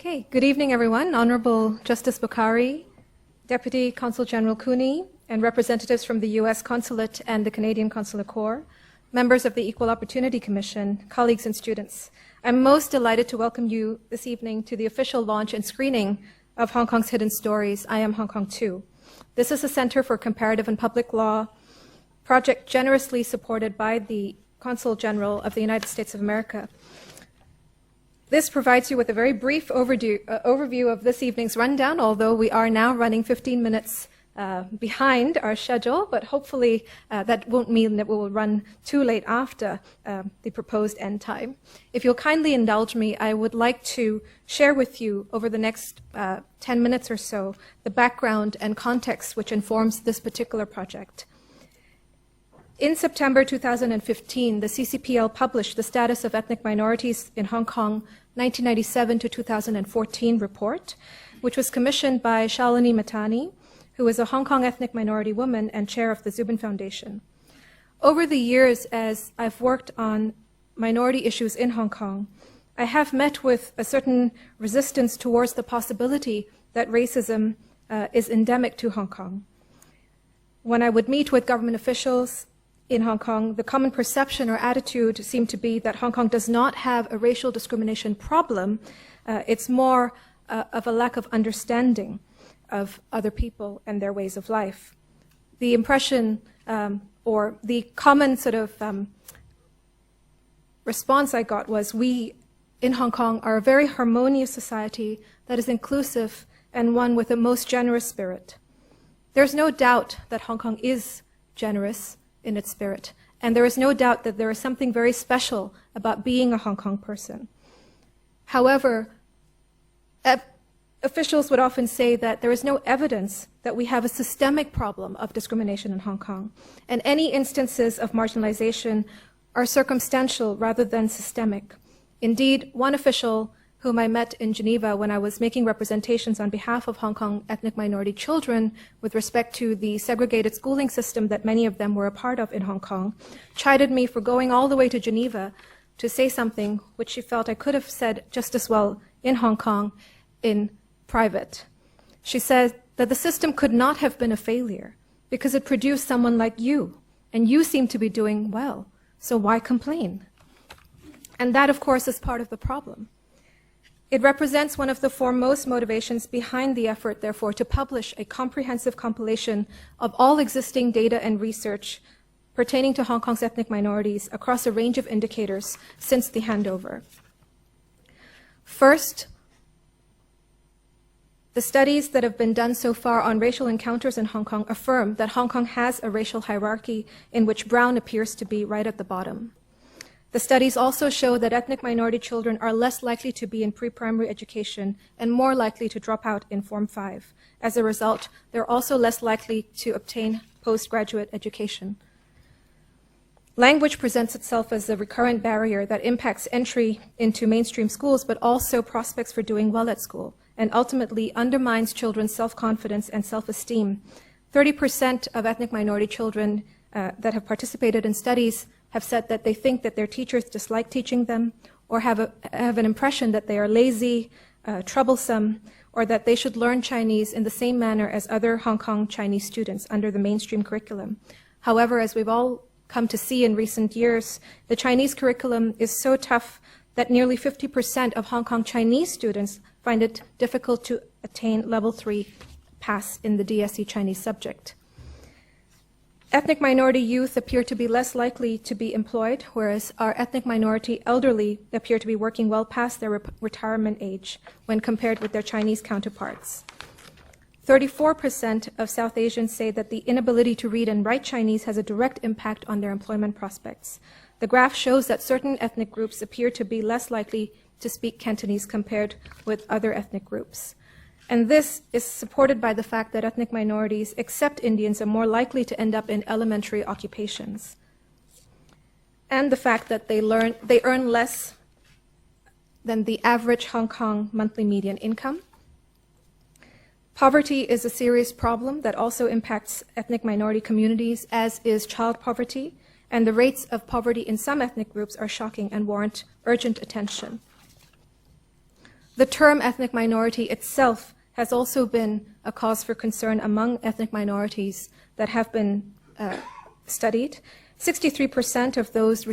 Okay, good evening, everyone. Honorable Justice Bukhari, Deputy Consul General Cooney, and representatives from the U.S. Consulate and the Canadian Consular Corps, members of the Equal Opportunity Commission, colleagues and students. I'm most delighted to welcome you this evening to the official launch and screening of Hong Kong's Hidden Stories, I Am Hong Kong 2. This is a Center for Comparative and Public Law project generously supported by the Consul General of the United States of America. This provides you with a very brief overview of this evening's rundown, although we are now running 15 minutes behind our schedule, but hopefully that won't mean that we will run too late after the proposed end time. If you'll kindly indulge me, I would like to share with you over the next 10 minutes or so the background and context which informs this particular project. In September 2015, the CCPL published the Status of Ethnic Minorities in Hong Kong 1997 to 2014 report, which was commissioned by Shalini Matani, who is a Hong Kong ethnic minority woman and chair of the Zubin Foundation. Over the years, as I've worked on minority issues in Hong Kong, I have met with a certain resistance towards the possibility that racism is endemic to Hong Kong. When I would meet with government officials in Hong Kong, the common perception or attitude seemed to be that Hong Kong does not have a racial discrimination problem. It's more of a lack of understanding of other people and their ways of life. The impression or the common sort of response I got was, we in Hong Kong are a very harmonious society that is inclusive and one with a most generous spirit. There's no doubt that Hong Kong is generous in its spirit, and there is no doubt that there is something very special about being a Hong Kong person. However, officials would often say that there is no evidence that we have a systemic problem of discrimination in Hong Kong, and any instances of marginalization are circumstantial rather than systemic. Indeed, one official whom I met in Geneva when I was making representations on behalf of Hong Kong ethnic minority children with respect to the segregated schooling system that many of them were a part of in Hong Kong, chided me for going all the way to Geneva to say something which she felt I could have said just as well in Hong Kong in private. She said that the system could not have been a failure because it produced someone like you, and you seem to be doing well, so why complain? And that, of course, is part of the problem. It represents one of the foremost motivations behind the effort, therefore, to publish a comprehensive compilation of all existing data and research pertaining to Hong Kong's ethnic minorities across a range of indicators since the handover. First, the studies that have been done so far on racial encounters in Hong Kong affirm that Hong Kong has a racial hierarchy in which brown appears to be right at the bottom. The studies also show that ethnic minority children are less likely to be in pre-primary education and more likely to drop out in Form 5. As a result, they're also less likely to obtain postgraduate education. Language presents itself as a recurrent barrier that impacts entry into mainstream schools, but also prospects for doing well at school, and ultimately undermines children's self-confidence and self-esteem. 30% of ethnic minority children that have participated in studies have said that they think that their teachers dislike teaching them, or have an impression that they are lazy, troublesome, or that they should learn Chinese in the same manner as other Hong Kong Chinese students under the mainstream curriculum. However, as we've all come to see in recent years, the Chinese curriculum is so tough that nearly 50% of Hong Kong Chinese students find it difficult to attain level 3 pass in the DSE Chinese subject. Ethnic minority youth appear to be less likely to be employed, whereas our ethnic minority elderly appear to be working well past their retirement age when compared with their Chinese counterparts. 34% of South Asians say that the inability to read and write Chinese has a direct impact on their employment prospects. The graph shows that certain ethnic groups appear to be less likely to speak Cantonese compared with other ethnic groups. And this is supported by the fact that ethnic minorities, except Indians, are more likely to end up in elementary occupations. And the fact that they earn less than the average Hong Kong monthly median income. Poverty is a serious problem that also impacts ethnic minority communities, as is child poverty, and the rates of poverty in some ethnic groups are shocking and warrant urgent attention. The term ethnic minority itself has also been a cause for concern among ethnic minorities that have been studied. 63% of those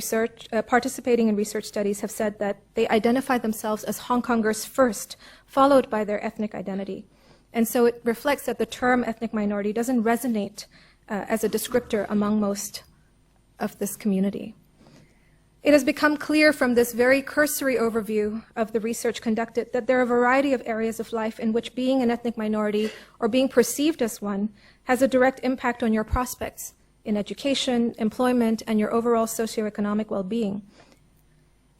participating in research studies have said that they identify themselves as Hong Kongers first, followed by their ethnic identity. And so it reflects that the term ethnic minority doesn't resonate as a descriptor among most of this community. It has become clear from this very cursory overview of the research conducted that there are a variety of areas of life in which being an ethnic minority or being perceived as one has a direct impact on your prospects in education, employment, and your overall socioeconomic well-being.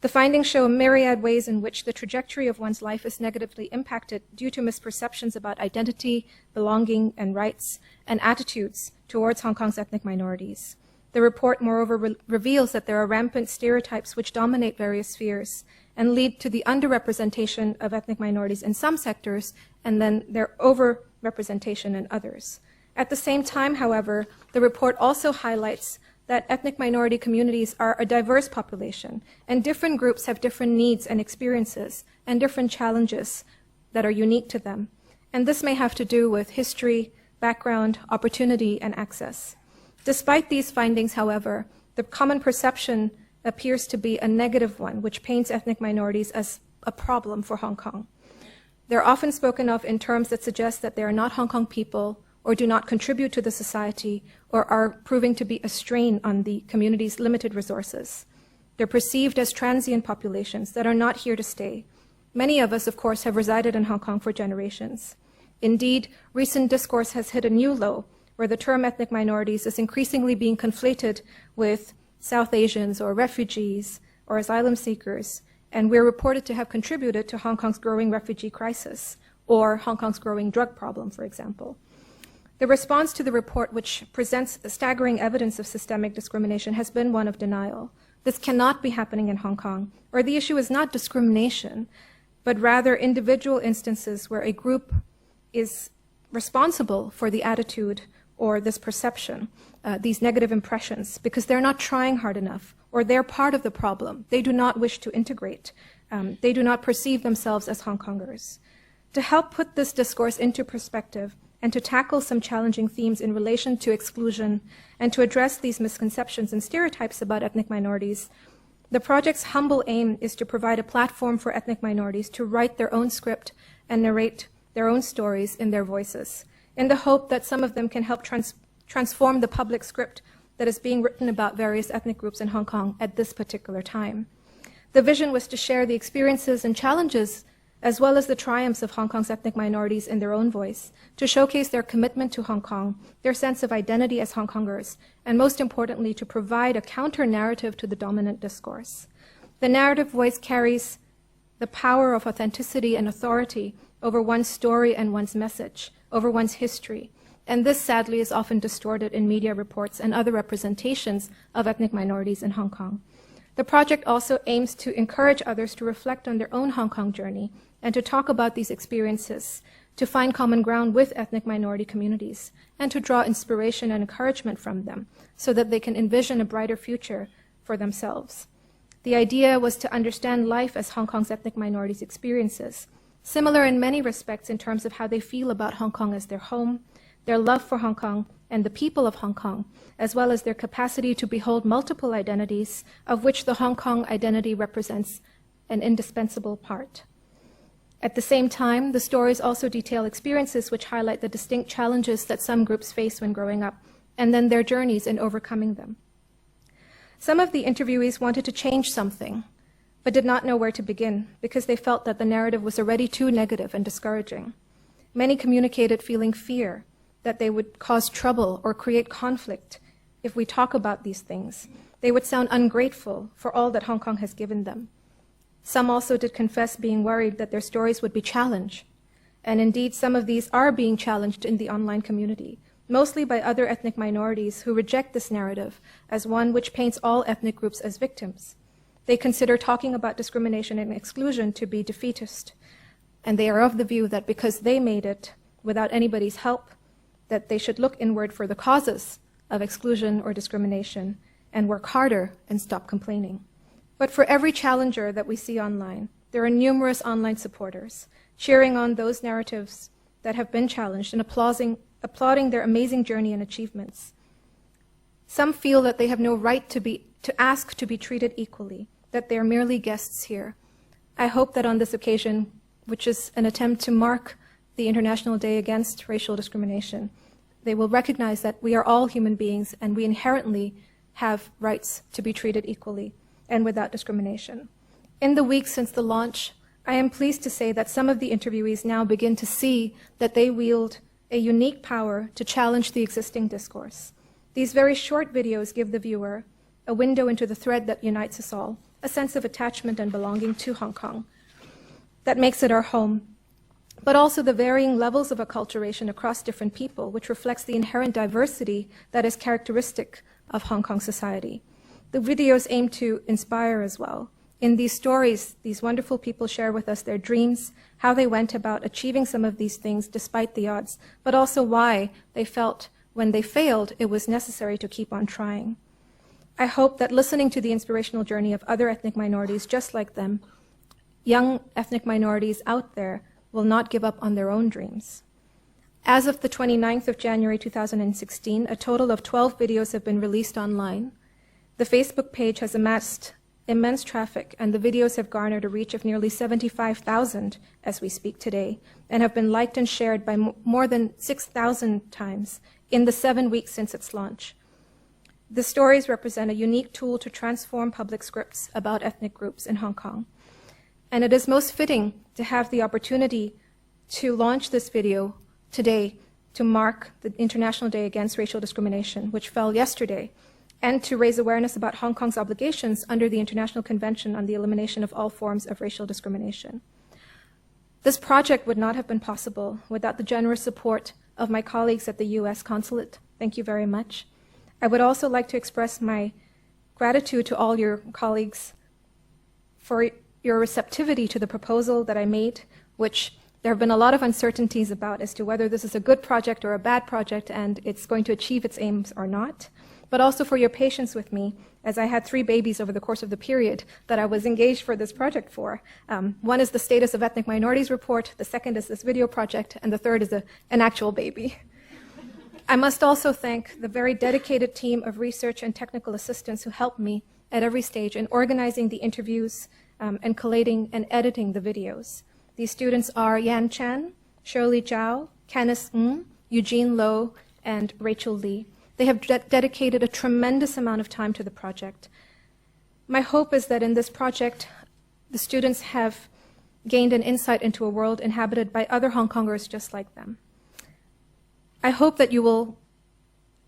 The findings show myriad ways in which the trajectory of one's life is negatively impacted due to misperceptions about identity, belonging, and rights, and attitudes towards Hong Kong's ethnic minorities. The report, moreover, reveals that there are rampant stereotypes which dominate various spheres and lead to the underrepresentation of ethnic minorities in some sectors and then their overrepresentation in others. At the same time, however, the report also highlights that ethnic minority communities are a diverse population, and different groups have different needs and experiences and different challenges that are unique to them. And this may have to do with history, background, opportunity, and access. Despite these findings, however, the common perception appears to be a negative one, which paints ethnic minorities as a problem for Hong Kong. They're often spoken of in terms that suggest that they are not Hong Kong people or do not contribute to the society or are proving to be a strain on the community's limited resources. They're perceived as transient populations that are not here to stay. Many of us, of course, have resided in Hong Kong for generations. Indeed, recent discourse has hit a new low, where the term ethnic minorities is increasingly being conflated with South Asians or refugees or asylum seekers, and we're reported to have contributed to Hong Kong's growing refugee crisis or Hong Kong's growing drug problem, for example. The response to the report, which presents staggering evidence of systemic discrimination, has been one of denial. This cannot be happening in Hong Kong, or the issue is not discrimination, but rather individual instances where a group is responsible for the attitude or this perception, these negative impressions, because they're not trying hard enough, or they're part of the problem. They do not wish to integrate. They do not perceive themselves as Hong Kongers. To help put this discourse into perspective and to tackle some challenging themes in relation to exclusion and to address these misconceptions and stereotypes about ethnic minorities, the project's humble aim is to provide a platform for ethnic minorities to write their own script and narrate their own stories in their voices, in the hope that some of them can help transform the public script that is being written about various ethnic groups in Hong Kong at this particular time. The vision was to share the experiences and challenges as well as the triumphs of Hong Kong's ethnic minorities in their own voice, to showcase their commitment to Hong Kong, their sense of identity as Hong Kongers, and most importantly, to provide a counter-narrative to the dominant discourse. The narrative voice carries the power of authenticity and authority over one's story and one's message, over one's history. And this, sadly, is often distorted in media reports and other representations of ethnic minorities in Hong Kong. The project also aims to encourage others to reflect on their own Hong Kong journey and to talk about these experiences, to find common ground with ethnic minority communities, and to draw inspiration and encouragement from them so that they can envision a brighter future for themselves. The idea was to understand life as Hong Kong's ethnic minorities' experiences, similar in many respects in terms of how they feel about Hong Kong as their home, their love for Hong Kong and the people of Hong Kong, as well as their capacity to behold multiple identities, of which the Hong Kong identity represents an indispensable part. At the same time, the stories also detail experiences which highlight the distinct challenges that some groups face when growing up, and then their journeys in overcoming them. Some of the interviewees wanted to change something, but did not know where to begin because they felt that the narrative was already too negative and discouraging. Many communicated feeling fear that they would cause trouble or create conflict if we talk about these things. They would sound ungrateful for all that Hong Kong has given them. Some also did confess being worried that their stories would be challenged. And indeed, some of these are being challenged in the online community, mostly by other ethnic minorities who reject this narrative as one which paints all ethnic groups as victims. They consider talking about discrimination and exclusion to be defeatist. And they are of the view that because they made it without anybody's help, that they should look inward for the causes of exclusion or discrimination and work harder and stop complaining. But for every challenger that we see online, there are numerous online supporters cheering on those narratives that have been challenged and applauding their amazing journey and achievements. Some feel that they have no right to ask to be treated equally, that they are merely guests here. I hope that on this occasion, which is an attempt to mark the International Day Against Racial Discrimination, they will recognize that we are all human beings and we inherently have rights to be treated equally and without discrimination. In the weeks since the launch, I am pleased to say that some of the interviewees now begin to see that they wield a unique power to challenge the existing discourse. These very short videos give the viewer a window into the thread that unites us all, a sense of attachment and belonging to Hong Kong that makes it our home, but also the varying levels of acculturation across different people, which reflects the inherent diversity that is characteristic of Hong Kong society. The videos aim to inspire as well. In these stories, these wonderful people share with us their dreams, how they went about achieving some of these things despite the odds, but also why they felt when they failed, it was necessary to keep on trying. I hope that listening to the inspirational journey of other ethnic minorities just like them, young ethnic minorities out there will not give up on their own dreams. As of the 29th of January 2016, a total of 12 videos have been released online. The Facebook page has amassed immense traffic, and the videos have garnered a reach of nearly 75,000 as we speak today, and have been liked and shared by more than 6,000 times in the 7 weeks since its launch. The stories represent a unique tool to transform public scripts about ethnic groups in Hong Kong. And it is most fitting to have the opportunity to launch this video today to mark the International Day Against Racial Discrimination, which fell yesterday, and to raise awareness about Hong Kong's obligations under the International Convention on the Elimination of All Forms of Racial Discrimination. This project would not have been possible without the generous support of my colleagues at the U.S. Consulate. Thank you very much. I would also like to express my gratitude to all your colleagues for your receptivity to the proposal that I made, which there have been a lot of uncertainties about as to whether this is a good project or a bad project and it's going to achieve its aims or not, but also for your patience with me as I had 3 babies over the course of the period that I was engaged for this project for. One is the Status of Ethnic Minorities report, the second is this video project, and the third is an actual baby. I must also thank the very dedicated team of research and technical assistants who helped me at every stage in organizing the interviews and collating and editing the videos. These students are Yan Chan, Shirley Zhao, Kenneth Ng, Eugene Low, and Rachel Lee. They have dedicated a tremendous amount of time to the project. My hope is that in this project, the students have gained an insight into a world inhabited by other Hong Kongers just like them. I hope that you will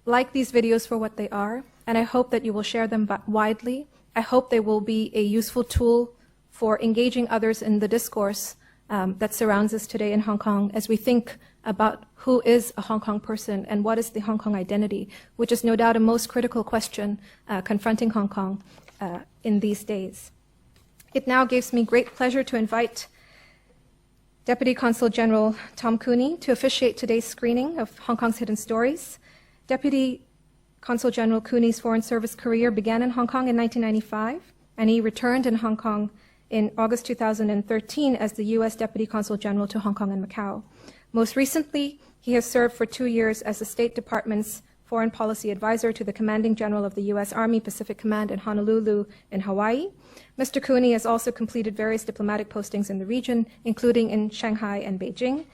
like these videos for what they are, and I hope that you will share them widely. I hope they will be a useful tool for engaging others in the discourse that surrounds us today in Hong Kong as we think about who is a Hong Kong person and what is the Hong Kong identity, which is no doubt a most critical question confronting Hong Kong in these days. It now gives me great pleasure to invite Deputy Consul General Tom Cooney to officiate today's screening of Hong Kong's Hidden Stories. Deputy Consul General Cooney's Foreign Service career began in Hong Kong in 1995, and he returned in Hong Kong in August 2013 as the U.S. Deputy Consul General to Hong Kong and Macau. Most recently, he has served for 2 years as the State Department's Foreign Policy Advisor to the Commanding General of the U.S. Army Pacific Command in Honolulu in Hawaii. Mr. Cooney has also completed various diplomatic postings in the region, including in Shanghai and Beijing.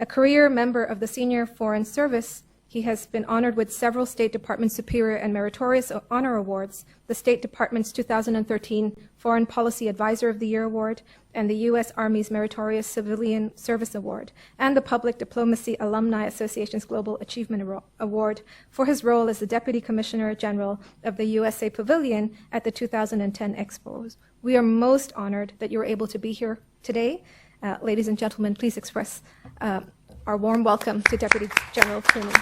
A career member of the Senior Foreign Service, he has been honored with several State Department Superior and Meritorious Honor Awards, the State Department's 2013 Foreign Policy Advisor of the Year Award, and the U.S. Army's Meritorious Civilian Service Award, and the Public Diplomacy Alumni Association's Global Achievement Award for his role as the Deputy Commissioner General of the USA Pavilion at the 2010 Expos. We are most honored that you are able to be here today. Ladies and gentlemen, please express our warm welcome to Deputy General Cooney.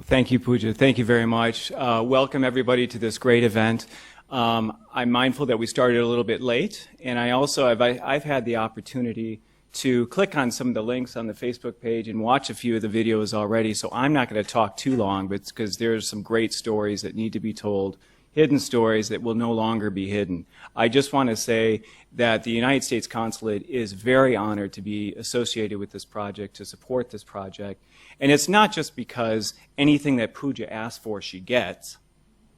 Thank you, Pooja. Thank you very much. Welcome, everybody, to this great event. I'm mindful that we started a little bit late, and I've had the opportunity to click on some of the links on the Facebook page and watch a few of the videos already. So I'm not going to talk too long, but because there's some great stories that need to be told, hidden stories that will no longer be hidden. I just want to say that the United States Consulate is very honored to be associated with this project, to support this project. And it's not just because anything that Pooja asks for, she gets,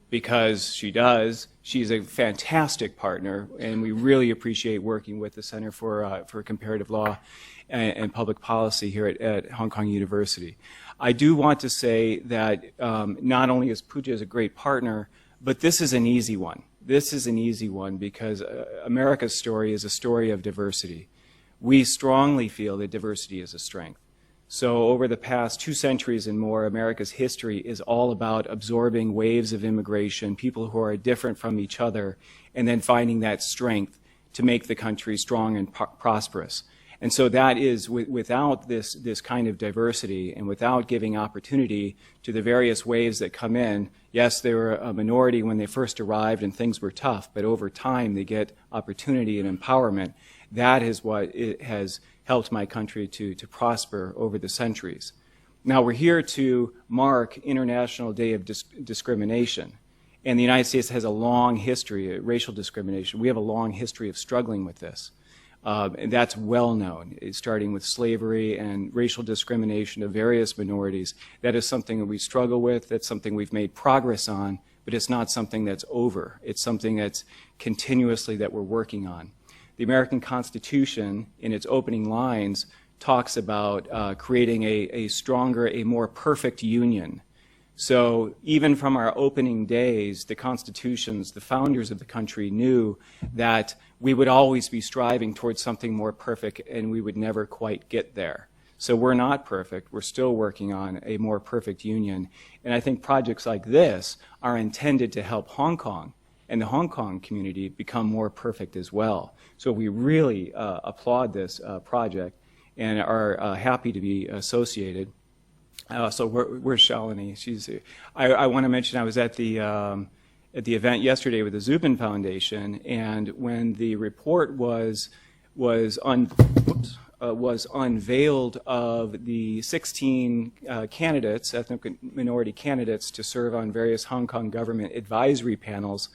because she does. She's a fantastic partner, and we really appreciate working with the Center for Comparative Law and Public Policy here at Hong Kong University. I do want to say that not only is Pooja a great partner, but this is an easy one. This is an easy one because America's story is a story of diversity. We strongly feel that diversity is a strength. So over the past 2 centuries and more, America's history is all about absorbing waves of immigration, people who are different from each other, and then finding that strength to make the country strong and prosperous. And so that is, without this kind of diversity and without giving opportunity to the various waves that come in, yes, they were a minority when they first arrived and things were tough, but over time they get opportunity and empowerment. That is what it has helped my country to prosper over the centuries. Now we're here to mark International Day of Discrimination. And the United States has a long history of racial discrimination. We have a long history of struggling with this. And that's well known, starting with slavery and racial discrimination of various minorities. That is something that we struggle with. That's something we've made progress on, but it's not something that's over. It's something that's continuously that we're working on. The American Constitution, in its opening lines, talks about creating a stronger, a more perfect union. So even from our opening days, the constitutions, the founders of the country knew that we would always be striving towards something more perfect and we would never quite get there. So we're not perfect. We're still working on a more perfect union. And I think projects like this are intended to help Hong Kong and the Hong Kong community become more perfect as well. So we really applaud this project and are happy to be associated. So where's Shalini? I want to mention I was at the event yesterday with the Zubin Foundation, and when the report was unveiled of the 16 candidates, ethnic minority candidates, to serve on various Hong Kong government advisory panels.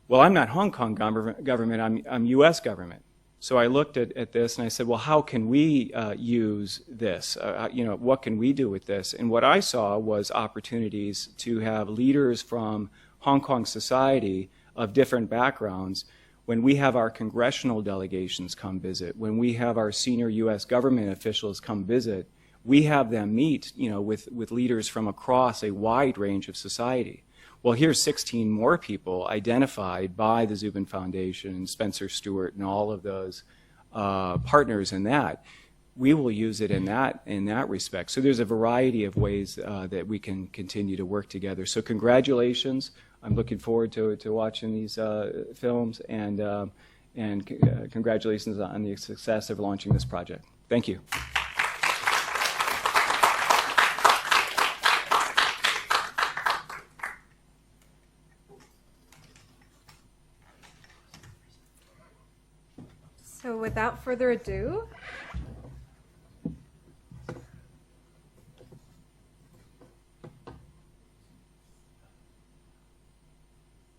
Well, I'm not Hong Kong government, I'm U.S. government. So I looked at this and I said, well, how can we use this? What can we do with this? And what I saw was opportunities to have leaders from Hong Kong society of different backgrounds. When we have our congressional delegations come visit, when we have our senior U.S. government officials come visit, we have them meet, with leaders from across a wide range of society. Well, here's 16 more people identified by the Zubin Foundation and Spencer Stewart and all of those partners in that. We will use it in that respect. So there's a variety of ways that we can continue to work together. So congratulations. I'm looking forward to watching these films, and congratulations on the success of launching this project. Thank you. So without further ado,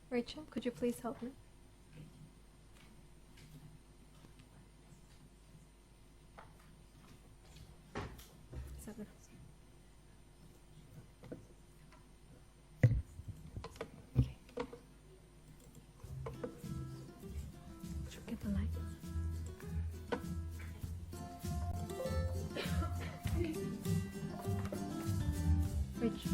Rachel, could you please help me? Get the light. Rachel.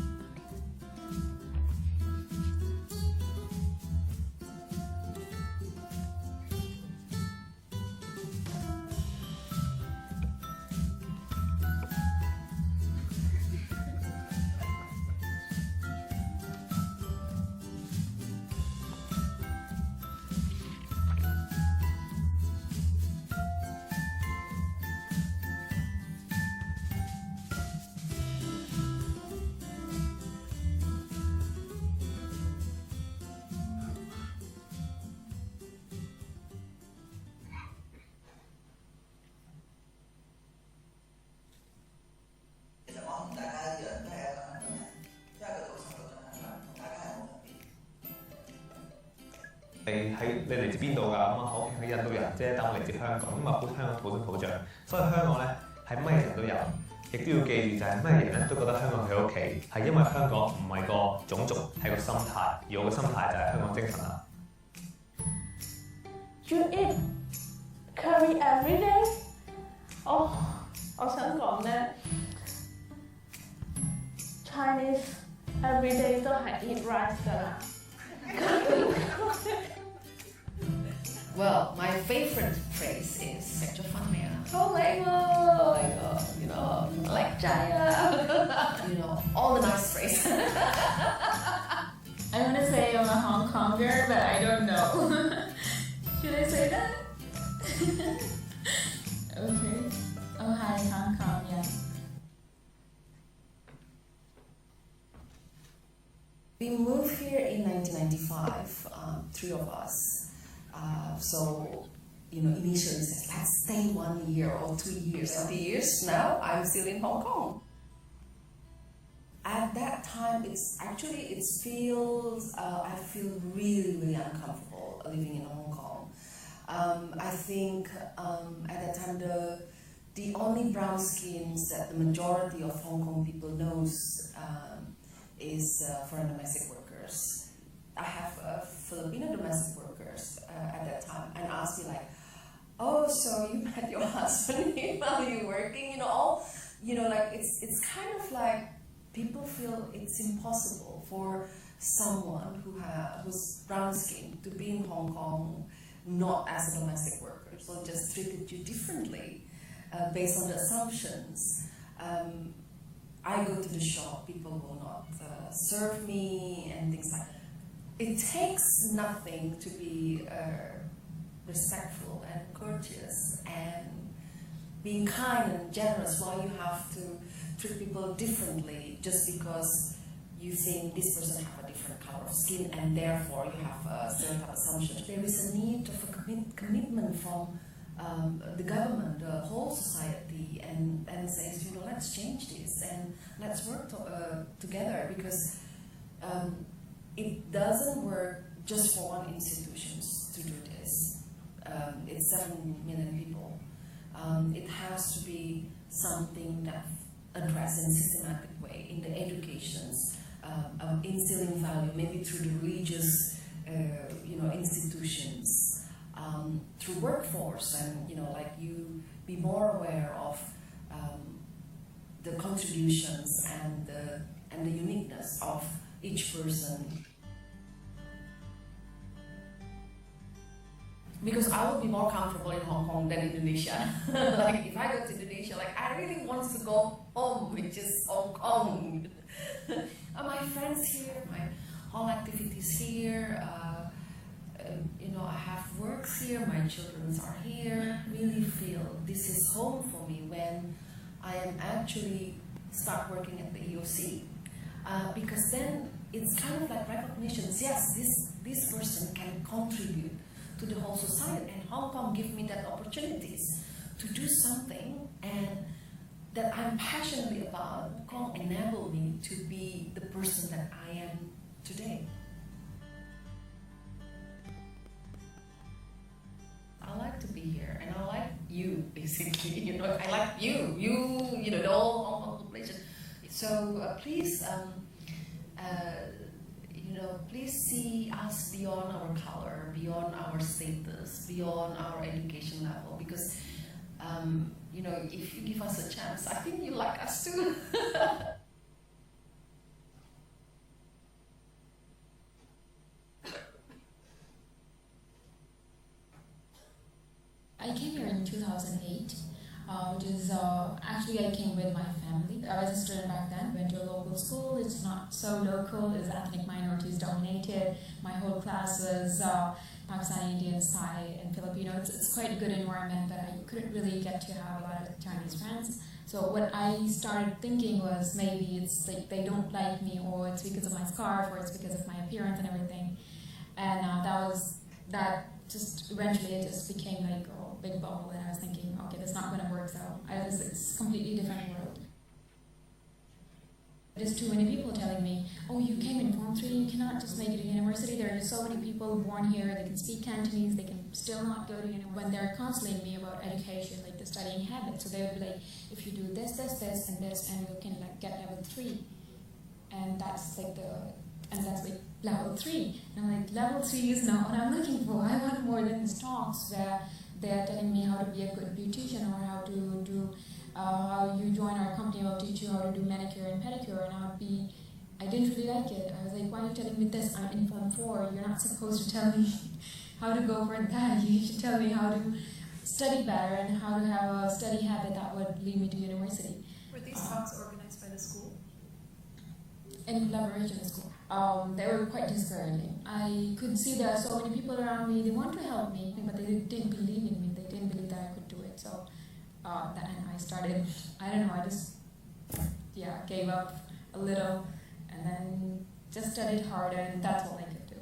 你嚟自邊度㗎？咁啊，我係印度人啫，但我嚟自香港，咁啊，好香港土生土長，所以香港咧係乜嘢人都有，亦都要記住就係乜嘢人咧都覺得香港係佢屋企，係因為香港唔係個種族，係個心態，而我嘅心態就係香港精神啦。You eat curry every day？ 哦，我想講咧 ，Chinese every day 都係 eat rice 㗎啦。Well, my favorite phrase is "sexual fun man." Oh my god, you know, like Jaya. You know, all the nice phrases. I want to say I'm a Hong Konger, but I don't know. Should I say that? Okay. Oh, hi, Hong Kong, yeah. We moved here in 1995, three of us. So, you know, initially said, let's stay 1 year or 2 years. 3 years now, I'm still in Hong Kong. At that time, I feel really, really uncomfortable living in Hong Kong. I think at that time, the only brown skins that the majority of Hong Kong people knows is foreign domestic workers. I have Filipino domestic workers at that time, and asked me like, "Oh, so you met your husband while you working?" You know, all, you know, like it's kind of like people feel it's impossible for someone who's brown skin to be in Hong Kong not as a domestic worker, so just treated you differently based on the assumptions. I go to the shop, people will not serve me and things like that. It takes nothing to be respectful and courteous and being kind and generous, while you have to treat people differently just because you think this person have a different color of skin and therefore you have a certain assumption. There is a need of a commitment from the government, the whole society, and says, you know, let's change this and let's work together, because it doesn't work just for one institution to do this. It's 7 million people. It has to be something that addressed in a systematic way in the educations, instilling value, maybe through the religious, you know, institutions, through workforce, and you know, like you be more aware of the contributions and the uniqueness of each person. Because I would be more comfortable in Hong Kong than Indonesia. Like if I go to Indonesia, like I really want to go home, which is Hong Kong. My friends here, my whole activities here. You know, I have works here, my children are here. Really feel this is home for me when I am actually start working at the EOC. Because then it's kind of like recognitions. Yes, this person can contribute to the whole society, and Hong Kong give me that opportunities to do something and that I'm passionately about. Hong Kong enable me to be the person that I am today. I like to be here, and I like you, basically. You know, I like you. You know, the whole Hong Kong population. So please, you know, please see us beyond our color, beyond our status, beyond our education level. Because, you know, if you give us a chance, I think you like us too. I came here in 2008, which is actually I came with my family. I was a student back then, went to a local school. It's not so local, it's ethnic minorities dominated. My whole class was Pakistani, Indians, Thai, and Filipino. It's quite a good environment, but I couldn't really get to have a lot of Chinese friends. So what I started thinking was maybe it's like they don't like me, or it's because of my scarf, or it's because of my appearance and everything. And that just eventually it just became like a big bubble, and I was thinking, okay, that's not going to work. So it's a completely different world. There's too many people telling me, oh, you came in Form 3, you cannot just make it to university. There are just so many people born here, they can speak Cantonese, they can still not go to university. When they're counseling me about education, like the studying habits, so they would be like, if you do this, this, this, and this, and you can like get level 3. And that's like level 3. And I'm like, level 3 is not what I'm looking for. I want more than these talks where they're telling me how to be a good beautician or how to do how you join our company, I'll teach you how to do manicure and pedicure, and I didn't really like it. I was like, why are you telling me this? I'm in Form 4. You're not supposed to tell me how to go for that. You should tell me how to study better and how to have a study habit that would lead me to university. Were these talks organized by the school? In collaboration with school. They were quite discouraging. I could see there are so many people around me, they want to help me, but they didn't believe in me. They didn't believe that I could do it. So and I started, I don't know, I just gave up a little and then just studied harder, and that's all I could do.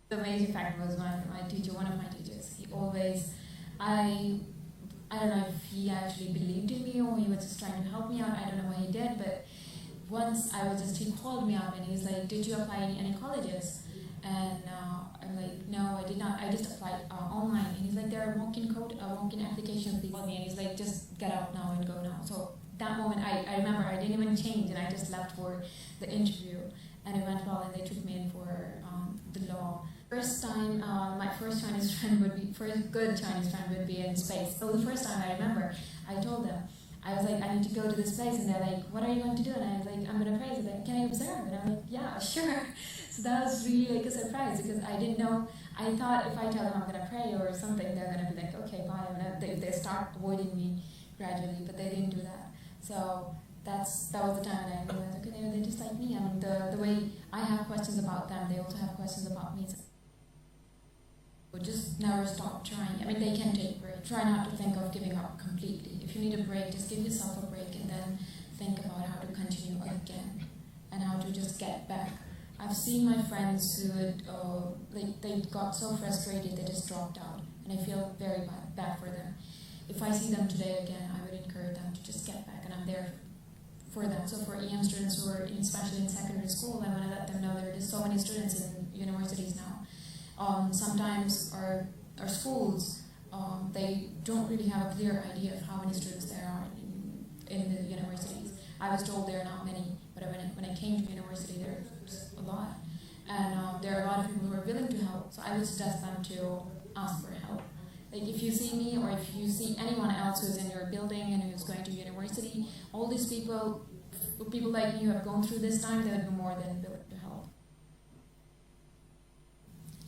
The major factor was one of my teachers. He always, I don't know if he actually believed in me or he was just trying to help me out. I don't know what he did, but once he called me up and he's like, did you apply in any colleges? And I'm like, no, I did not. I just applied online. And he's like, there are walk-in applications. He called me and he's like, just get out now and go now. So that moment, I remember I didn't even change and I just left for the interview. And it went well and they took me in for the law. First time, my first good Chinese friend would be in space. So the first time I remember, I told them, I was like, I need to go to this place, and they're like, what are you going to do? And I was like, I'm going to pray. So they're like, can I observe? And I'm like, yeah, sure. So that was really like a surprise because I didn't know. I thought if I tell them I'm going to pray or something, they're going to be like, okay, bye. And they start avoiding me gradually, but they didn't do that. So that was the time that I realized, okay, they're just like me. I mean, the way I have questions about them, they also have questions about me. So just never stop trying. I mean, they can take a break. Try not to think of giving up completely. If you need a break, just give yourself a break and then think about how to continue again and how to just get back. I've seen my friends who they got so frustrated they just dropped out, and I feel very bad for them. If I see them today again, I would encourage them to just get back, and I'm there for them. So for EM students who are especially in secondary school, I want to let them know there are just so many students in universities now. Sometimes our schools, they don't really have a clear idea of how many students there are in the universities. I was told there are not many, but when I came to university, there was a lot. And there are a lot of people who are willing to help, so I would suggest them to ask for help. Like if you see me or if you see anyone else who's in your building and who's going to university, all these people like me who have gone through this time, they would be more than willing to help.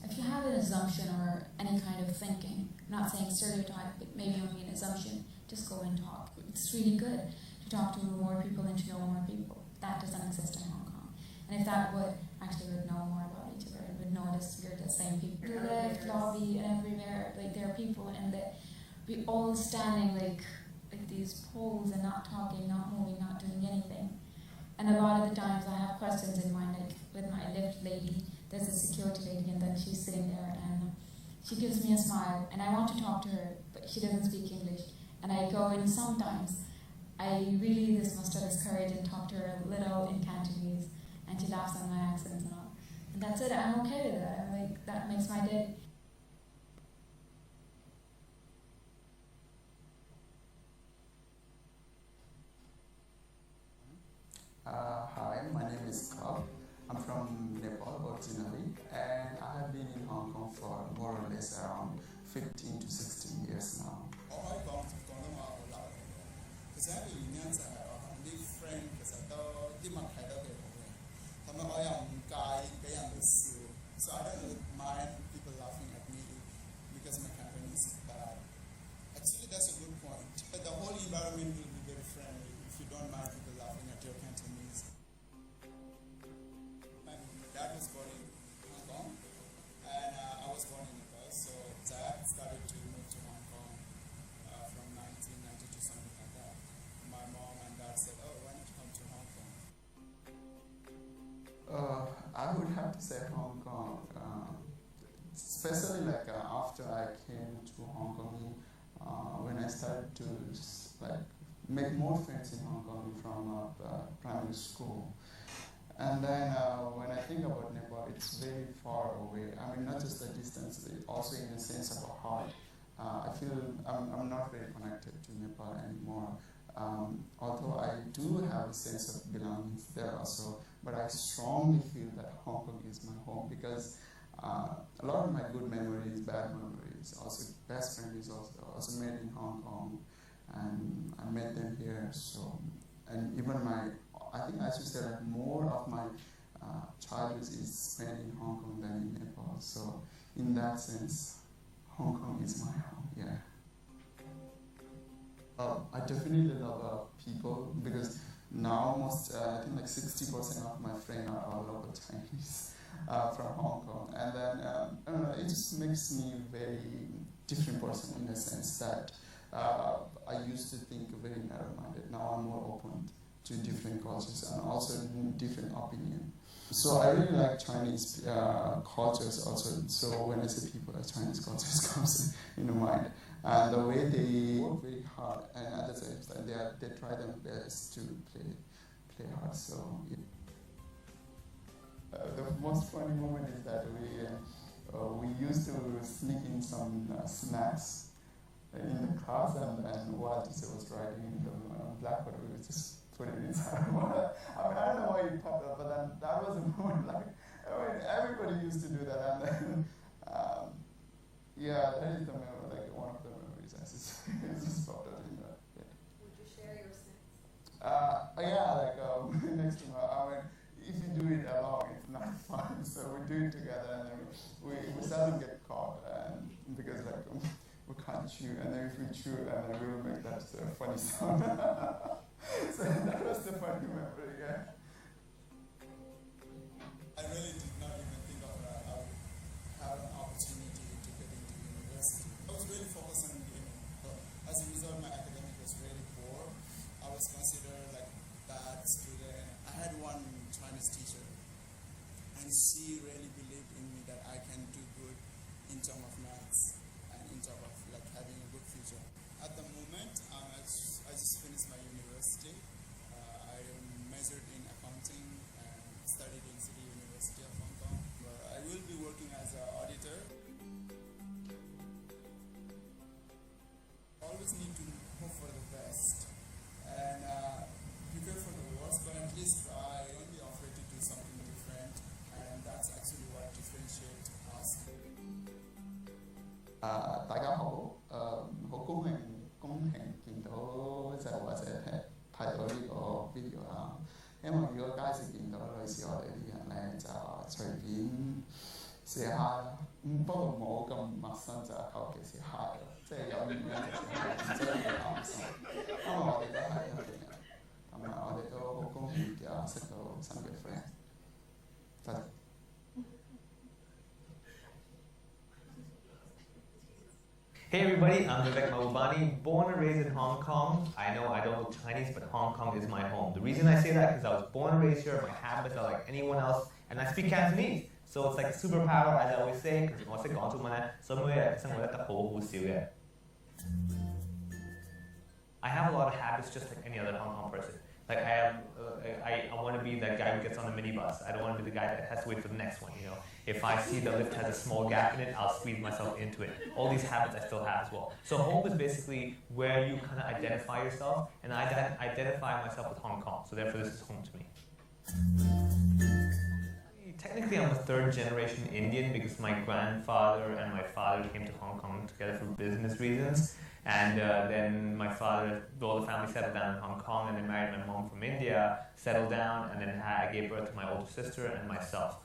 If you have an assumption or any kind of thinking, I'm not saying stereotype, but maybe only an assumption, just go and talk. It's really good to talk to more people and to know more people. That doesn't exist in Hong Kong. And if that would, actually would know more about each other and would notice we're the same people. The lift, lobby, and everywhere, like there are people and we all standing like these poles and not talking, not moving, not doing anything. And a lot of the times I have questions in mind, like with my lift lady, there's a security lady and then she's sitting there and she gives me a smile and I want to talk to her, but she doesn't speak English. And I go in sometimes, I really just muster this courage and talk to her a little in Cantonese and she laughs at my accents and all. And that's it, I'm okay with that. I'm like, that makes my day. Hi, my name is Kav. I'm from Nepal originally, and I have been in Hong Kong for more or less around 15 to 16 years now. So I don't mind people laughing at me because my Cantonese is bad. Actually, that's a good point. But the whole environment will be very friendly if you don't mind people laughing at your Cantonese. My dad was born in Hong Kong, and I was born in Nepal. So Dad started to move to Hong Kong from 1992, something like that. My mom and dad said, "Oh, why don't you come to Hong Kong?" I would have to say Hong Kong, especially like after I came to Hong Kong when I started to like make more friends in Hong Kong from primary school. And then when I think about Nepal, it's very far away. I mean, not just the distance, also in the sense of a heart. I feel I'm not very connected to Nepal anymore. Although I do have a sense of belonging there also, but I strongly feel that Hong Kong is my home because a lot of my good memories, bad memories, also best friend is also made in Hong Kong, and I met them here. So, and even I think I should say that more of my childhood is spent in Hong Kong than in Nepal. So, in that sense, Hong Kong is my home. Yeah. I definitely love people because now almost I think like 60% of my friends are all local Chinese from Hong Kong, and then I don't know, it just makes me a very different person in the sense that I used to think very narrow-minded. Now I'm more open to different cultures and also different opinions. So I really like Chinese cultures also. So when I say people, Chinese cultures comes in the mind. And the way they work very hard, and at the same time they try their best to play hard. So the most funny moment is that we used to sneak in some snacks in the class, and while teacher was writing the blackboard, we would just put it inside. I mean, I don't know why you popped up, but then that was a moment like, I mean, everybody used to do that, and then yeah, that is the memory, like one of the memories. It just popped up in that. Yeah. Would you share your snacks? Yeah, like next to my. I mean, if you do it alone, it's not fun. So we do it together, and then we seldom get caught, and because like we can't chew, and then if we chew, and then we will make that funny sound. So that was the funny memory. Yeah. I really did not even think of I would have an opportunity to get into university. I was really focused on gaming. As a result, my academic was really poor. I was considered like bad student. I had one Chinese teacher, and she really believed in me that I can do good in terms of maths and in terms of like having a good future. At the moment, I just finished my university. I majored in accounting and studied in City University of Hong Kong. I will be working as an auditor. Always need to hope for the best and prepare for the worst, but at least try. Don't be afraid to do something different, and that's actually what differentiates us. 大家好，好高興見到就或者睇到呢個 video 啦。因為如果街市見到類似我哋啲人咧，就隨便試下啦。不過冇咁陌生就求其試下咯，即係有原因就即係唔擔心，因為我哋都係一樣人，咁啊我哋都好高興識到新嘅 friend。多謝。Hey everybody, I'm Vivek Mahbubani, born and raised in Hong Kong. I know I don't look Chinese, but Hong Kong is my home. The reason I say that is because I was born and raised here, my habits are like anyone else, and I speak Cantonese. So it's like a superpower, as I always say, because I say I have a lot of habits just like any other Hong Kong person. Like I want to be that guy who gets on the minibus. I don't want to be the guy that has to wait for the next one, you know. If I see the lift has a small gap in it, I'll squeeze myself into it. All these habits I still have as well. So home is basically where you kind of identify yourself, and I identify myself with Hong Kong. So therefore this is home to me. Technically I'm a third generation Indian because my grandfather and my father came to Hong Kong together for business reasons. And then my father, all the family settled down in Hong Kong, and then married my mom from India, settled down, and then I gave birth to my older sister and myself.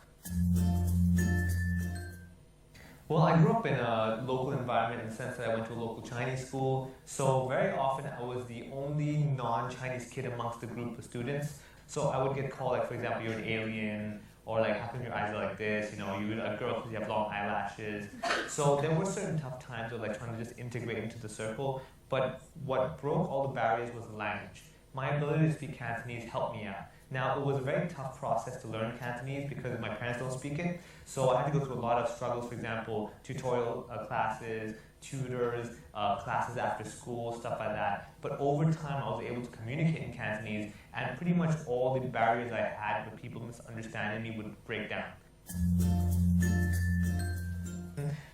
Well, I grew up in a local environment in the sense that I went to a local Chinese school, so very often I was the only non-Chinese kid amongst the group of students. So I would get called, like, for example, you're an alien, or like, how come your eyes are like this, you know, you're a girl because you have long eyelashes. So there were certain tough times of like trying to just integrate into the circle, but what broke all the barriers was the language. My ability to speak Cantonese helped me out. Now, it was a very tough process to learn Cantonese because my parents don't speak it, so I had to go through a lot of struggles, for example, tutorial classes, tutors, classes after school, stuff like that. But over time, I was able to communicate in Cantonese, and pretty much all the barriers I had with people misunderstanding me would break down.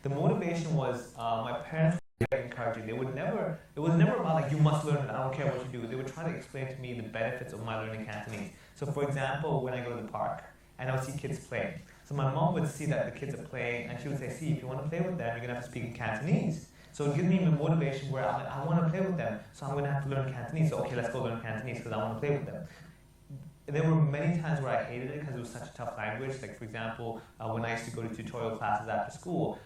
The motivation was my parents were very encouraging. It was never about like, you must learn it, I don't care what you do. They would try to explain to me the benefits of my learning Cantonese. So for example, when I go to the park and I would see kids playing. So my mom would see that the kids are playing and she would say, see, if you want to play with them, you're going to have to speak in Cantonese. So it gives me a motivation where I'm like, I want to play with them, so I'm going to have to learn Cantonese. So okay, let's go learn Cantonese because I want to play with them. There were many times where I hated it because it was such a tough language. Like for example, when I used to go to tutorial classes after school,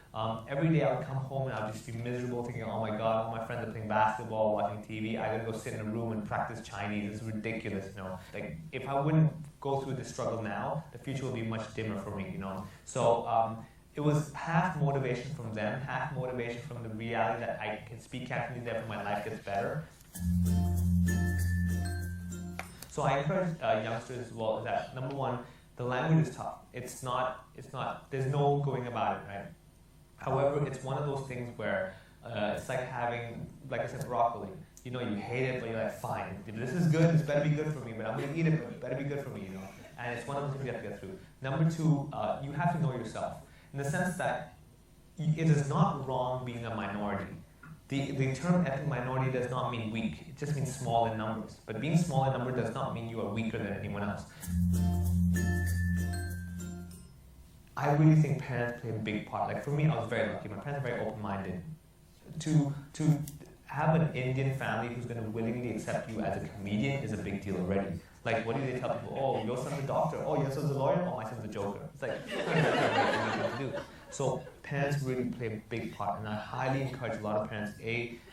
every day I would come home and I would just be miserable thinking, oh my god, all my friends are playing basketball, watching TV, I gotta go sit in a room and practice Chinese. It's ridiculous, you know. Like if I wouldn't go through this struggle now, the future will be much dimmer for me, you know. So it was half motivation from them, half motivation from the reality that I can speak Cantonese, therefore my life gets better. So I encourage youngsters as well that, number one, the language is tough. It's not, there's no going about it, right? However, it's one of those things where it's like having, like I said, broccoli. You know, you hate it, but you're like, fine. If this is good, this better be good for me, but I'm going to eat it, but it better be good for me, you know? And it's one of those things you have to get through. Number two, you have to know yourself. In the sense that it is not wrong being a minority. The term ethnic minority does not mean weak, it just means small in numbers. But being small in number does not mean you are weaker than anyone else. I really think parents play a big part. Like for me, I was very lucky. My parents are very open-minded. To have an Indian family who's going to willingly accept you as a comedian is a big deal already. Like, what do they tell people? Oh, your son's a doctor. Oh, your son's a lawyer. Oh, my son's a joker. It's like, to do. So parents really play a big part, and I highly encourage a lot of parents.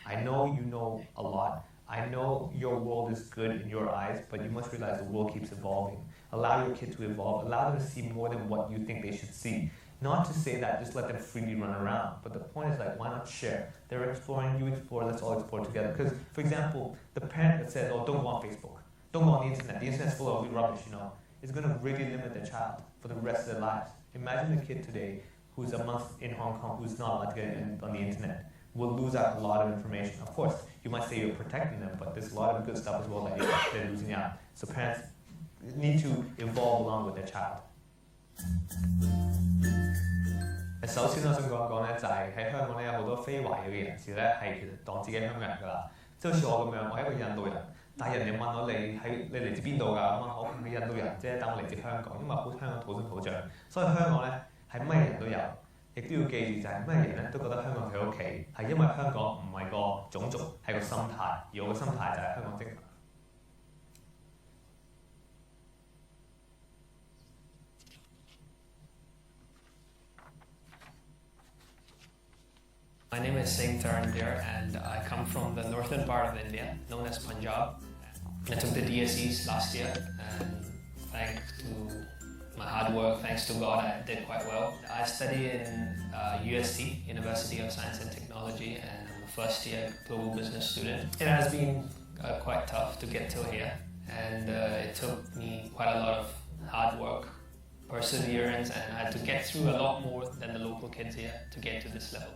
I know you know a lot. I know your world is good in your eyes, but you must realize the world keeps evolving. Allow your kid to evolve. Allow them to see more than what you think they should see. Not to say that just let them freely run around, but the point is like, why not share? They're exploring, you explore, let's all explore together. Because, for example, the parent that says, oh, don't go on Facebook, don't go on the internet's full of rubbish, you know, is going to really limit their child for the rest of their lives. Imagine a kid today who's in Hong Kong who's not allowed to get on the internet will lose out a lot of information. Of course, you might say you're protecting them, but there's a lot of good stuff as well that they're losing out. So parents need to evolve along with their child. 首先我想講咧，就係喺香港咧有好多非華裔嘅人士咧係其實當自己係香港人㗎啦，即係好似我咁樣，我係一個印度人，但係人哋問我你嚟自邊度㗎？咁啊，我係印度人啫，但我嚟自香港，因為好香港土生土長，所以香港咧係乜人都有，亦都要記住就係乜人咧都覺得香港係佢屋企，係因為香港唔係個種族，係個心態，而我個心態就係香港精神。My name is Singh Tarandir and I come from the northern part of India, known as Punjab. I took the DSEs last year and thanks to my hard work, thanks to God, I did quite well. I study in UST, University of Science and Technology, and I'm a first year global business student. It has been quite tough to get till here, and it took me quite a lot of hard work, perseverance, and I had to get through a lot more than the local kids here to get to this level.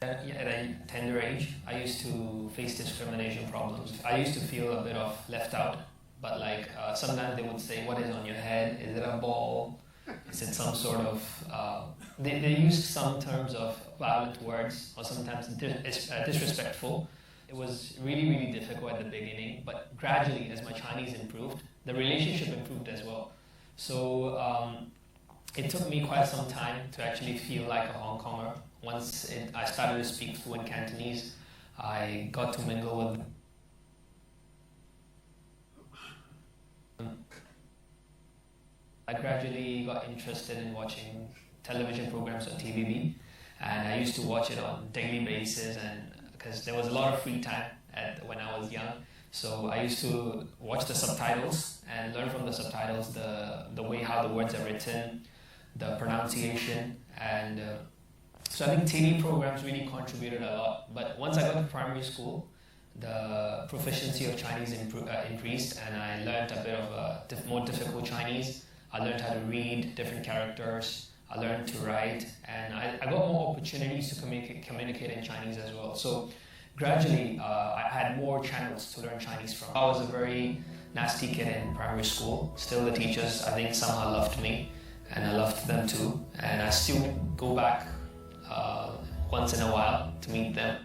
At a tender age, I used to face discrimination problems. I used to feel a bit of left out, but like sometimes they would say, what is on your head? Is it a ball? Is it some sort of... They used some terms of violent words, or sometimes disrespectful. It was really, really difficult at the beginning, but gradually as my Chinese improved, the relationship improved as well. So it took me quite some time to actually feel like a Hong Konger. Once I started to speak fluent Cantonese, I got to mingle with... I gradually got interested in watching television programs on TVB, and I used to watch it on a daily basis, and because there was a lot of free time when I was young, so I used to watch the subtitles and learn from the subtitles the way how the words are written, the pronunciation, and so I think TV programs really contributed a lot. But once I got to primary school, the proficiency of Chinese increased, and I learned a bit of more difficult Chinese. I learned how to read different characters. I learned to write, and I got more opportunities to communicate in Chinese as well. So gradually, I had more channels to learn Chinese from. I was a very nasty kid in primary school. Still, the teachers, I think, somehow loved me, and I loved them too. And I still go back once in a while to meet them.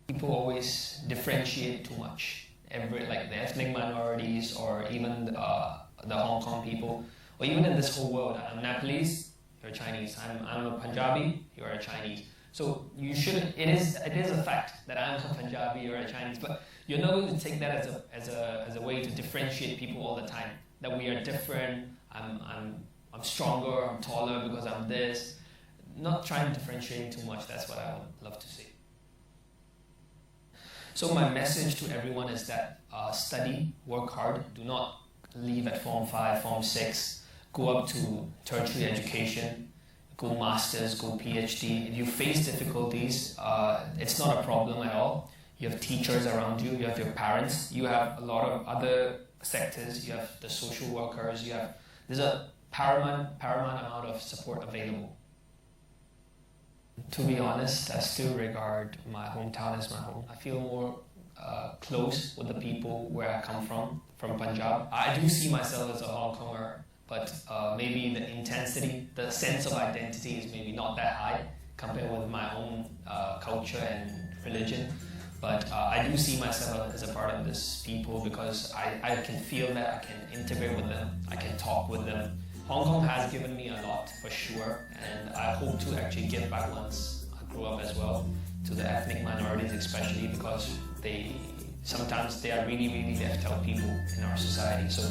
People always differentiate too much. Like the ethnic minorities, or even the Hong Kong people, or even in this whole world. I'm Nepalese, you're Chinese. I'm a Punjabi, you're a Chinese. So you shouldn't. It is a fact that I'm a Punjabi, you're a Chinese, but you're not going to take that as a way to differentiate people all the time. That we are different. I'm stronger. I'm taller because I'm this. Not trying to differentiate too much. That's what I would love to see. So my message to everyone is that study, work hard. Do not leave at Form 5, Form 6. Go up to tertiary education. Go masters, go PhD. If you face difficulties, it's not a problem at all. You have teachers around you, you have your parents, you have a lot of other sectors, you have the social workers, there's a paramount amount of support available. To be honest, I still regard my hometown as my home. I feel more close with the people where I come from Punjab. I do see myself as a Hong Konger, but maybe the intensity, the sense of identity is maybe not that high compared with my own culture and religion. But I do see myself as a part of this people because I can feel that I can integrate with them, I can talk with them. Hong Kong has given me a lot for sure, and I hope to actually give back once I grow up as well to the ethnic minorities, especially because sometimes they are really, really left out people in our society. So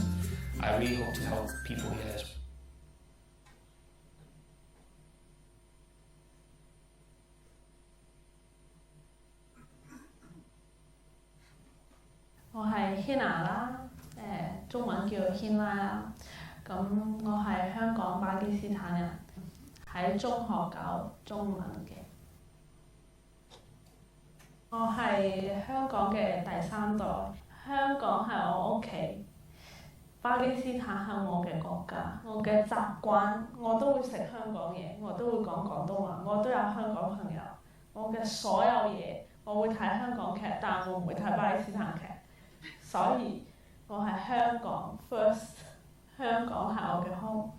I really hope to help people here as well. 我係 Hina 啦，中文叫 Hina 啦。咁我係香港巴基斯坦人，喺中學教中文嘅。我係香港嘅第3代，香港係我屋企，巴基斯坦係我嘅國家。我嘅習慣，我都會食香港嘢，我都會講廣東話，我都有香港朋友。我嘅所有嘢，我會睇香港劇，但我唔會睇巴基斯坦劇。所以我係香港 first， 香港係我嘅 home。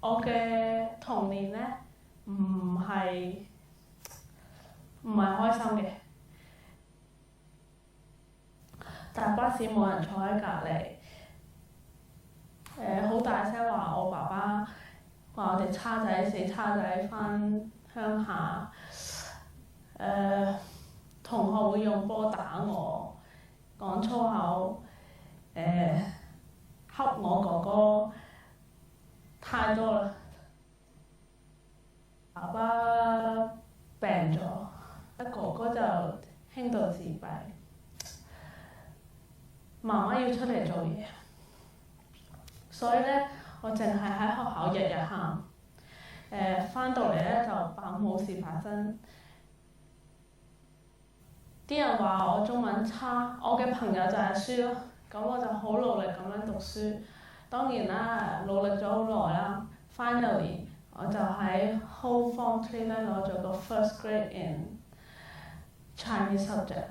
我嘅童年呢，唔係開心嘅。搭巴士冇人坐喺隔離，好大聲話我爸爸話我哋叉仔死叉仔返鄉下，同學會用波打我，講粗口，恰我哥哥，太多啦。爸爸病咗，哥哥就輕度自閉，媽媽要出嚟做嘢，所以咧我淨係喺學校日日喊，返到嚟咧就扮冇事發生。啲人話我中文差，我嘅朋友就係書咯，咁我就好努力咁樣讀書。當然啦，努力咗好耐啦。Finally， 我就喺 whole form 3咧攞咗個 first grade in Chinese subject。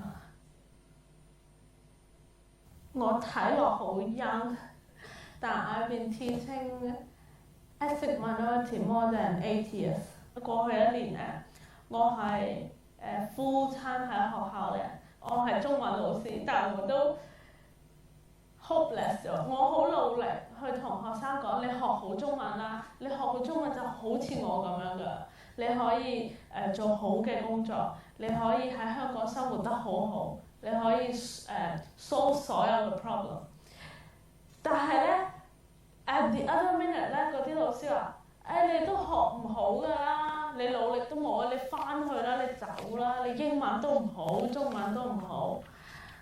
我睇落好 young， 但 I've been teaching ethnic minority more than 8 years。過去1年咧，我係full time 喺學校咧，我係中文老師，但我都 hopeless 咗。我好努力去同學生講，你學好中文啦，你學好中文就好似我咁樣噶，你可以做好嘅工作，你可以喺香港生活得好好，你可以solve 所有嘅 problem。但係咧 ，at the other minute 咧，嗰啲老師話：你都學唔好㗎啦，你努力都冇啊，你返去啦，你走啦，你英文都唔好，中文都唔好，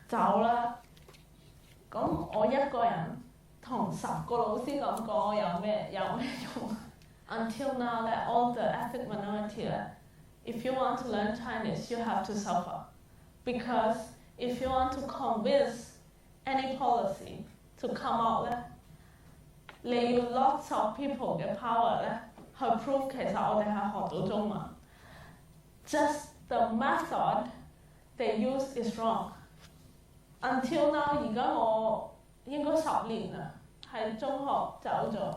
走啦。咁我一個人同10個老師咁講，有咩用 ？Until now 咧 ，all the ethnic minority 咧 ，if you want to learn Chinese, you have to suffer, because if you want to convince any policy to come out 咧，你要 lots of people 嘅 power 咧去 prove 其實我哋係學到中文。Just the method they use is wrong. Until now 而家我應該10年啦，喺中學走咗。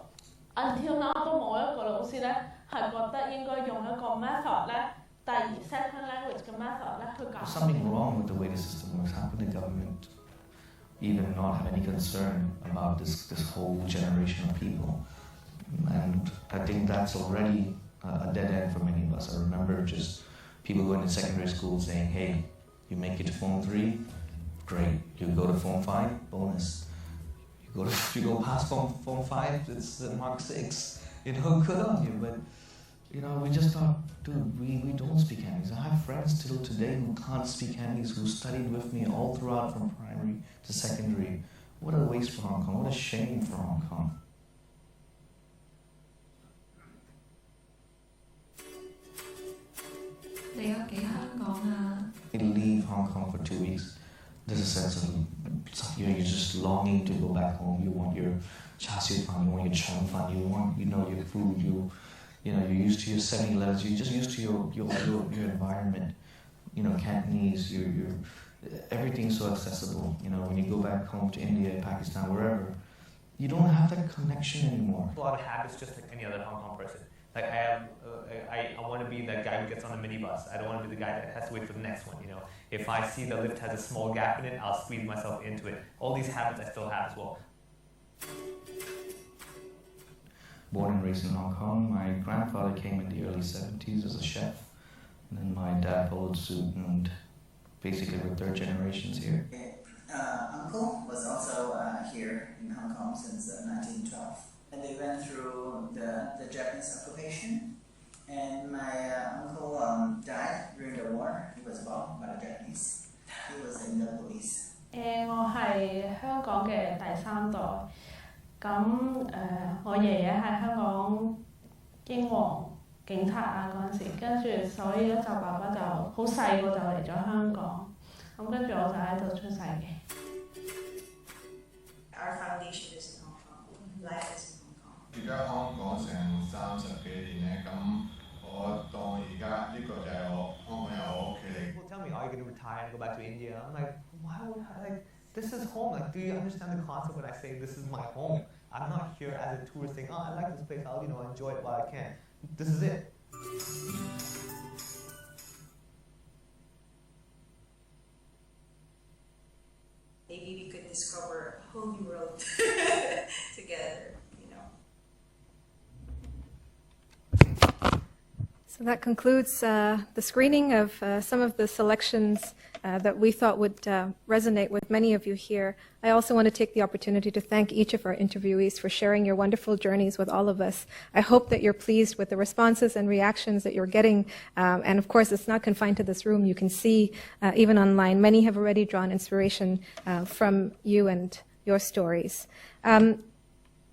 Until now 都冇一個老師咧係覺得應該用一個 method 咧，第二 second language 嘅 method 咧去教。There's something wrong with the way the system works. How can the government even not have any concern about this whole generation of people? And I think that's already a dead end for many of us. I remember just people going to secondary school saying, hey, you make it to Form 3, great. You go to Form 5, bonus. You go past Form 5, it's Mark 6. You know, good on you. But, you know, we just thought, dude, we don't speak Cantonese. I have friends still today who can't speak Cantonese, who studied with me all throughout from primary to secondary. What a waste for Hong Kong. What a shame for Hong Kong. You leave Hong Kong for 2 weeks. There's a sense of you're just longing to go back home. You want your char siu fan, you want your chong fan, you want your food. You're used to your 7-Elevens. You're just used to your environment. Cantonese. Everything's so accessible. When you go back home to India, Pakistan, wherever, you don't have that connection anymore. A lot of habits, just like any other Hong Kong person. Like I want to be that guy who gets on the minibus. I don't want to be the guy that has to wait for the next one. If I see the lift has a small gap in it, I'll squeeze myself into it. All these habits I still have as well. Born and raised in Hong Kong, my grandfather came in the early 70s as a chef, and then my dad followed suit, and basically we're third generations here. Uncle was also here in Hong Kong since 1912. And they went through the Japanese occupation, and my uncle died during the war. He was bombed by the Japanese. He was in the police. 我係香港嘅第3代，咁我爺爺係香港英皇警察啊嗰陣時，跟住所以咧就爸爸就好細個就嚟咗香港，咁跟住我就喺度出世嘅。Our foundation is in Hong Kong. Life is. 而家香港成30幾年咧，咁我當而家呢個就係我香港係我屋企嚟。People tell me, are you going to retire and go back to India? I'm like, why would I? This is home. Like, do you understand the concept when I say this is my home? I'm not here as a tourist saying, oh, I like this place. I'll enjoy it while I can. This is it. Maybe we could discover a whole new world together. So that concludes the screening of some of the selections that we thought would resonate with many of you here. I also want to take the opportunity to thank each of our interviewees for sharing your wonderful journeys with all of us. I hope that you're pleased with the responses and reactions that you're getting. And of course, it's not confined to this room. You can see, even online, many have already drawn inspiration from you and your stories.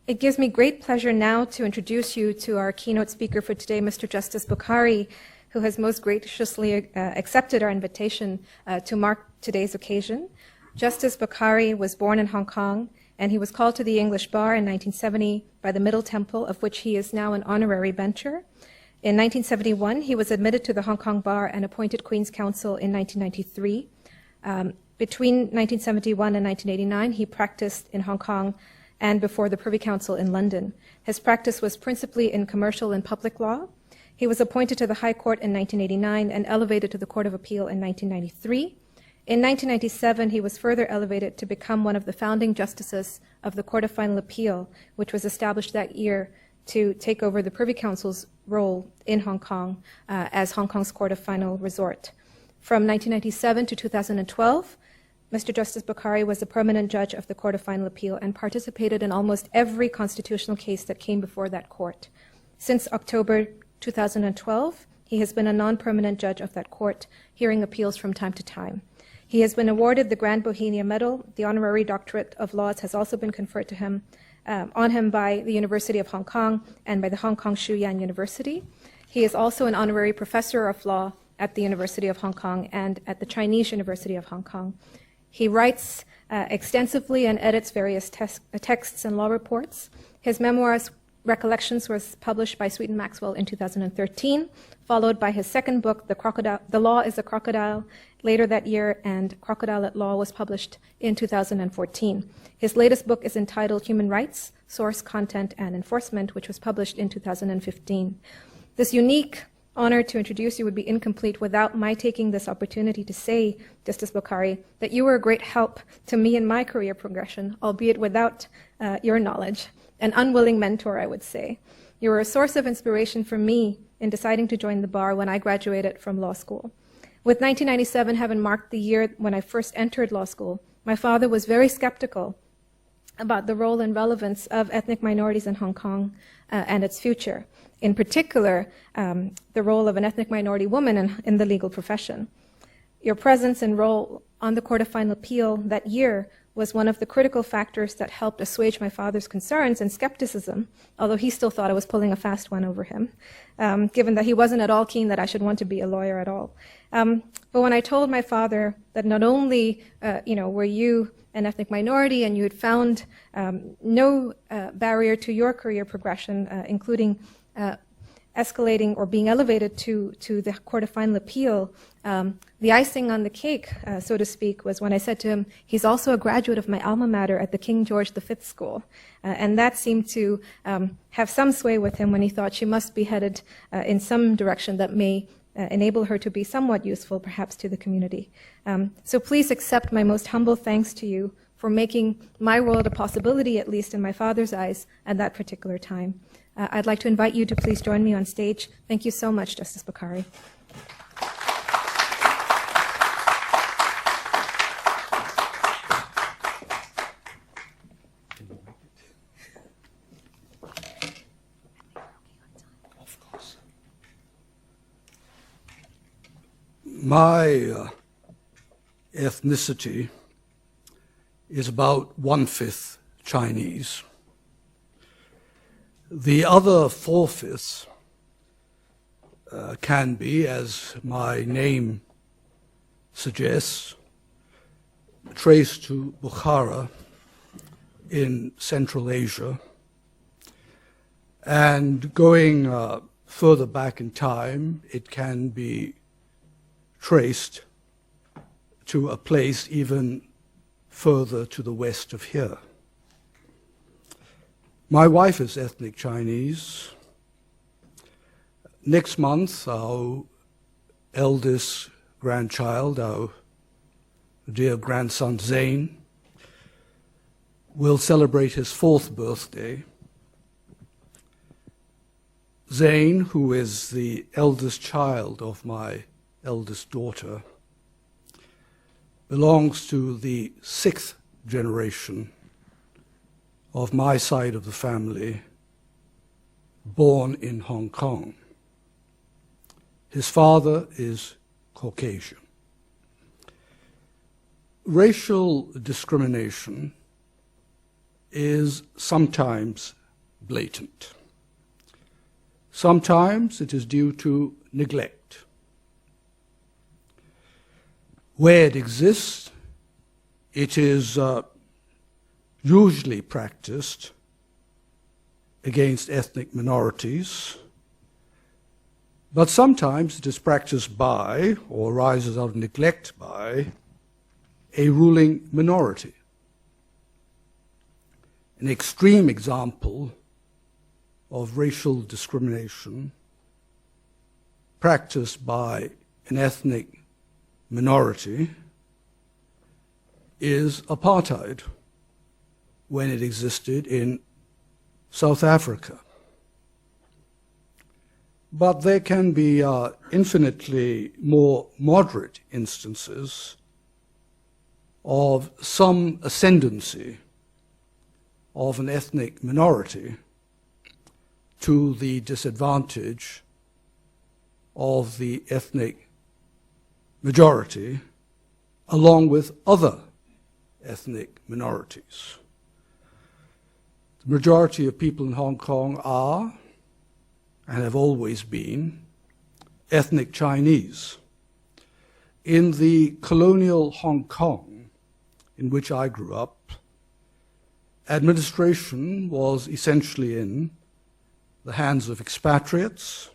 It gives me great pleasure now to introduce you to our keynote speaker for today, Mr. Justice Bukhari, who has most graciously accepted our invitation to mark today's occasion. Justice Bukhari was born in Hong Kong, and he was called to the English bar in 1970 by the Middle Temple, of which he is now an honorary bencher. In 1971, he was admitted to the Hong Kong bar and appointed Queen's Counsel in 1993. Between 1971 and 1989, he practiced in Hong Kong and before the Privy Council in London. His practice was principally in commercial and public law. He was appointed to the High Court in 1989 and elevated to the Court of Appeal in 1993. In 1997, he was further elevated to become one of the founding justices of the Court of Final Appeal, which was established that year to take over the Privy Council's role in Hong Kong as Hong Kong's Court of Final Resort. From 1997 to 2012, Mr. Justice Bukhari was a permanent judge of the Court of Final Appeal and participated in almost every constitutional case that came before that court. Since October 2012, he has been a non-permanent judge of that court, hearing appeals from time to time. He has been awarded the Grand Bohemia Medal. The Honorary Doctorate of Laws has also been conferred to him, on him by the University of Hong Kong and by the Hong Kong Shu-Yan University. He is also an Honorary Professor of Law at the University of Hong Kong and at the Chinese University of Hong Kong. He writes extensively and edits various texts and law reports. His memoirs, Recollections, was published by Sweet and Maxwell in 2013, followed by his second book, The Law is a Crocodile, later that year, and Crocodile at Law was published in 2014. His latest book is entitled Human Rights, Source, Content, and Enforcement, which was published in 2015. This unique honor to introduce you would be incomplete without my taking this opportunity to say, Justice Bokhari, that you were a great help to me in my career progression, albeit without your knowledge. An unwilling mentor, I would say. You were a source of inspiration for me in deciding to join the bar when I graduated from law school. With 1997 having marked the year when I first entered law school, my father was very skeptical about the role and relevance of ethnic minorities in Hong Kong and its future. In particular, the role of an ethnic minority woman in the legal profession. Your presence and role on the Court of Final Appeal that year was one of the critical factors that helped assuage my father's concerns and skepticism, although he still thought I was pulling a fast one over him, given that he wasn't at all keen that I should want to be a lawyer at all. But when I told my father that not only were you an ethnic minority and you had found no barrier to your career progression, including escalating or being elevated to the Court of Final Appeal, the icing on the cake, so to speak, was when I said to him, he's also a graduate of my alma mater at the King George V School. And that seemed to have some sway with him when he thought she must be headed in some direction that may enable her to be somewhat useful, perhaps, to the community. So please accept my most humble thanks to you for making my world a possibility, at least in my father's eyes, at that particular time. I'd like to invite you to please join me on stage. Thank you so much, Justice Bokhari. My ethnicity is about 1/5 Chinese. The other 4/5 can be, as my name suggests, traced to Bukhara in Central Asia, and going further back in time, it can be traced to a place even further to the west of here. My wife is ethnic Chinese. Next month, our eldest grandchild, our dear grandson Zane, will celebrate his 4th birthday. Zane, who is the eldest child of my eldest daughter, belongs to the 6th generation of my side of the family, born in Hong Kong. His father is Caucasian. Racial discrimination is sometimes blatant. Sometimes it is due to neglect. Where it exists, it is usually practiced against ethnic minorities, but sometimes it is practiced by, or arises out of neglect by, a ruling minority. An extreme example of racial discrimination practiced by an ethnic minority is apartheid, when it existed in South Africa. But there can be infinitely more moderate instances of some ascendancy of an ethnic minority to the disadvantage of the ethnic majority, along with other ethnic minorities. The majority of people in Hong Kong are, and have always been, ethnic Chinese. In the colonial Hong Kong, in which I grew up, administration was essentially in the hands of expatriates,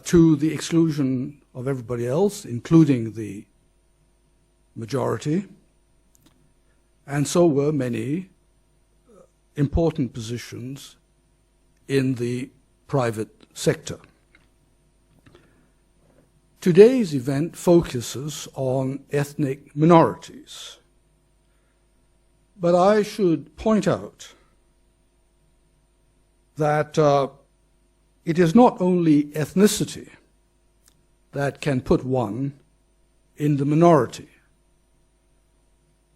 to the exclusion of everybody else, including the majority, and so were many important positions in the private sector. Today's event focuses on ethnic minorities, but I should point out that it is not only ethnicity that can put one in the minority.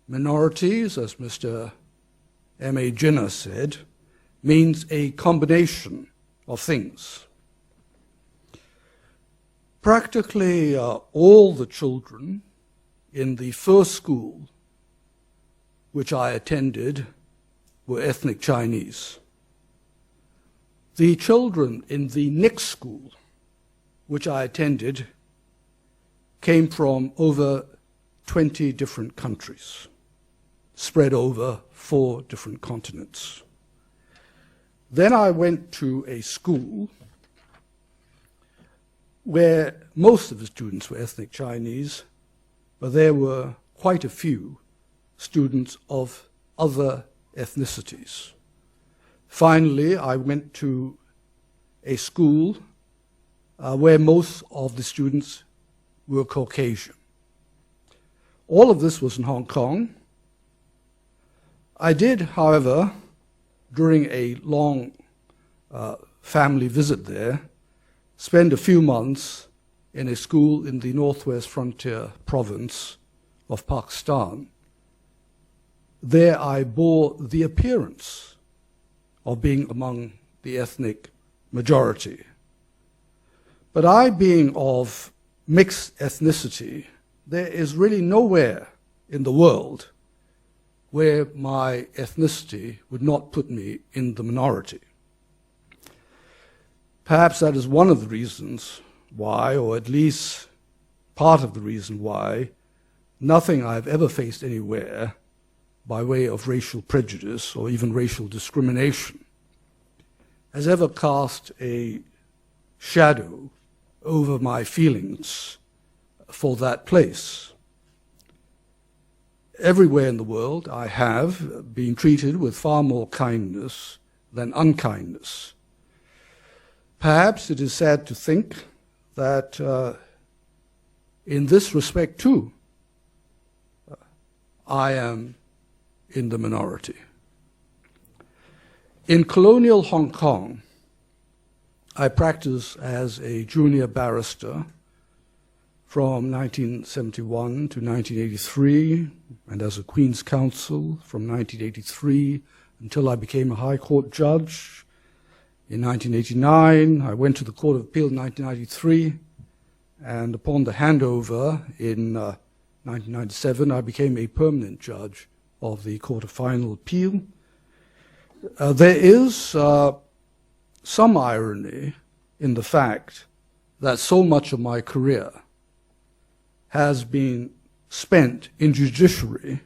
Minorities, as Mr. M.A. Jinnah said, means a combination of things. Practically all the children in the first school which I attended were ethnic Chinese. The children in the next school which I attended came from over 20 different countries, spread over 4 different continents. Then I went to a school where most of the students were ethnic Chinese, but there were quite a few students of other ethnicities. Finally, I went to a school where most of the students were Caucasian. All of this was in Hong Kong. I did, however, during a long family visit there, spend a few months in a school in the northwest frontier province of Pakistan. There I bore the appearance of being among the ethnic majority. But I being of mixed ethnicity, there is really nowhere in the world where my ethnicity would not put me in the minority. Perhaps that is one of the reasons why, or at least part of the reason why, nothing I've ever faced anywhere by way of racial prejudice or even racial discrimination has ever cast a shadow over my feelings for that place. Everywhere in the world I have been treated with far more kindness than unkindness. Perhaps it is sad to think that in this respect too, I am in the minority. In colonial Hong Kong, I practiced as a junior barrister from 1971 to 1983, and as a Queen's Counsel from 1983 until I became a High Court judge. In 1989, I went to the Court of Appeal in 1993, and upon the handover in 1997, I became a permanent judge of the Court of Final Appeal. There is some irony in the fact that so much of my career has been spent in judiciary.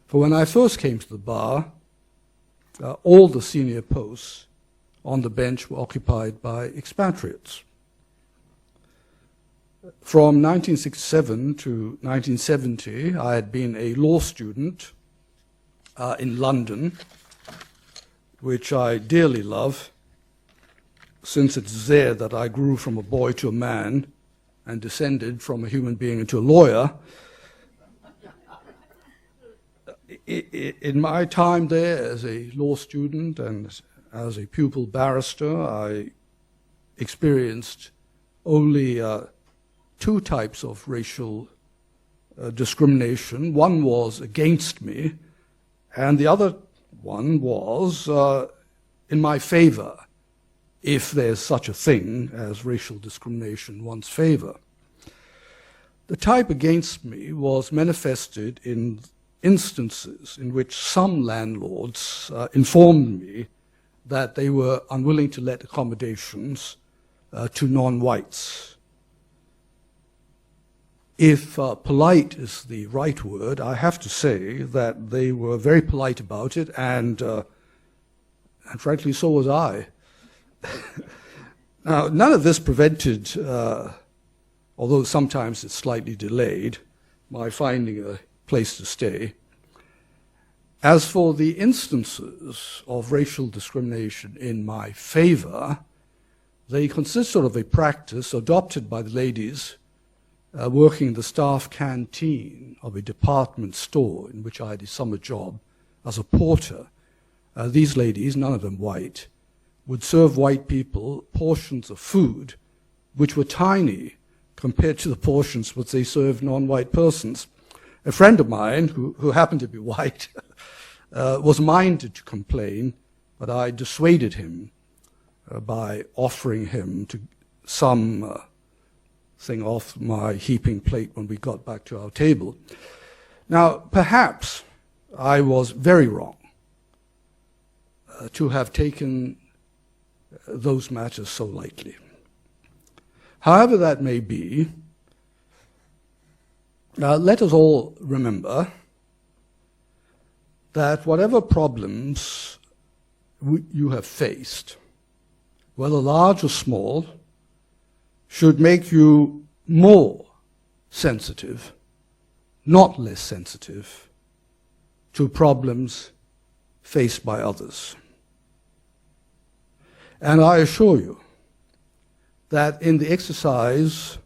For when I first came to the bar, all the senior posts on the bench were occupied by expatriates. From 1967 to 1970, I had been a law student in London, which I dearly love, since it's there that I grew from a boy to a man and descended from a human being into a lawyer. In my time there as a law student and as a pupil barrister, I experienced only 2 types of racial discrimination. One was against me, and the other one was in my favor, if there's such a thing as racial discrimination in one's favor. The type against me was manifested in instances in which some landlords informed me that they were unwilling to let accommodations to non-whites. If polite is the right word, I have to say that they were very polite about it, and frankly, so was I. Now, none of this prevented, although sometimes it's slightly delayed, my finding a place to stay. As for the instances of racial discrimination in my favor, they consist of a practice adopted by the ladies working in the staff canteen of a department store in which I had a summer job as a porter. These ladies, none of them white, would serve white people portions of food which were tiny compared to the portions which they served non-white persons. A friend of mine, who happened to be white, was minded to complain, but I dissuaded him by offering him to some thing off my heaping plate when we got back to our table. Now, perhaps I was very wrong to have taken those matters so lightly. However that may be, let us all remember that whatever problems you have faced, whether large or small, should make you more sensitive, not less sensitive, to problems faced by others. And I assure you that in the exercise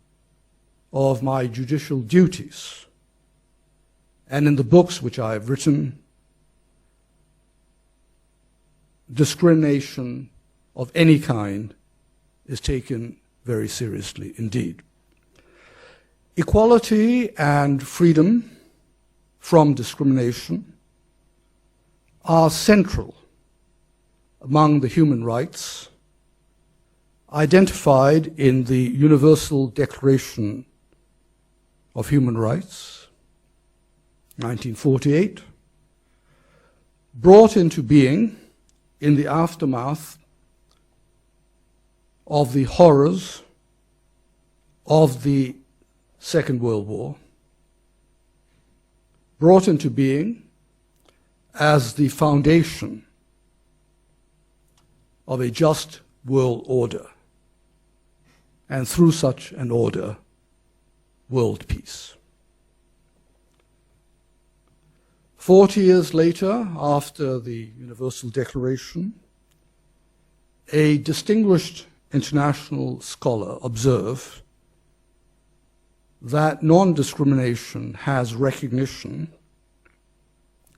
of my judicial duties and in the books which I have written, discrimination of any kind is taken very seriously indeed. Equality and freedom from discrimination are central among the human rights identified in the Universal Declaration of Human Rights, 1948, brought into being in the aftermath of the horrors of the Second World War, brought into being as the foundation of a just world order, and through such an order, world peace. 40 years later, after the Universal Declaration, a distinguished international scholar observed that non-discrimination has recognition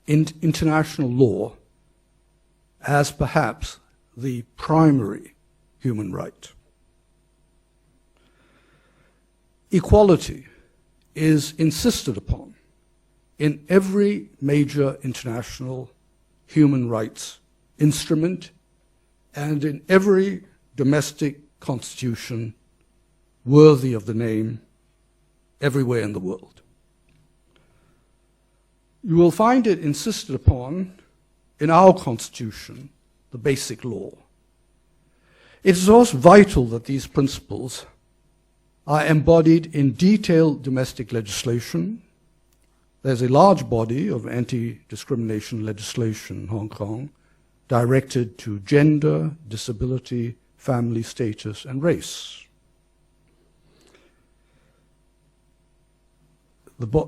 in international law as perhaps the primary human right. Equality is insisted upon in every major international human rights instrument and in every domestic constitution worthy of the name everywhere in the world. You will find it insisted upon in our Constitution, the Basic Law. It is also vital that these principles are embodied in detailed domestic legislation. There's a large body of anti-discrimination legislation in Hong Kong directed to gender, disability, family status, and race.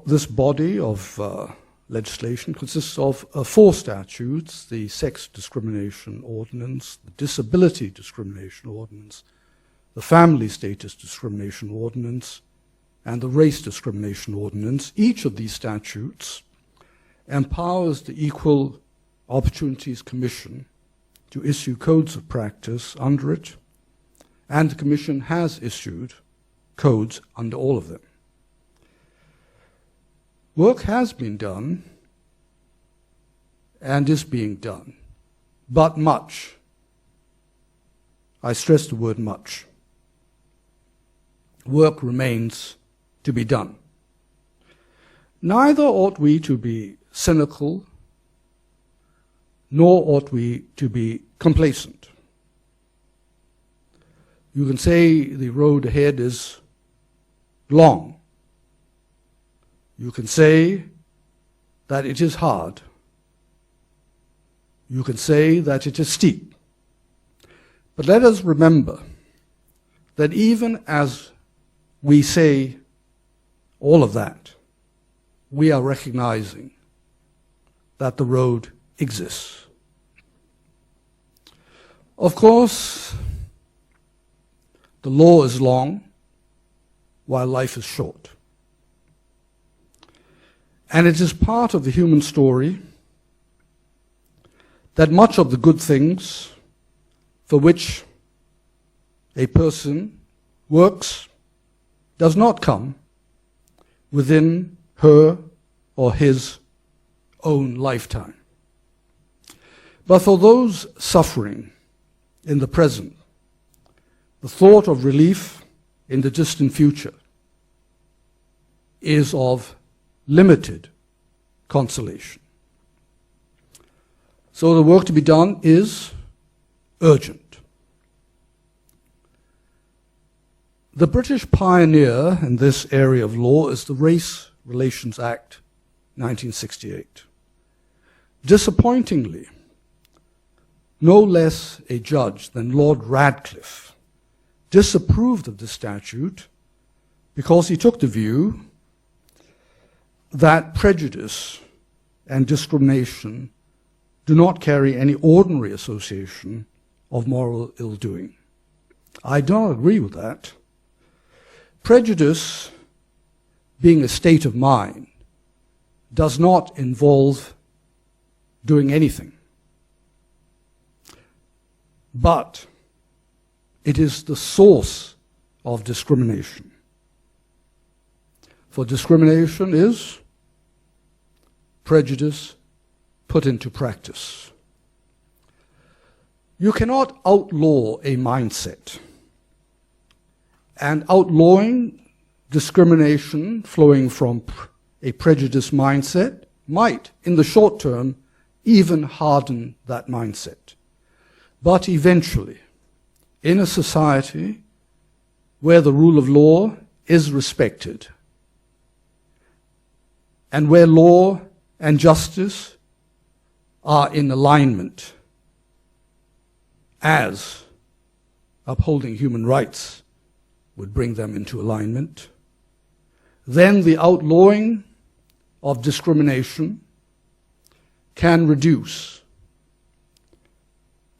This body of legislation consists of 4 statutes: the Sex Discrimination Ordinance, the Disability Discrimination Ordinance, the Family Status Discrimination Ordinance, and the Race Discrimination Ordinance. Each of these statutes empowers the Equal Opportunities Commission to issue codes of practice under it, and the Commission has issued codes under all of them. Work has been done and is being done, but much, I stress the word much, work remains to be done. Neither ought we to be cynical, nor ought we to be complacent. You can say the road ahead is long, You can say that it is hard. You can say that it is steep. But let us remember that even as we say all of that, we are recognizing that the road exists. Of course, the law is long while life is short. And it is part of the human story that much of the good things for which a person works does not come within her or his own lifetime. But for those suffering in the present, the thought of relief in the distant future is of limited consolation. So the work to be done is urgent. The British pioneer in this area of law is the Race Relations Act 1968. Disappointingly, no less a judge than Lord Radcliffe disapproved of the statute because he took the view that prejudice and discrimination do not carry any ordinary association of moral ill-doing. I don't agree with that. Prejudice, being a state of mind, does not involve doing anything. But it is the source of discrimination. For discrimination is prejudice put into practice. You cannot outlaw a mindset. And outlawing discrimination flowing from a prejudiced mindset might, in the short term, even harden that mindset. But eventually, in a society where the rule of law is respected, and where law and justice are in alignment, as upholding human rights would bring them into alignment, then the outlawing of discrimination can reduce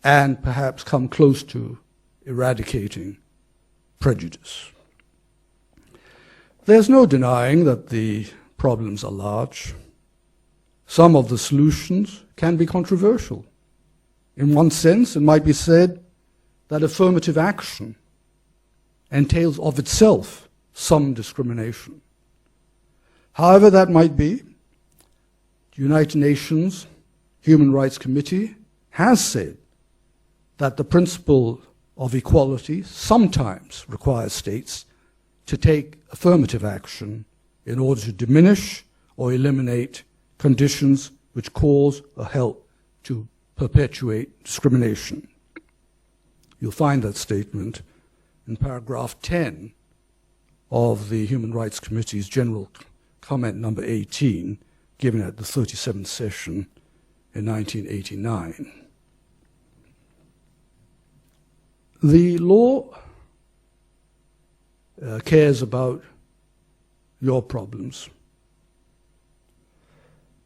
and perhaps come close to eradicating prejudice. There's no denying that the problems are large. Some of the solutions can be controversial. In one sense, it might be said that affirmative action entails of itself some discrimination. However that might be, the United Nations Human Rights Committee has said that the principle of equality sometimes requires states to take affirmative action in order to diminish or eliminate conditions which cause or help to perpetuate discrimination. You'll find that statement in paragraph 10 of the Human Rights Committee's General Comment number 18, given at the 37th session in 1989. The law cares about your problems.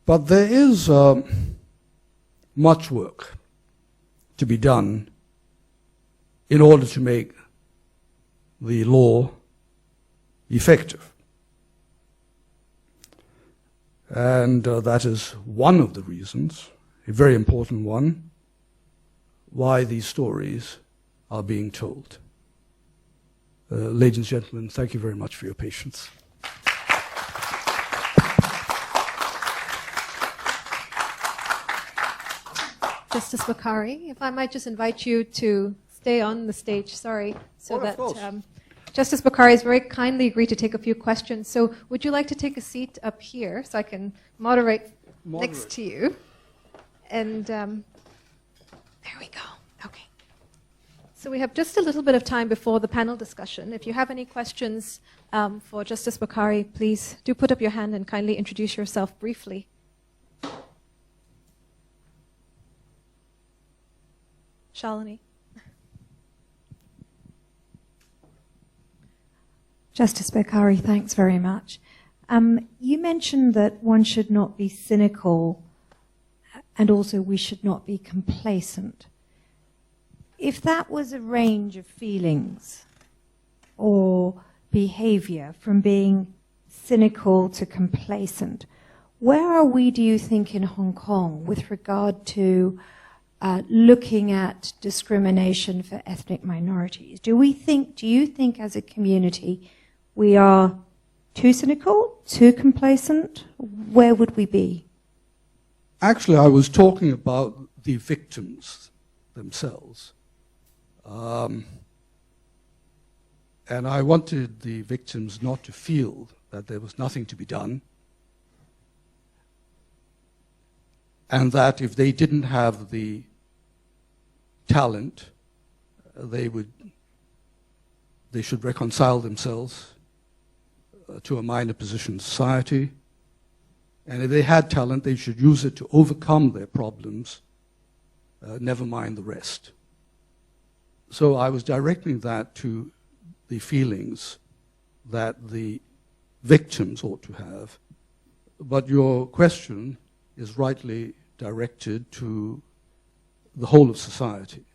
But there is much work to be done in order to make the law effective. And that is one of the reasons, a very important one, why these stories are being told. Ladies and gentlemen, thank you very much for your patience. Justice Bakari, if I might just invite you to stay on the stage, sorry, so that Justice Bakari has very kindly agreed to take a few questions. So would you like to take a seat up here so I can moderate. Next to you? And there we go. Okay. So we have just a little bit of time before the panel discussion. If you have any questions for Justice Bakari, please do put up your hand and kindly introduce yourself briefly. Shalini. Justice Bakari, thanks very much. You mentioned that one should not be cynical and also we should not be complacent. If that was a range of feelings or behavior from being cynical to complacent, where are we, do you think, in Hong Kong with regard to looking at discrimination for ethnic minorities? Do you think as a community we are too cynical, too complacent? Where would we be? Actually, I was talking about the victims themselves. And I wanted the victims not to feel that there was nothing to be done, and that if they didn't have the talent, they should reconcile themselves to a minor position in society. And if they had talent, they should use it to overcome their problems, never mind the rest. So I was directing that to the feelings that the victims ought to have. But your question is rightly directed to the whole of society.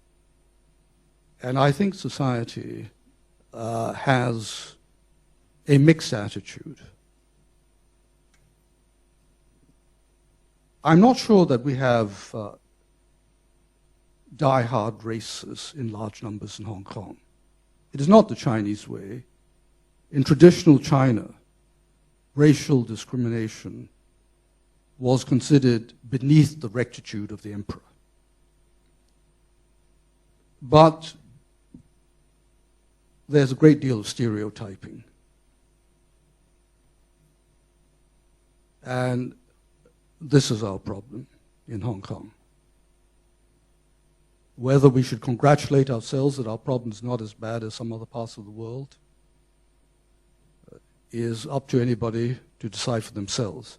And I think society has a mixed attitude. I'm not sure that we have die-hard racists in large numbers in Hong Kong. It is not the Chinese way. In traditional China, racial discrimination was considered beneath the rectitude of the emperor. But there's a great deal of stereotyping. And this is our problem in Hong Kong. Whether we should congratulate ourselves that our problem is not as bad as some other parts of the world is up to anybody to decide for themselves.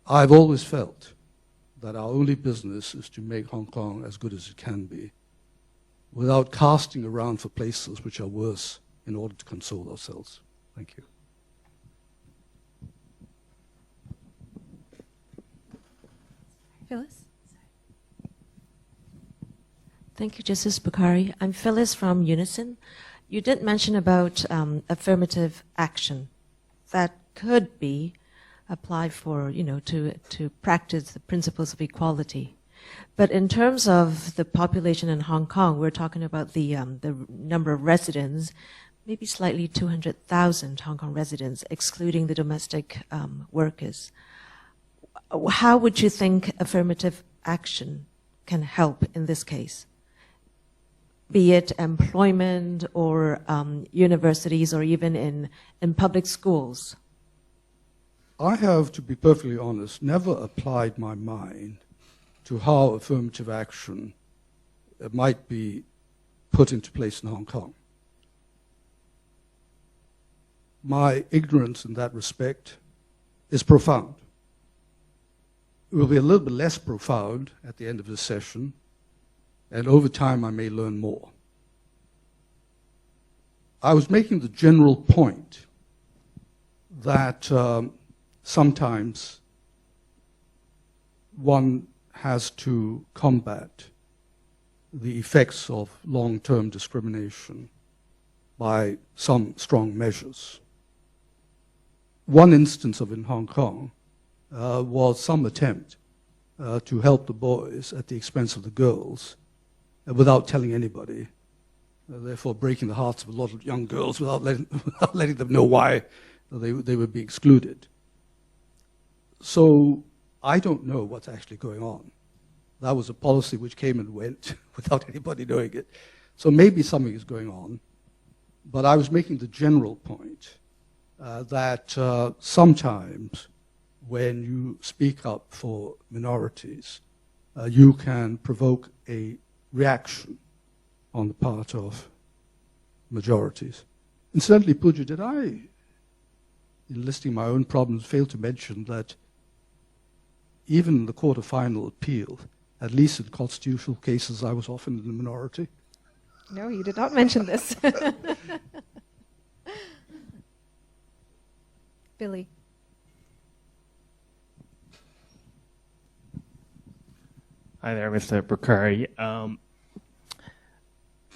I've always felt that our only business is to make Hong Kong as good as it can be, without casting around for places which are worse in order to console ourselves. Thank you. Phyllis? Thank you, Justice Bakari. I'm Phyllis from Unison. You did mention about affirmative action that could be applied for, to practice the principles of equality. But in terms of the population in Hong Kong, we're talking about the number of residents, maybe slightly 200,000 Hong Kong residents, excluding the domestic workers. How would you think affirmative action can help in this case? Be it employment or universities or even in public schools? I have, to be perfectly honest, never applied my mind to how affirmative action might be put into place in Hong Kong. My ignorance in that respect is profound. It will be a little bit less profound at the end of this session, and over time I may learn more. I was making the general point that sometimes one has to combat the effects of long-term discrimination by some strong measures. One instance of it in Hong Kong was some attempt to help the boys at the expense of the girls without telling anybody, therefore breaking the hearts of a lot of young girls without letting them know why they would be excluded. So I don't know what's actually going on. That was a policy which came and went without anybody knowing it. So maybe something is going on. But I was making the general point that sometimes when you speak up for minorities, you can provoke a reaction on the part of majorities. Incidentally, Pooja, did I, in listing my own problems, fail to mention that even in the court of final appeal, at least in constitutional cases, I was often in the minority? No, you did not mention this. Billy. Hi there, Mr. Bukhari.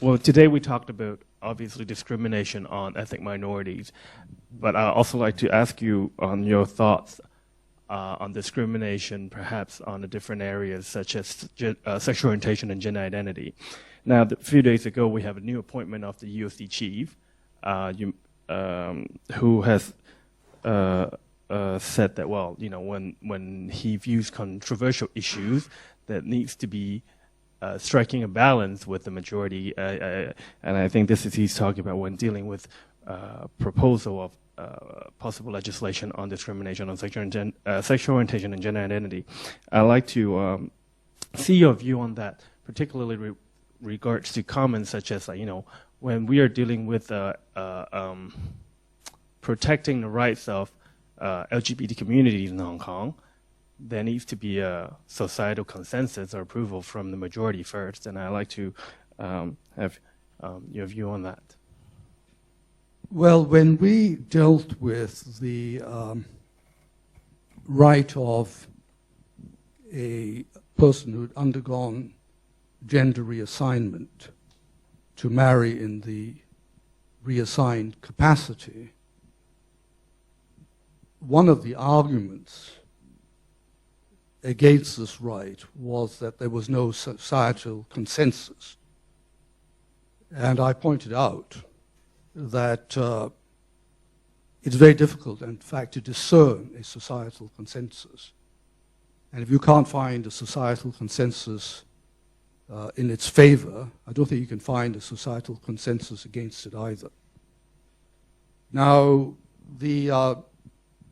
Well, today we talked about, obviously, discrimination on ethnic minorities, but I'd also like to ask you on your thoughts on discrimination, perhaps on the different areas, such as sexual orientation and gender identity. Now, a few days ago, we have a new appointment of the UOC chief, who has said that, well, you know, when he views controversial issues, that needs to be striking a balance with the majority, and I think this is he's talking about when dealing with proposal of possible legislation on discrimination on sexual orientation and gender identity. I'd like to see your view on that, particularly regards to comments such as, you know, when we are dealing with protecting the rights of LGBT communities in Hong Kong, there needs to be a societal consensus or approval from the majority first, and I'd like to have your view on that. Well, when we dealt with the right of a person who'd undergone gender reassignment to marry in the reassigned capacity, one of the arguments against this right was that there was no societal consensus. And I pointed out that it's very difficult, in fact, to discern a societal consensus. And if you can't find a societal consensus in its favor, I don't think you can find a societal consensus against it either. Now, the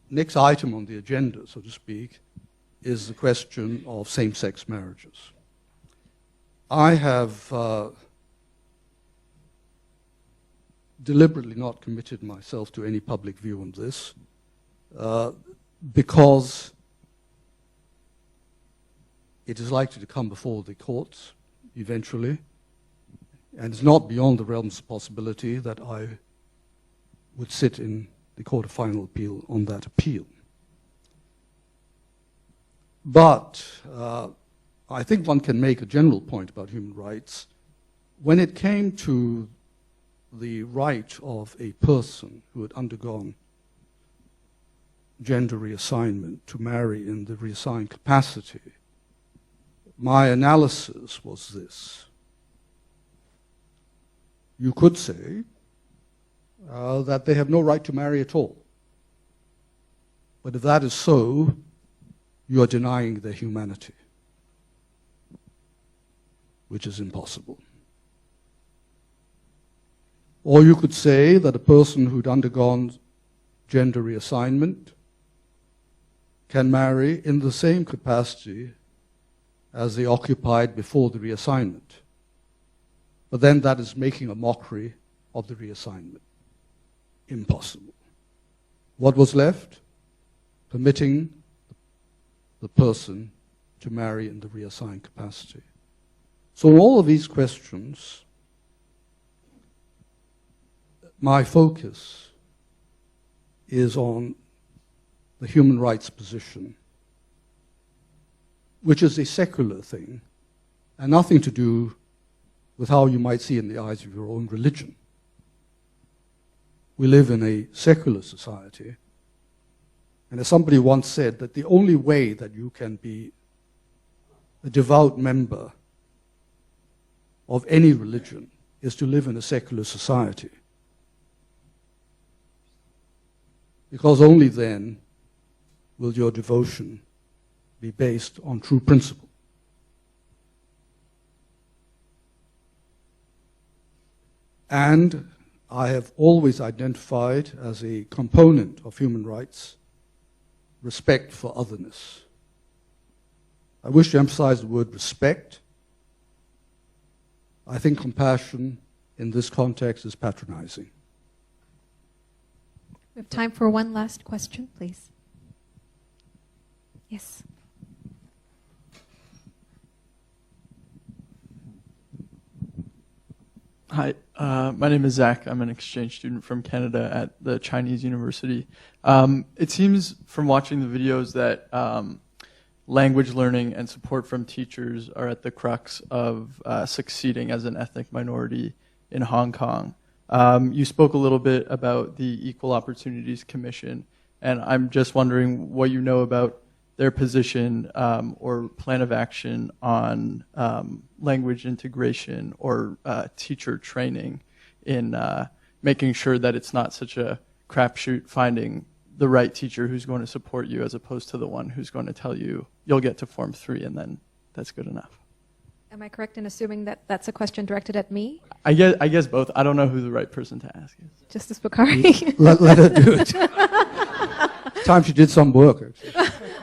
next item on the agenda, so to speak, is the question of same-sex marriages. I have deliberately not committed myself to any public view on this because it is likely to come before the courts eventually, and it's not beyond the realms of possibility that I would sit in the Court of Final Appeal on that appeal. But I think one can make a general point about human rights. When it came to the right of a person who had undergone gender reassignment to marry in the reassigned capacity, my analysis was this. You could say that they have no right to marry at all. But if that is so, you are denying their humanity, which is impossible. Or you could say that a person who'd undergone gender reassignment can marry in the same capacity as they occupied before the reassignment. But then that is making a mockery of the reassignment. Impossible. What was left? Permitting the person to marry in the reassigned capacity. So all of these questions, my focus is on the human rights position, which is a secular thing and nothing to do with how you might see in the eyes of your own religion. We live in a secular society, and as somebody once said, that the only way that you can be a devout member of any religion is to live in a secular society. Because only then will your devotion be based on true principle. And I have always identified as a component of human rights respect for otherness. I wish to emphasize the word respect, I think compassion in this context is patronizing. We have time for one last question, please. Yes. Hi, my name is Zach. I'm an exchange student from Canada at the Chinese University. It seems from watching the videos that language learning and support from teachers are at the crux of succeeding as an ethnic minority in Hong Kong. You spoke a little bit about the Equal Opportunities Commission, and I'm just wondering what you know about their position or plan of action on language integration or teacher training in making sure that it's not such a crapshoot finding the right teacher who's going to support you as opposed to the one who's going to tell you you'll get to Form 3 and then that's good enough. Am I correct in assuming that that's a question directed at me? I guess both. I don't know who the right person to ask is. Justice Bukhari. Let her do it. Time she did some work.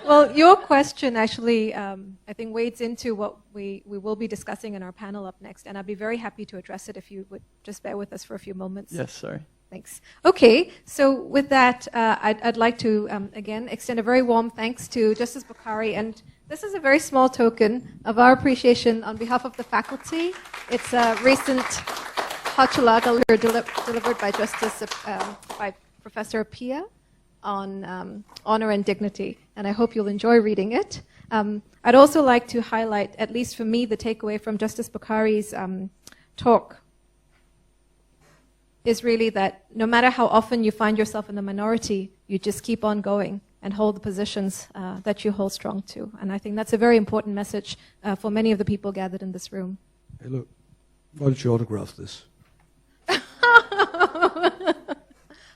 Well, your question actually, I think, wades into what we will be discussing in our panel up next, and I'd be very happy to address it if you would just bear with us for a few moments. Yes, sorry. Thanks. Okay, so with that, I'd like to, again, extend a very warm thanks to Justice Bukhari, and this is a very small token of our appreciation on behalf of the faculty. It's a recent Hachalaga delivered by by Professor Pia on honor and dignity, and I hope you'll enjoy reading it. I'd also like to highlight, at least for me, the takeaway from Justice Bukhari's talk is really that no matter how often you find yourself in the minority, you just keep on going and hold the positions that you hold strong to. And I think that's a very important message for many of the people gathered in this room. Hey, look, why don't you autograph this?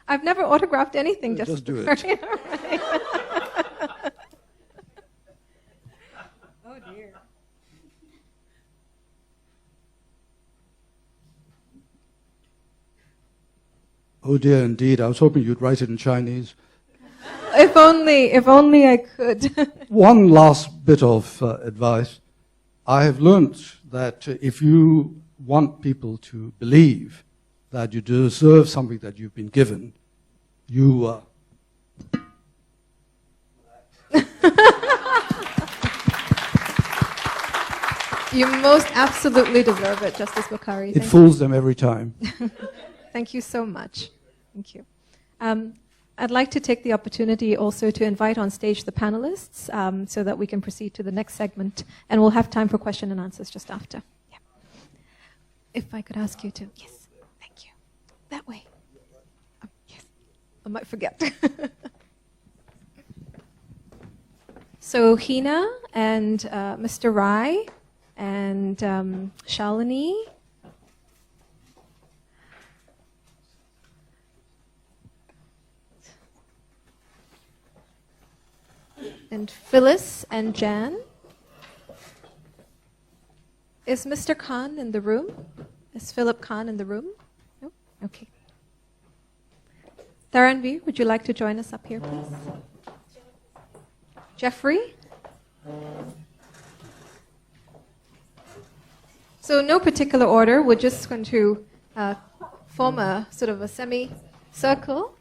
I've never autographed anything. Just do it. Oh, dear. Oh dear, indeed. I was hoping you'd write it in Chinese. If only I could. One last bit of advice. I have learned that if you want people to believe that you deserve something that you've been given, you You most absolutely deserve it, Justice Bukhari. It fools them every time. Thank you so much. Thank you. I'd like to take the opportunity also to invite on stage the panelists so that we can proceed to the next segment, and we'll have time for question and answers just after. Yeah. If I could ask you to, yes, thank you. That way. Oh, yes, I might forget. So Hina and Mr. Rai and Shalini. And Phyllis and Jan. Is Mr. Khan in the room? Is Philip Khan in the room? No? Okay. Dharanveer, would you like to join us up here, please? Jeffrey? So no particular order. We're just going to form a sort of a semi-circle.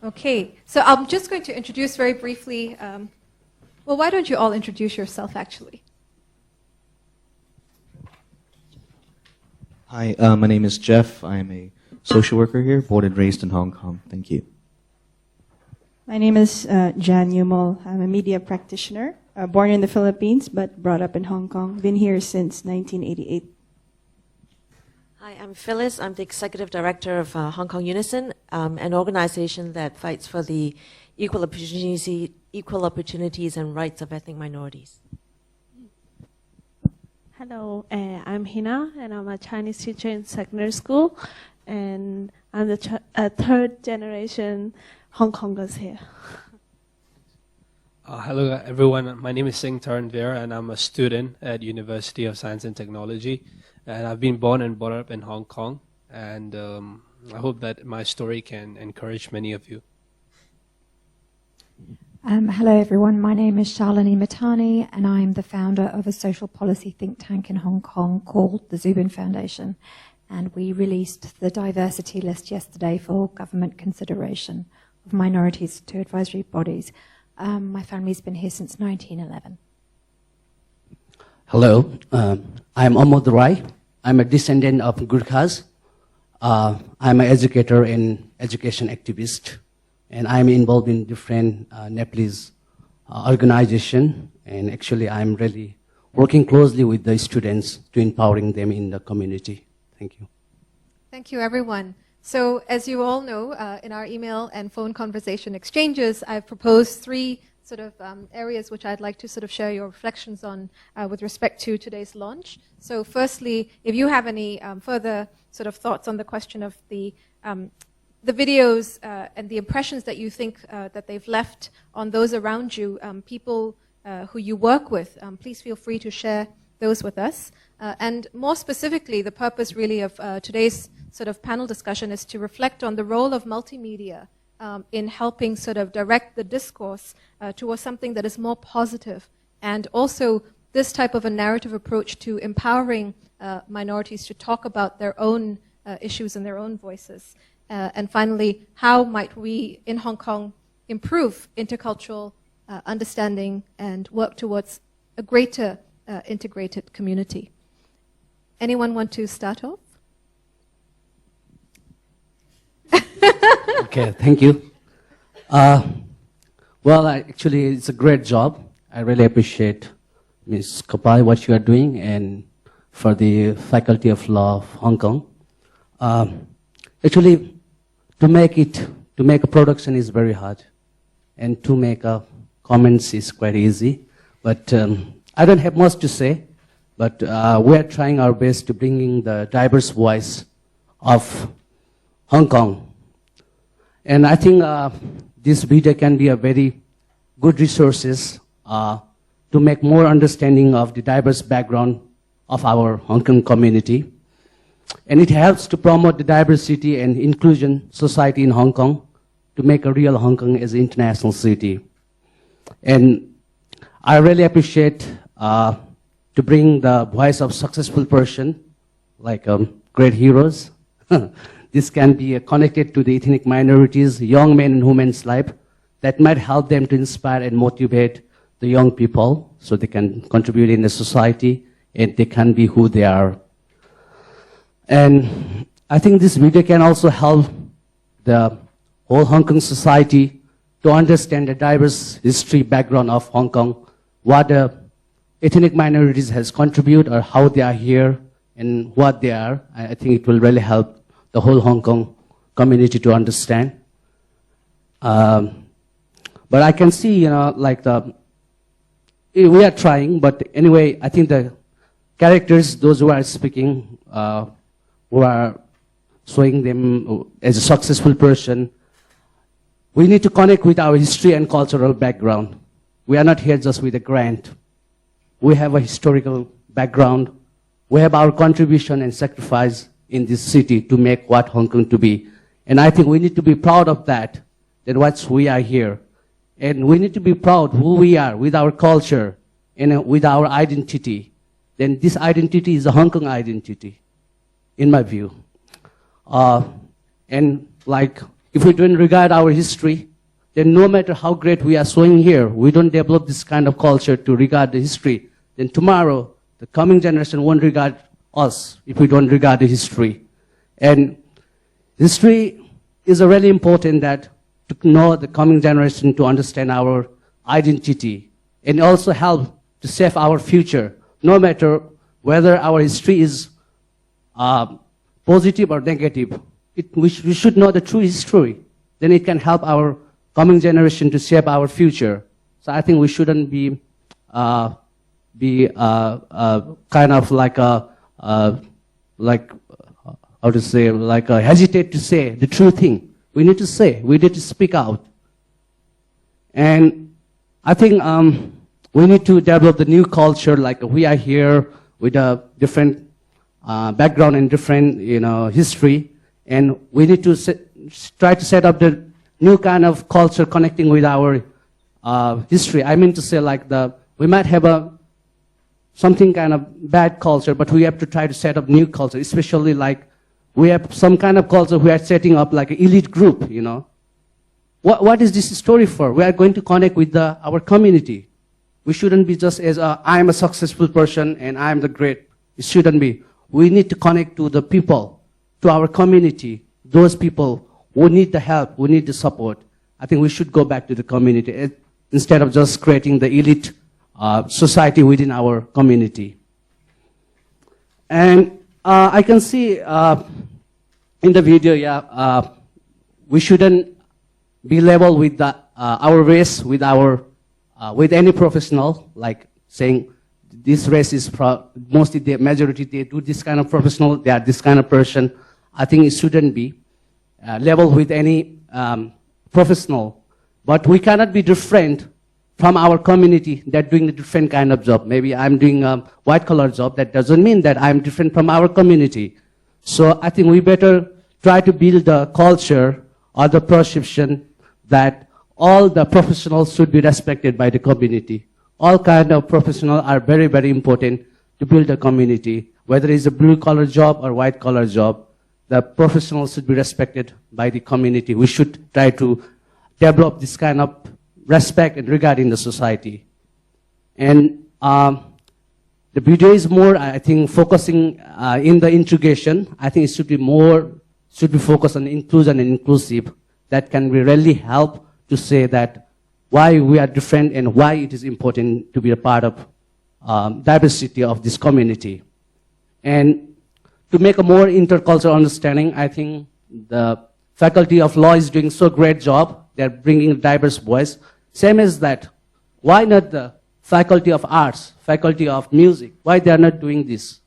Okay, so I'm just going to introduce very briefly, well, why don't you all introduce yourself, actually? Hi, my name is Jeff. I am a social worker here, born and raised in Hong Kong. Thank you. My name is Jan Yumol. I'm a media practitioner, born in the Philippines, but brought up in Hong Kong. Been here since 1988. Hi, I'm Phyllis. I'm the executive director of Hong Kong Unison, an organization that fights for the equal opportunities and rights of ethnic minorities. Hello, I'm Hina, and I'm a Chinese teacher in secondary school, and I'm the third generation Hong Kongers here. Hello everyone, my name is Singh Taranveer and I'm a student at University of Science and Technology, and I've been born and brought up in Hong Kong, and I hope that my story can encourage many of you. Hello everyone, my name is Shalini Matani and I'm the founder of a social policy think tank in Hong Kong called the Zubin Foundation, and we released the diversity list yesterday for government consideration of minorities to advisory bodies. My family's been here since 1911. Hello, I'm Ahmad Rai. I'm a descendant of Gurkhas. I'm an educator and education activist, and I'm involved in different Nepalese organizations, and actually I'm really working closely with the students to empowering them in the community. Thank you. Thank you, everyone. So as you all know, in our email and phone conversation exchanges, I've proposed three sort of areas which I'd like to sort of share your reflections on with respect to today's launch. So firstly, if you have any further sort of thoughts on the question of the videos and the impressions that you think that they've left on those around you, people who you work with, please feel free to share those with us. And more specifically, the purpose really of today's sort of panel discussion is to reflect on the role of multimedia in helping sort of direct the discourse towards something that is more positive, and also this type of a narrative approach to empowering minorities to talk about their own issues and their own voices. And finally, how might we in Hong Kong improve intercultural understanding and work towards a greater integrated community? Anyone want to start off? Okay, thank you. Well, actually, it's a great job. I really appreciate Ms. Kapai, what you are doing, and for the Faculty of Law of Hong Kong. Actually, to make a production is very hard, and to make a comments is quite easy. But I don't have much to say, but we are trying our best to bring in the diverse voice of Hong Kong. And I think this video can be a very good resources to make more understanding of the diverse background of our Hong Kong community. And it helps to promote the diversity and inclusion society in Hong Kong to make a real Hong Kong as an international city. And I really appreciate to bring the voice of successful person, like great heroes. This can be connected to the ethnic minorities, young men and women's life that might help them to inspire and motivate the young people so they can contribute in the society and they can be who they are. And I think this video can also help the whole Hong Kong society to understand the diverse history background of Hong Kong, what the ethnic minorities has contributed or how they are here and what they are. I think it will really help the whole Hong Kong community to understand. But I can see, like we are trying, but anyway, I think the characters, those who are speaking, who are showing them as a successful person, we need to connect with our history and cultural background. We are not here just with a grant. We have a historical background. We have our contribution and sacrifice in this city to make what Hong Kong to be. And I think we need to be proud of that what we are here. And we need to be proud who we are with our culture and with our identity. Then this identity is a Hong Kong identity, in my view. And like, if we don't regard our history, then no matter how great we are showing here, we don't develop this kind of culture to regard the history, then tomorrow, the coming generation won't regard us if we don't regard the history. And history is really important that to know the coming generation to understand our identity and also help to save our future, no matter whether our history is positive or negative. We should know the true history. Then it can help our coming generation to shape our future. So I think we shouldn't be kind of like how to say, hesitate to say the true thing. We need to say, we need to speak out. And I think we need to develop the new culture, like we are here with a different background and different, history, and we need to try to set up the new kind of culture connecting with our history. I mean to say, like we might have something kind of bad culture, but we have to try to set up new culture, especially like we have some kind of culture we are setting up like an elite group, What is this story for? We are going to connect with our community. We shouldn't be just as I'm a successful person and I'm the great. It shouldn't be. We need to connect to the people, to our community, those people who need the help, who need the support. I think we should go back to the community instead of just creating the elite society within our community. And I can see in the video, we shouldn't be level with our race, with any professional, like saying this race is mostly the majority, they do this kind of professional, they are this kind of person. I think it shouldn't be level with any professional. But we cannot be different from our community that doing a different kind of job. Maybe I'm doing a white collar job. That doesn't mean that I'm different from our community. So I think we better try to build the culture or the perception that all the professionals should be respected by the community. All kind of professionals are very, very important to build a community. Whether it's a blue-collar job or white-collar job, the professionals should be respected by the community. We should try to develop this kind of respect and regard in the society. And the video is more, I think, focusing in the integration. I think it should be focused on inclusion and inclusive. That can really help to say that why we are different and why it is important to be a part of diversity of this community. And to make a more intercultural understanding, I think the Faculty of Law is doing so great job. They're bringing a diverse voice. Same as that, why not the Faculty of Arts, Faculty of Music? Why they are not doing this?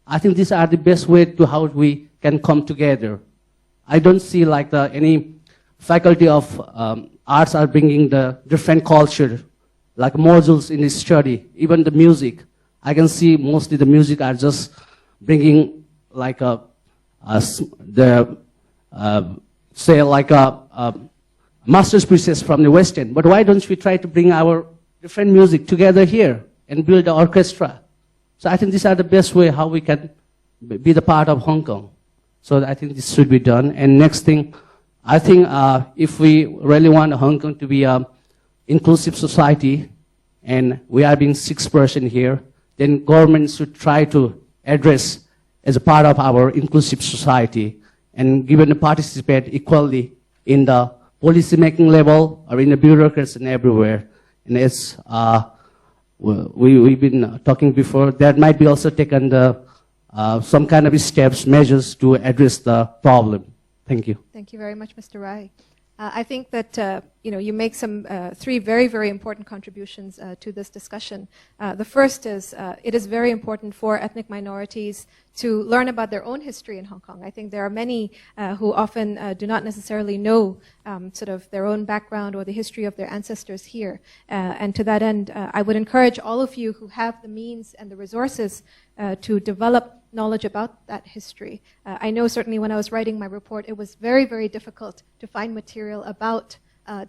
I think these are the best way to how we can come together. I don't see like any Faculty of Arts are bringing the different culture, like modules in this study, even the music. I can see mostly the music are just bringing like say like a master's pieces from the Western. But why don't we try to bring our different music together here and build an orchestra? So I think these are the best way how we can be the part of Hong Kong. So I think this should be done. And next thing, I think if we really want Hong Kong to be an inclusive society, and we are being 6% here, then government should try to address as a part of our inclusive society and given to participate equally in the policy making level or in the bureaucracy and everywhere. And as we've been talking before, that might be also taken some kind of steps, measures to address the problem. Thank you. Thank you very much, Mr. Rai. I think that you make some three very, very important contributions to this discussion. The first is it is very important for ethnic minorities to learn about their own history in Hong Kong. I think there are many who often do not necessarily know sort of their own background or the history of their ancestors here. And to that end, I would encourage all of you who have the means and the resources to develop knowledge about that history. I know certainly when I was writing my report, it was very, very difficult to find material about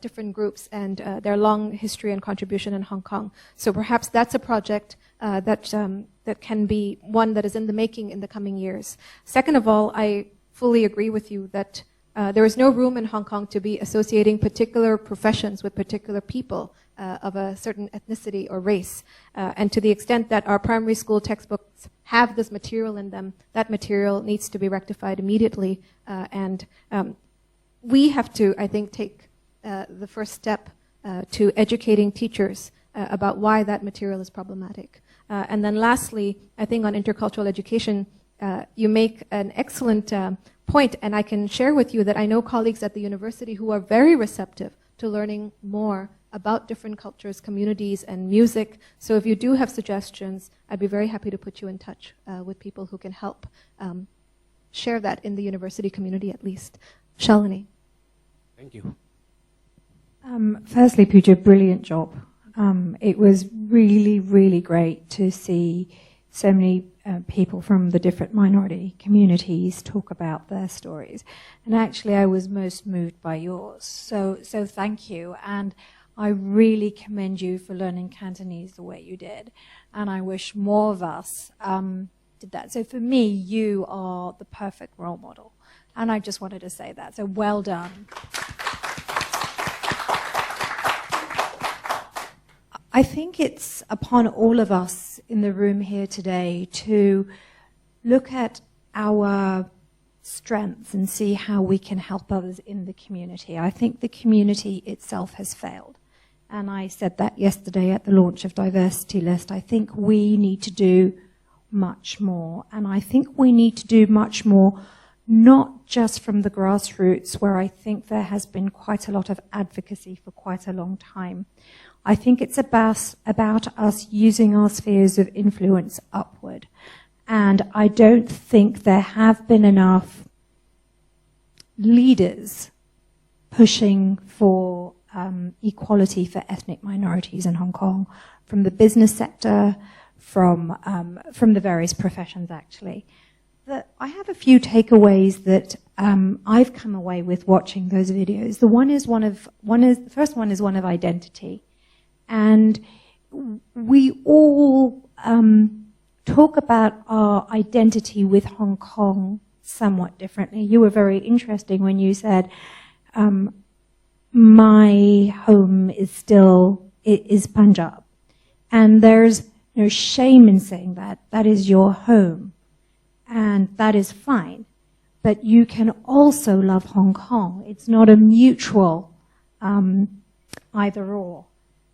different groups and their long history and contribution in Hong Kong. So perhaps that's a project that can be one that is in the making in the coming years. Second of all, I fully agree with you that there is no room in Hong Kong to be associating particular professions with particular people of a certain ethnicity or race. And to the extent that our primary school textbooks have this material in them, that material needs to be rectified immediately. And we have to, I think, take the first step to educating teachers about why that material is problematic. And then lastly, I think on intercultural education, you make an excellent point, and I can share with you that I know colleagues at the university who are very receptive to learning more about different cultures, communities, and music. So if you do have suggestions, I'd be very happy to put you in touch with people who can help share that in the university community at least. Shalini. Thank you. Firstly, Pooja, brilliant job. It was really, really great to see so many people from the different minority communities talk about their stories. And actually, I was most moved by yours. So thank you. And I really commend you for learning Cantonese the way you did. And I wish more of us did that. So for me, you are the perfect role model. And I just wanted to say that. So well done. I think it's upon all of us in the room here today to look at our strengths and see how we can help others in the community. I think the community itself has failed. And I said that yesterday at the launch of Diversity List. I think we need to do much more. And I think we need to do much more, not just from the grassroots, where I think there has been quite a lot of advocacy for quite a long time. I think it's about us using our spheres of influence upward. And I don't think there have been enough leaders pushing for equality for ethnic minorities in Hong Kong, from the business sector, from the various professions, actually. I have a few takeaways that I've come away with watching those videos. The first one is one of identity. And we all talk about our identity with Hong Kong somewhat differently. You were very interesting when you said, my home is Punjab. And there's no shame in saying that. That is your home. And that is fine. But you can also love Hong Kong. It's not a mutual either or.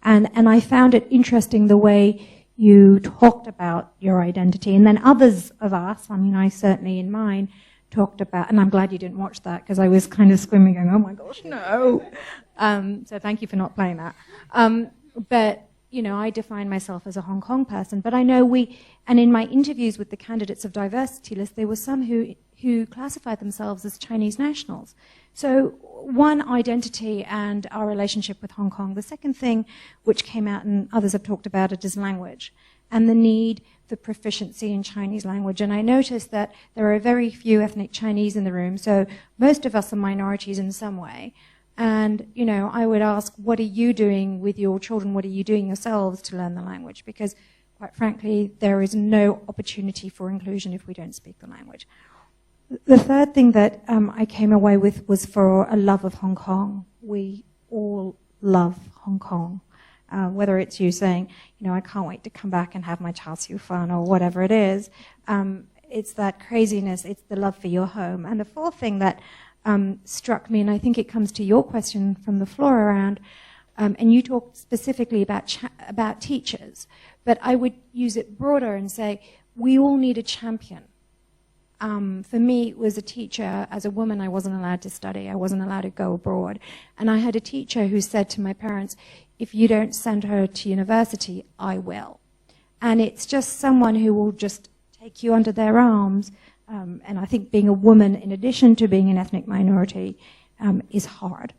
And I found it interesting the way you talked about your identity. And then others of us, I mean, I certainly in mine, talked about, and I'm glad you didn't watch that because I was kind of screaming going, oh my gosh, no. So thank you for not playing that. But, you know, I define myself as a Hong Kong person, but I know and in my interviews with the candidates of Diversity List, there were some who classified themselves as Chinese nationals. So one, identity and our relationship with Hong Kong. The second thing, which came out and others have talked about it, is language and the need for proficiency in Chinese language. And I noticed that there are very few ethnic Chinese in the room, so most of us are minorities in some way. And, you know, I would ask, what are you doing with your children? What are you doing yourselves to learn the language? Because, quite frankly, there is no opportunity for inclusion if we don't speak the language. The third thing that I came away with was for a love of Hong Kong. We all love Hong Kong. Whether it's you saying, you know, I can't wait to come back and have my char siu fan or whatever it is. It's that craziness. It's the love for your home. And the fourth thing that struck me, and I think it comes to your question from the floor around, and you talked specifically about teachers, but I would use it broader and say we all need a champion. For me, it was a teacher. As a woman, I wasn't allowed to study. I wasn't allowed to go abroad. And I had a teacher who said to my parents, if you don't send her to university, I will. And it's just someone who will just take you under their arms. And I think being a woman, in addition to being an ethnic minority, is hard.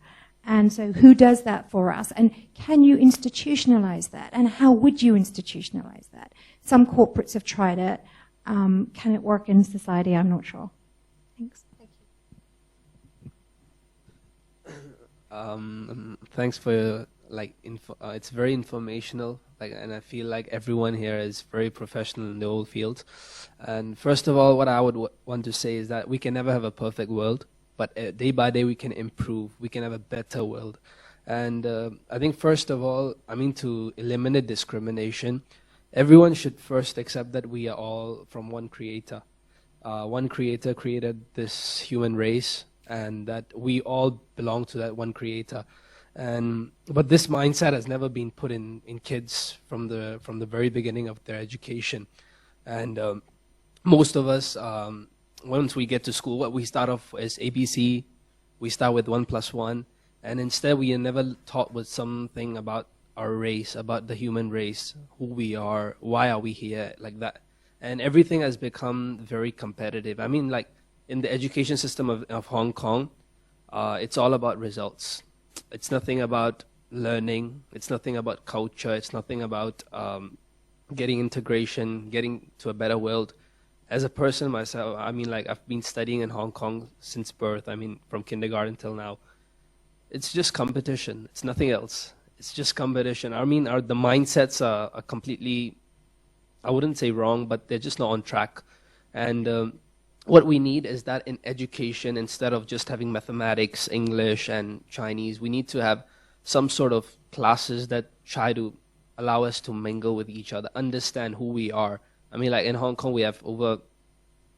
And so who does that for us? And can you institutionalize that? And how would you institutionalize that? Some corporates have tried it. Can it work in society? I'm not sure. Thanks. Thank you. Thanks for your, it's very informational, and I feel like everyone here is very professional in the whole field. And first of all, what I would want to say is that we can never have a perfect world, but day by day we can improve. We can have a better world. And I think first of all, to eliminate discrimination, everyone should first accept that we are all from one creator. One creator created this human race, and that we all belong to that one creator. But this mindset has never been put in kids from the very beginning of their education. And most of us, once we get to school, what we start off is ABC. We start with 1 + 1, and instead we are never taught with something about our race, about the human race, who we are, why are we here, like that. And everything has become very competitive. In the education system of Hong Kong, it's all about results. It's nothing about learning. It's nothing about culture. It's nothing about getting integration, getting to a better world. As a person myself, I mean, like, I've been studying in Hong Kong since birth. I mean, from kindergarten till now. It's just competition. It's nothing else. It's just competition. I mean, the mindsets are completely, I wouldn't say wrong, but they're just not on track. And what we need is that in education, instead of just having mathematics, English, and Chinese, we need to have some sort of classes that try to allow us to mingle with each other, understand who we are. I mean, like, in Hong Kong, we have over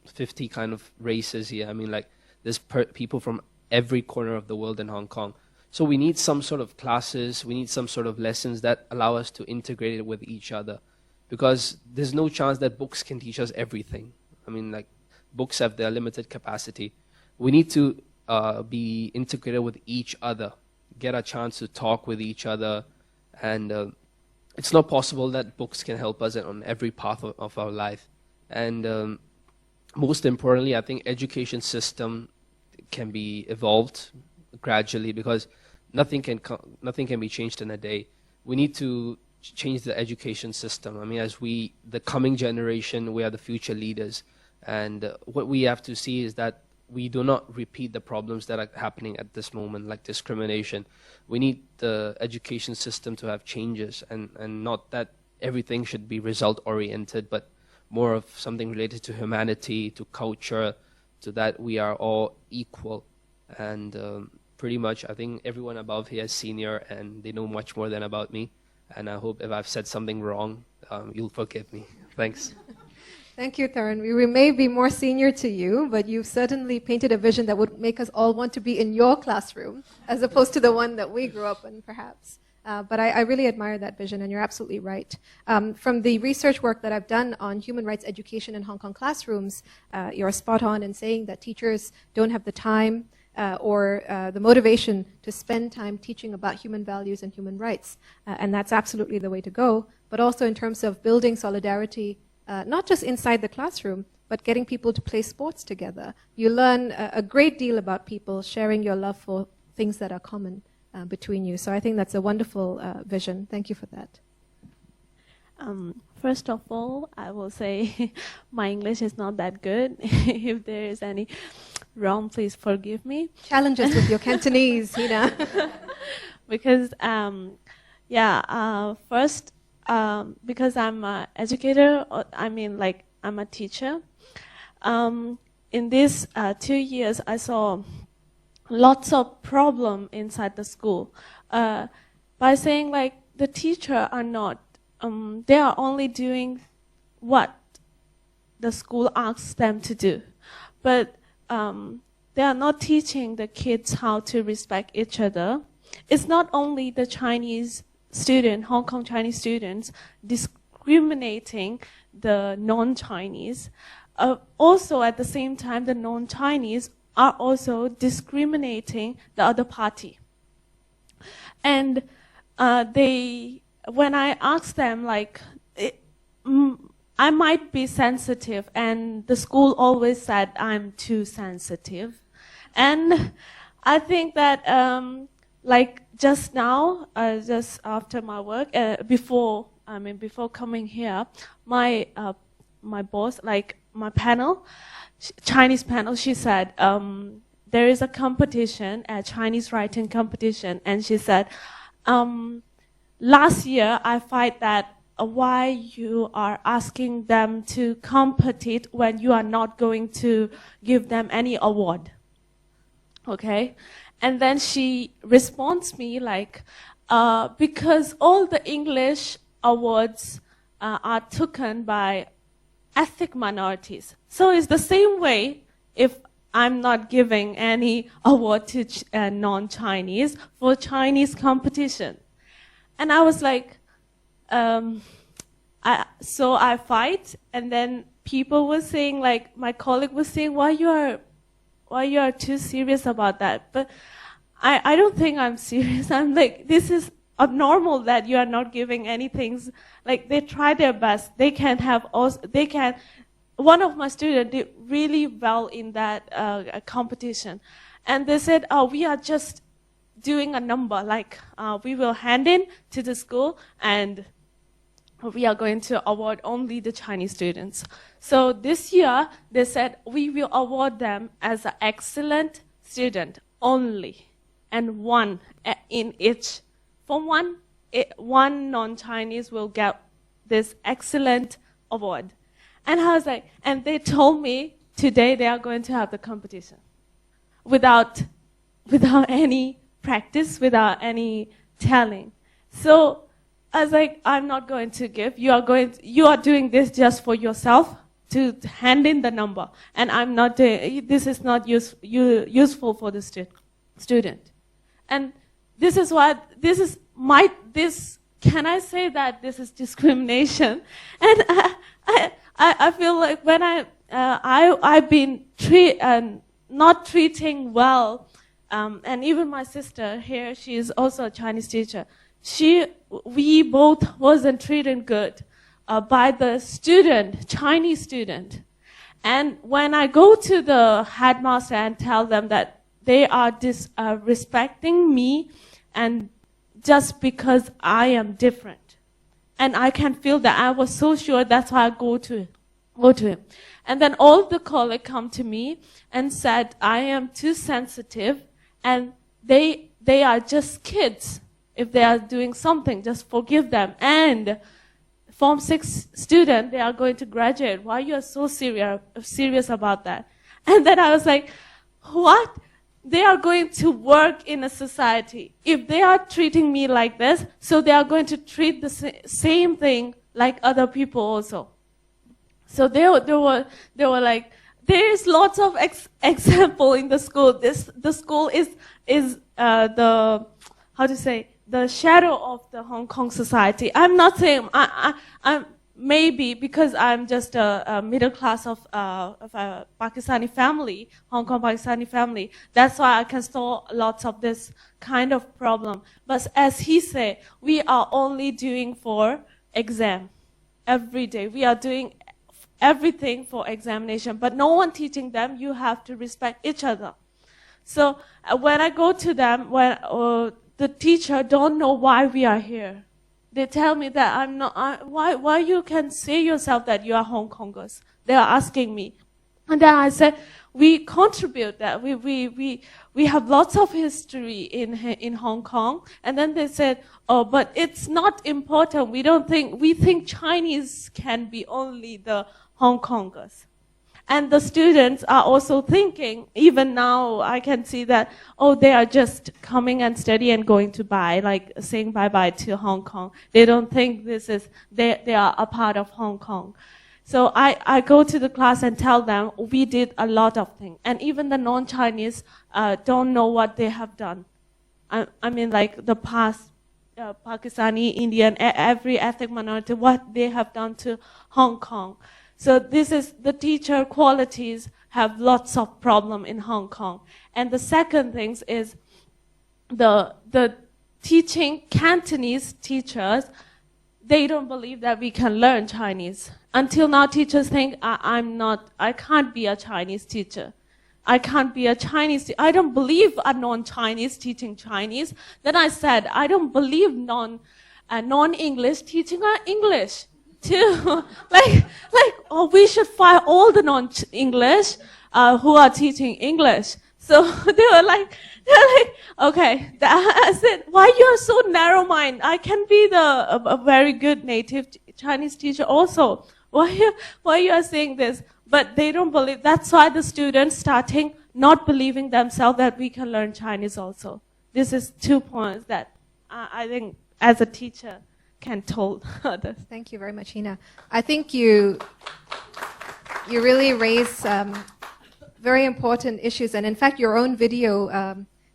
50 kind of races here. I mean, like, there's people from every corner of the world in Hong Kong. So we need some sort of classes, we need some sort of lessons that allow us to integrate it with each other. Because there's no chance that books can teach us everything. I mean, like, books have their limited capacity. We need to be integrated with each other, get a chance to talk with each other, and it's not possible that books can help us on every path of our life. And most importantly, I think education system can be evolved gradually, because nothing can be changed in a day. We need to change the education system. I mean, as the coming generation, we are the future leaders. And what we have to see is that we do not repeat the problems that are happening at this moment, like discrimination. We need the education system to have changes, and not that everything should be result-oriented, but more of something related to humanity, to culture, to that we are all equal. And pretty much, I think everyone above here is senior, and they know much more than about me. And I hope if I've said something wrong, you'll forgive me. Thanks. Thank you, Tharan. We may be more senior to you, but you've certainly painted a vision that would make us all want to be in your classroom, as opposed to the one that we grew up in, perhaps. But I really admire that vision, and you're absolutely right. From the research work that I've done on human rights education in Hong Kong classrooms, you're spot on in saying that teachers don't have the time or the motivation to spend time teaching about human values and human rights. And that's absolutely the way to go, but also in terms of building solidarity, not just inside the classroom, but getting people to play sports together. You learn a great deal about people sharing your love for things that are common between you. So I think that's a wonderful vision. Thank you for that. First of all, I will say my English is not that good. If there is any wrong, please forgive me. Challenges with your Cantonese, Hina. Because, first, because I'm an educator, I'm a teacher. In these 2 years, I saw lots of problem inside the school by saying, like, the teacher are not, they are only doing what the school asks them to do. But they are not teaching the kids how to respect each other. It's not only the Chinese student, Hong Kong Chinese students, discriminating the non-Chinese. Also, at the same time, the non-Chinese are also discriminating the other party. And when I asked them, like, I might be sensitive, and the school always said I'm too sensitive. And I think that, like, just now, just after my work, before coming here, my boss, like my panel, Chinese panel, she said, there is a competition, a Chinese writing competition, and she said, last year I find that why you are asking them to compete when you are not going to give them any award. Okay? And then she responds me like, because all the English awards are taken by ethnic minorities. So it's the same way if I'm not giving any award to non-Chinese for Chinese competition. And I was like, so I fight, and then people were saying, like, my colleague was saying, why you are too serious about that? But I don't think I'm serious. I'm like, this is abnormal that you are not giving anything. Like, they try their best. They can have also, one of my students did really well in that competition. And they said, oh, we are just doing a number, like we will hand in to the school and we are going to award only the Chinese students. So this year, they said we will award them as an excellent student only, and one in each. For one non-Chinese will get this excellent award. And I was like, and they told me today they are going to have the competition without any practice, without any telling. So I was like, I'm not going to give. You are doing this just for yourself to hand in the number, and I'm not doing. This is not useful for the student. And this is why can I say that this is discrimination? And I feel like when I've been not treating well, and even my sister here, she is also a Chinese teacher. We both wasn't treated good by the student, Chinese student. And when I go to the headmaster and tell them that they are respecting me, and just because I am different, and I can feel that I was so sure, that's why I go to him. And then all the colleagues come to me and said I am too sensitive, and they are just kids. If they are doing something, just forgive them. And Form 6 student, they are going to graduate. Why you are so serious about that? And then I was like, what? They are going to work in a society. If they are treating me like this, so they are going to treat the same thing like other people also. So they were like, there is lots of example in the school. The school is the, how to say, the shadow of the Hong Kong society. I'm not saying, I'm maybe because I'm just a middle class of a Pakistani family, Hong Kong Pakistani family. That's why I can solve lots of this kind of problem. But as he said, we are only doing for exam every day. We are doing everything for examination, but no one teaching them you have to respect each other. So when I go to them, when the teacher don't know why we are here. They tell me that I'm not, why you can say yourself that you are Hong Kongers? They are asking me. And then I said, we contribute that. We have lots of history in Hong Kong. And then they said, oh, but it's not important. We think Chinese can be only the Hong Kongers. And the students are also thinking, even now I can see that, oh, they are just coming and study and going to saying bye-bye to Hong Kong. They don't think they are a part of Hong Kong. So I go to the class and tell them we did a lot of things. And even the non-Chinese don't know what they have done. I mean, like the past Pakistani, Indian, every ethnic minority, what they have done to Hong Kong. So this is the teacher qualities have lots of problem in Hong Kong. And the second thing is the teaching Cantonese teachers, they don't believe that we can learn Chinese. Until now, teachers think I can't be a Chinese teacher. I can't be a Chinese. I don't believe a non-Chinese teaching Chinese. Then I said, I don't believe non-English teaching English. Too. We should fire all the non-English who are teaching English. So they're like, okay. I said, why you are so narrow-minded? I can be a very good native Chinese teacher also. Why you are saying this? But they don't believe. That's why the students starting not believing themselves that we can learn Chinese also. This is 2 points that I think as a teacher can told others. Thank you very much, Hina. I think you really raise very important issues, and in fact, your own video,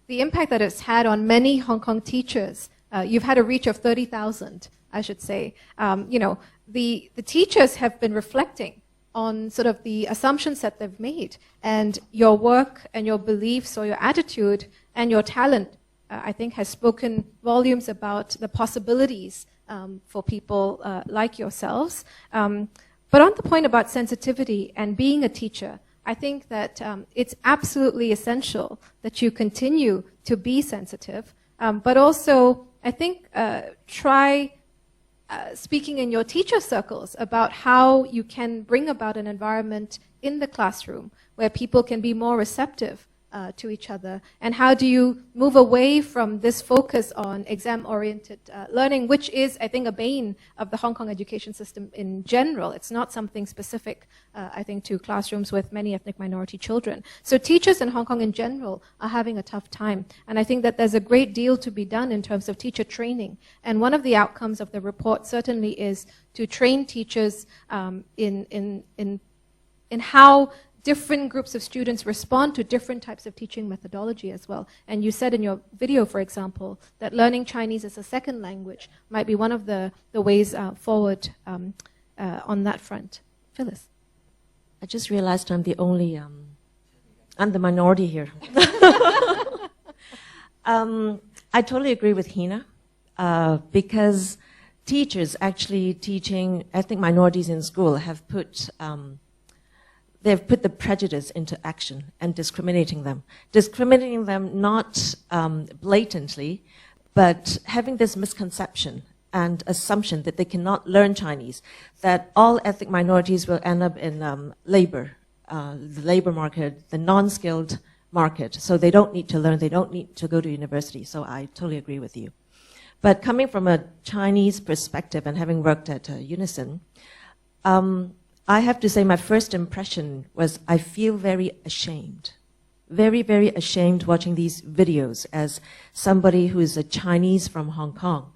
the impact that it's had on many Hong Kong teachers. You've had a reach of 30,000, I should say. The teachers have been reflecting on sort of the assumptions that they've made, and your work and your beliefs or your attitude and your talent, I think, has spoken volumes about the possibilities for people like yourselves. But on the point about sensitivity and being a teacher, I think that it's absolutely essential that you continue to be sensitive, but also I think try speaking in your teacher circles about how you can bring about an environment in the classroom where people can be more receptive to each other, and how do you move away from this focus on exam-oriented learning, which is, I think, a bane of the Hong Kong education system in general. It's not something specific, I think, to classrooms with many ethnic minority children. So teachers in Hong Kong in general are having a tough time, and I think that there's a great deal to be done in terms of teacher training. And one of the outcomes of the report certainly is to train teachers in how different groups of students respond to different types of teaching methodology as well. And you said in your video, for example, that learning Chinese as a second language might be one of the ways forward on that front. Phyllis. I just realized I'm the only, I'm the minority here. I totally agree with Hina, because teachers actually teaching ethnic minorities in school have put they've put the prejudice into action and discriminating them not blatantly, but having this misconception and assumption that they cannot learn Chinese, that all ethnic minorities will end up in labor, the labor market, the non-skilled market. So they don't need to learn, they don't need to go to university. So I totally agree with you. But coming from a Chinese perspective and having worked at Unison, I have to say my first impression was I feel very ashamed. Very, very ashamed watching these videos as somebody who is a Chinese from Hong Kong.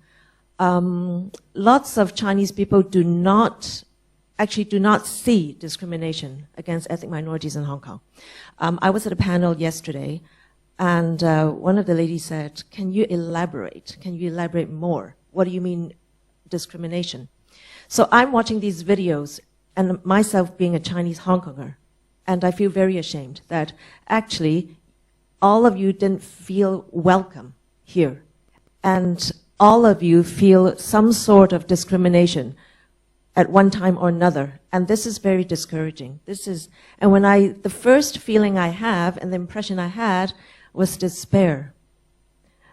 Lots of Chinese people do not see discrimination against ethnic minorities in Hong Kong. I was at a panel yesterday, and one of the ladies said, can you elaborate? Can you elaborate more? What do you mean discrimination? So I'm watching these videos, and myself being a Chinese Hong Konger, and I feel very ashamed that actually all of you didn't feel welcome here. And all of you feel some sort of discrimination at one time or another. And this is very discouraging. The first feeling I have and the impression I had was despair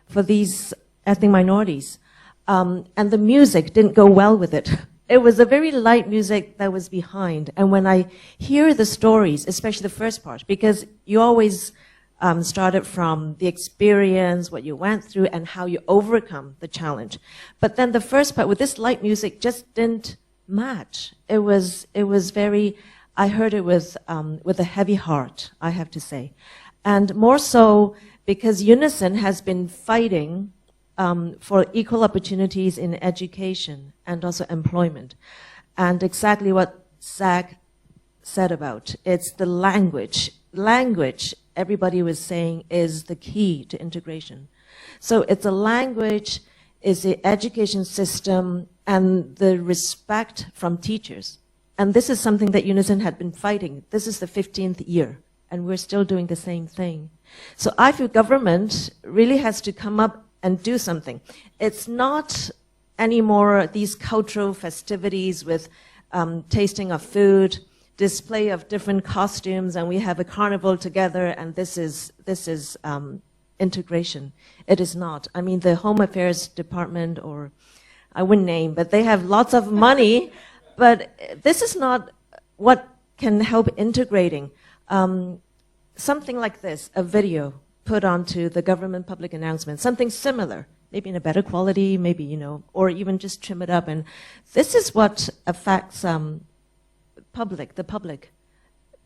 for these ethnic minorities. And the music didn't go well with it. It was a very light music that was behind. And when I hear the stories, especially the first part, because you always started from the experience, what you went through, and how you overcome the challenge. But then the first part with this light music just didn't match. It was very, I heard it with a heavy heart, I have to say. And more so because Unison has been fighting for equal opportunities in education and also employment. And exactly what Zach said about, it's the language. Language, everybody was saying, is the key to integration. So it's a language, is the education system, and the respect from teachers. And this is something that Unison had been fighting. This is the 15th year, and we're still doing the same thing. So I feel government really has to come up and do something. It's not anymore these cultural festivities with tasting of food, display of different costumes, and we have a carnival together, and this is integration. It is not. I mean, the Home Affairs Department, or I wouldn't name, but they have lots of money, but this is not what can help integrating. Something like this, a video put onto the government public announcement, something similar, maybe in a better quality, maybe, or even just trim it up. And this is what affects the public.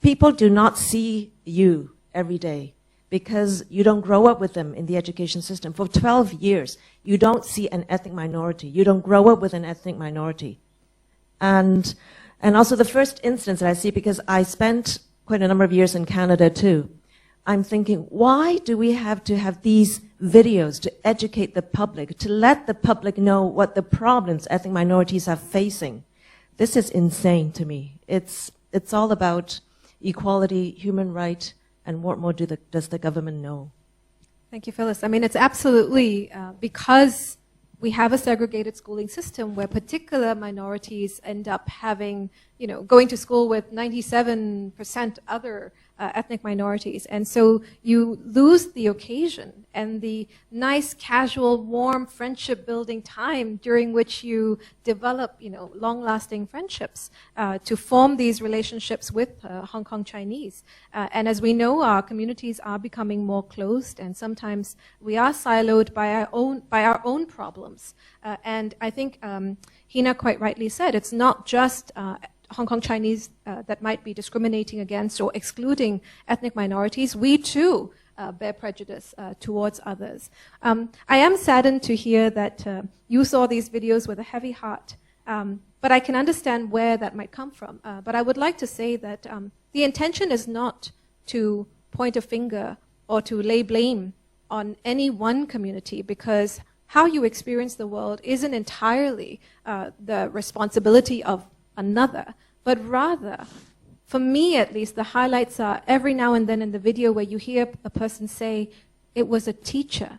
People do not see you every day because you don't grow up with them in the education system. For 12 years, you don't see an ethnic minority. You don't grow up with an ethnic minority. And also the first instance that I see, because I spent quite a number of years in Canada too, I'm thinking, why do we have to have these videos to educate the public, to let the public know what the problems ethnic minorities are facing? This is insane to me. It's all about equality, human rights, and what more does the government know? Thank you, Phyllis. I mean, it's absolutely because we have a segregated schooling system where particular minorities end up having going to school with 97% other ethnic minorities. And so you lose the occasion and the nice, casual, warm, friendship-building time during which you develop, long-lasting friendships to form these relationships with Hong Kong Chinese. And as we know, our communities are becoming more closed, and sometimes we are siloed by our own problems. And I think Hina quite rightly said, it's not just Hong Kong Chinese that might be discriminating against or excluding ethnic minorities. We too bear prejudice towards others. I am saddened to hear that you saw these videos with a heavy heart, but I can understand where that might come from. But I would like to say that the intention is not to point a finger or to lay blame on any one community, because how you experience the world isn't entirely the responsibility of another, but rather, for me at least, the highlights are every now and then in the video where you hear a person say, it was a teacher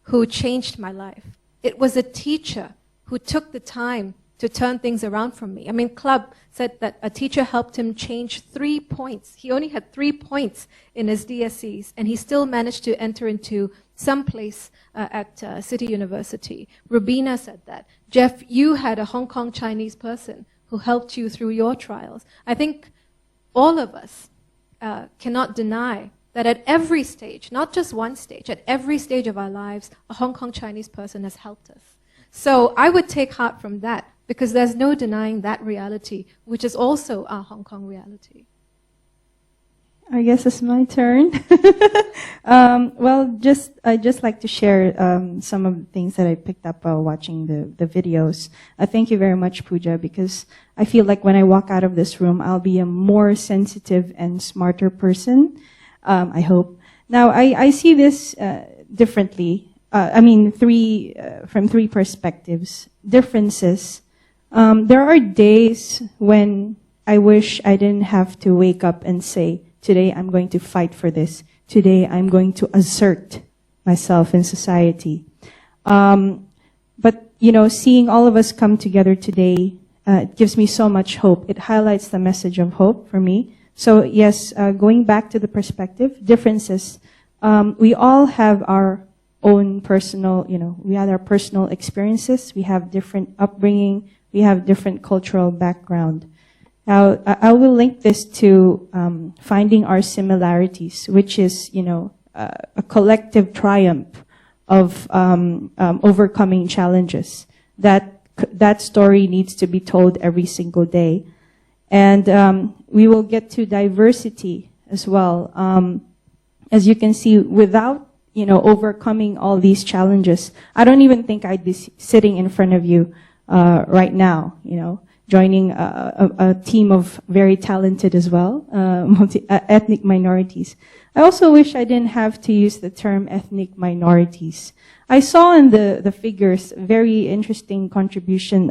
who changed my life. It was a teacher who took the time to turn things around for me. I mean, Club said that a teacher helped him change 3 points. He only had 3 points in his DSCs, and he still managed to enter into some place at City University. Rubina said that. Jeff, you had a Hong Kong Chinese person who helped you through your trials. I think all of us cannot deny that at every stage, not just one stage, at every stage of our lives, a Hong Kong Chinese person has helped us. So I would take heart from that, because there's no denying that reality, which is also our Hong Kong reality. I guess it's my turn. Well, I'd just like to share some of the things that I picked up while watching the videos. Thank you very much, Pooja, because I feel like when I walk out of this room, I'll be a more sensitive and smarter person, I hope. Now, I see this differently. From three perspectives. Differences. There are days when I wish I didn't have to wake up and say, today I'm going to fight for this. Today I'm going to assert myself in society. But, seeing all of us come together today, it gives me so much hope. It highlights the message of hope for me. So yes, going back to the perspective, differences. We all have our own personal, we have our personal experiences. We have different upbringing. We have different cultural background. Now, I will link this to finding our similarities, which is, a collective triumph of overcoming challenges. That story needs to be told every single day. And we will get to diversity as well. As you can see, without overcoming all these challenges, I don't even think I'd be sitting in front of you right now, joining a team of very talented as well, ethnic minorities. I also wish I didn't have to use the term ethnic minorities. I saw in the figures very interesting contribution.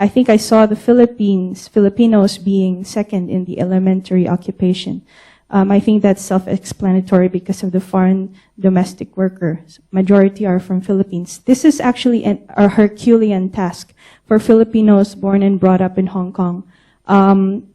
I think I saw the Filipinos being second in the elementary occupation. I think that's self-explanatory because of the foreign domestic workers. Majority are from Philippines. This is actually a Herculean task for Filipinos born and brought up in Hong Kong.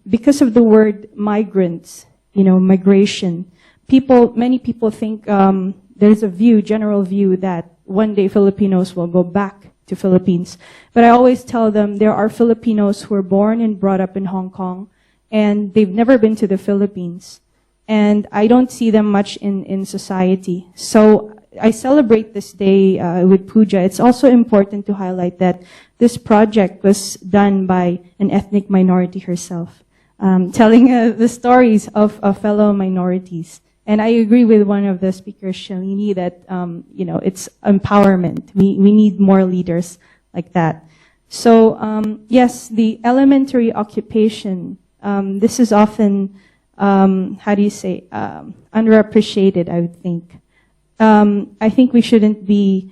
Because of the word migrants, migration, many people think there's a general view that one day Filipinos will go back to Philippines. But I always tell them there are Filipinos who are born and brought up in Hong Kong, and they've never been to the Philippines. And I don't see them much in society. So I celebrate this day with Pooja. It's also important to highlight that this project was done by an ethnic minority herself, telling the stories of fellow minorities. And I agree with one of the speakers, Shalini, that it's empowerment. We need more leaders like that. So yes, the elementary occupation. This is often underappreciated, I would think. I think we shouldn't be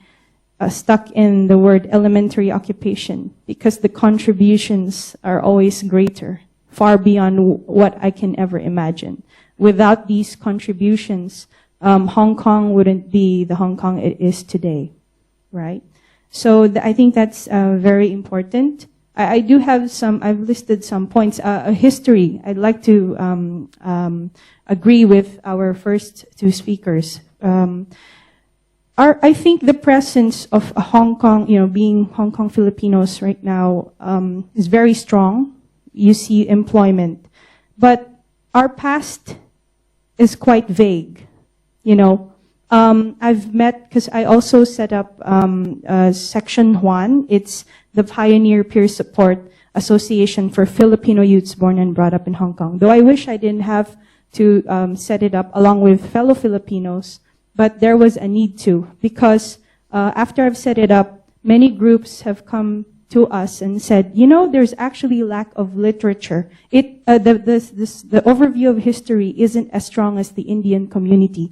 stuck in the word elementary occupation, because the contributions are always greater, far beyond what I can ever imagine. Without these contributions, Hong Kong wouldn't be the Hong Kong it is today, right? So I think that's very important. I do have some, I've listed some points. A history, I'd like to agree with our first two speakers. I think the presence of Hong Kong, being Hong Kong Filipinos right now, is very strong. You see employment. But our past is quite vague, I've met, because I also set up Section 1. It's the Pioneer Peer Support Association for Filipino youths born and brought up in Hong Kong. Though I wish I didn't have to set it up along with fellow Filipinos, but there was a need to, because after I've set it up, many groups have come to us and said, there's actually lack of literature. The overview of history isn't as strong as the Indian community.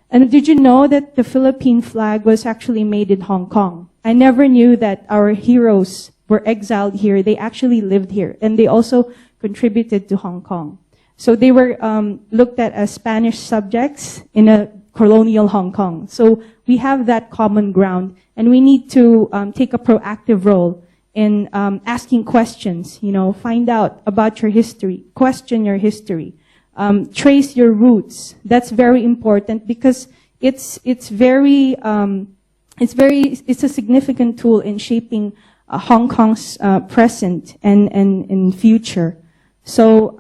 And did you know that the Philippine flag was actually made in Hong Kong? I never knew that our heroes were exiled here. They actually lived here, and they also contributed to Hong Kong. So they were looked at as Spanish subjects in a colonial Hong Kong. So we have that common ground, and we need to take a proactive role in asking questions, find out about your history, question your history, trace your roots. That's very important, because it's a significant tool in shaping Hong Kong's present and future. So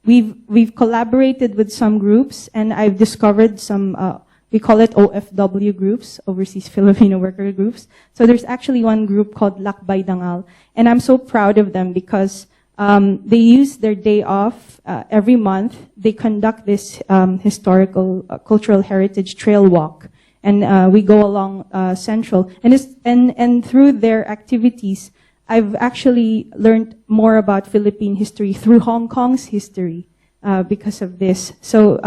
we've collaborated with some groups, and I've discovered some we call it OFW groups, Overseas Filipino Worker Groups. So there's actually one group called Lakbay Dangal, and I'm so proud of them because they use their day off every month. They conduct this historical cultural heritage trail walk, and we go along Central. And through their activities, I've actually learned more about Philippine history through Hong Kong's history because of this. So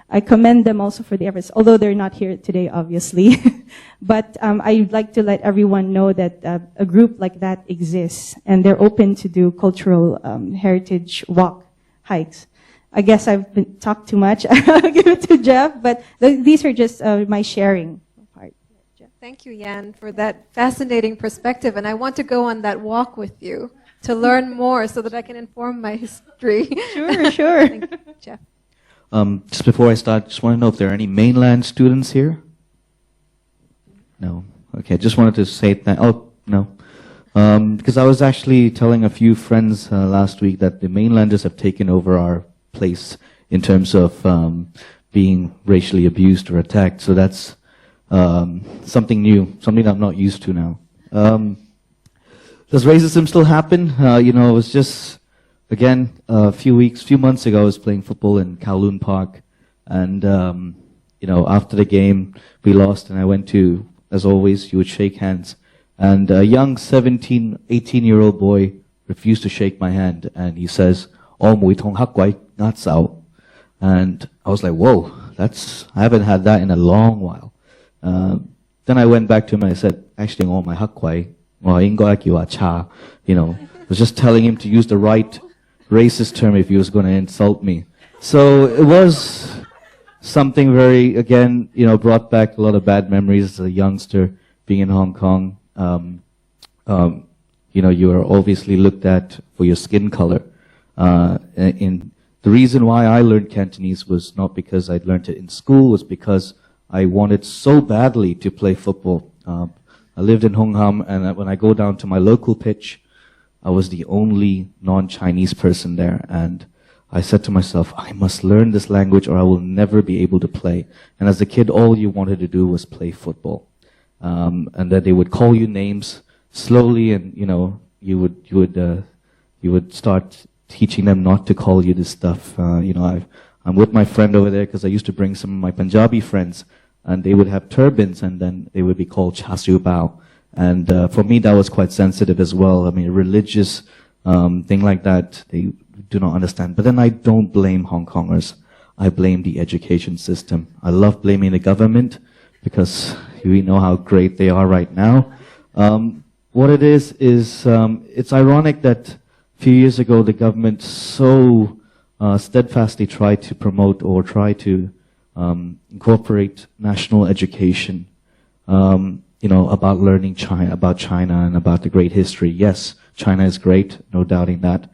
I commend them also for the efforts, although they're not here today, obviously. But I'd like to let everyone know that a group like that exists, and they're open to do cultural heritage walk hikes. I guess I've talked too much. I'll give it to Jeff, but these are just my sharing part. Thank you, Yan, for that fascinating perspective, and I want to go on that walk with you to learn more so that I can inform my history. Sure. Thank you, Jeff. Just before I start, just want to know if there are any mainland students here? No. Okay, just wanted to say that. Oh, no. Because I was actually telling a few friends last week that the mainlanders have taken over our place in terms of being racially abused or attacked. So that's something new, something I'm not used to now. Does racism still happen? It was just, again, a few months ago, I was playing football in Kowloon Park, and after the game, we lost, and I went to, as always, you would shake hands, and a young 17, 18-year-old boy refused to shake my hand, and he says, "Oh, mui tong hak guai ngat sao," and I was like, "Whoa, I haven't had that in a long while." Then I went back to him and I said, "Actually, oh my hak guai, cha," I was just telling him to use the right racist term if he was going to insult me. So it was something very, again, brought back a lot of bad memories as a youngster being in Hong Kong. You are obviously looked at for your skin color. The reason why I learned Cantonese was not because I'd learned it in school, was because I wanted so badly to play football. I lived in Hong Kong, and when I go down to my local pitch, I was the only non-Chinese person there, and I said to myself, I must learn this language or I will never be able to play. And as a kid, all you wanted to do was play football. And that they would call you names slowly, and you would start teaching them not to call you this stuff. I'm with my friend over there because I used to bring some of my Punjabi friends, and they would have turbans, and then they would be called cha siu bao. And for me, that was quite sensitive as well. I mean, a religious thing like that, they do not understand. But then I don't blame Hong Kongers. I blame the education system. I love blaming the government because we know how great they are right now. What it is it's ironic that a few years ago the government so steadfastly tried to promote or try to incorporate national education. about learning about China and about the great history. Yes, China is great, no doubting that.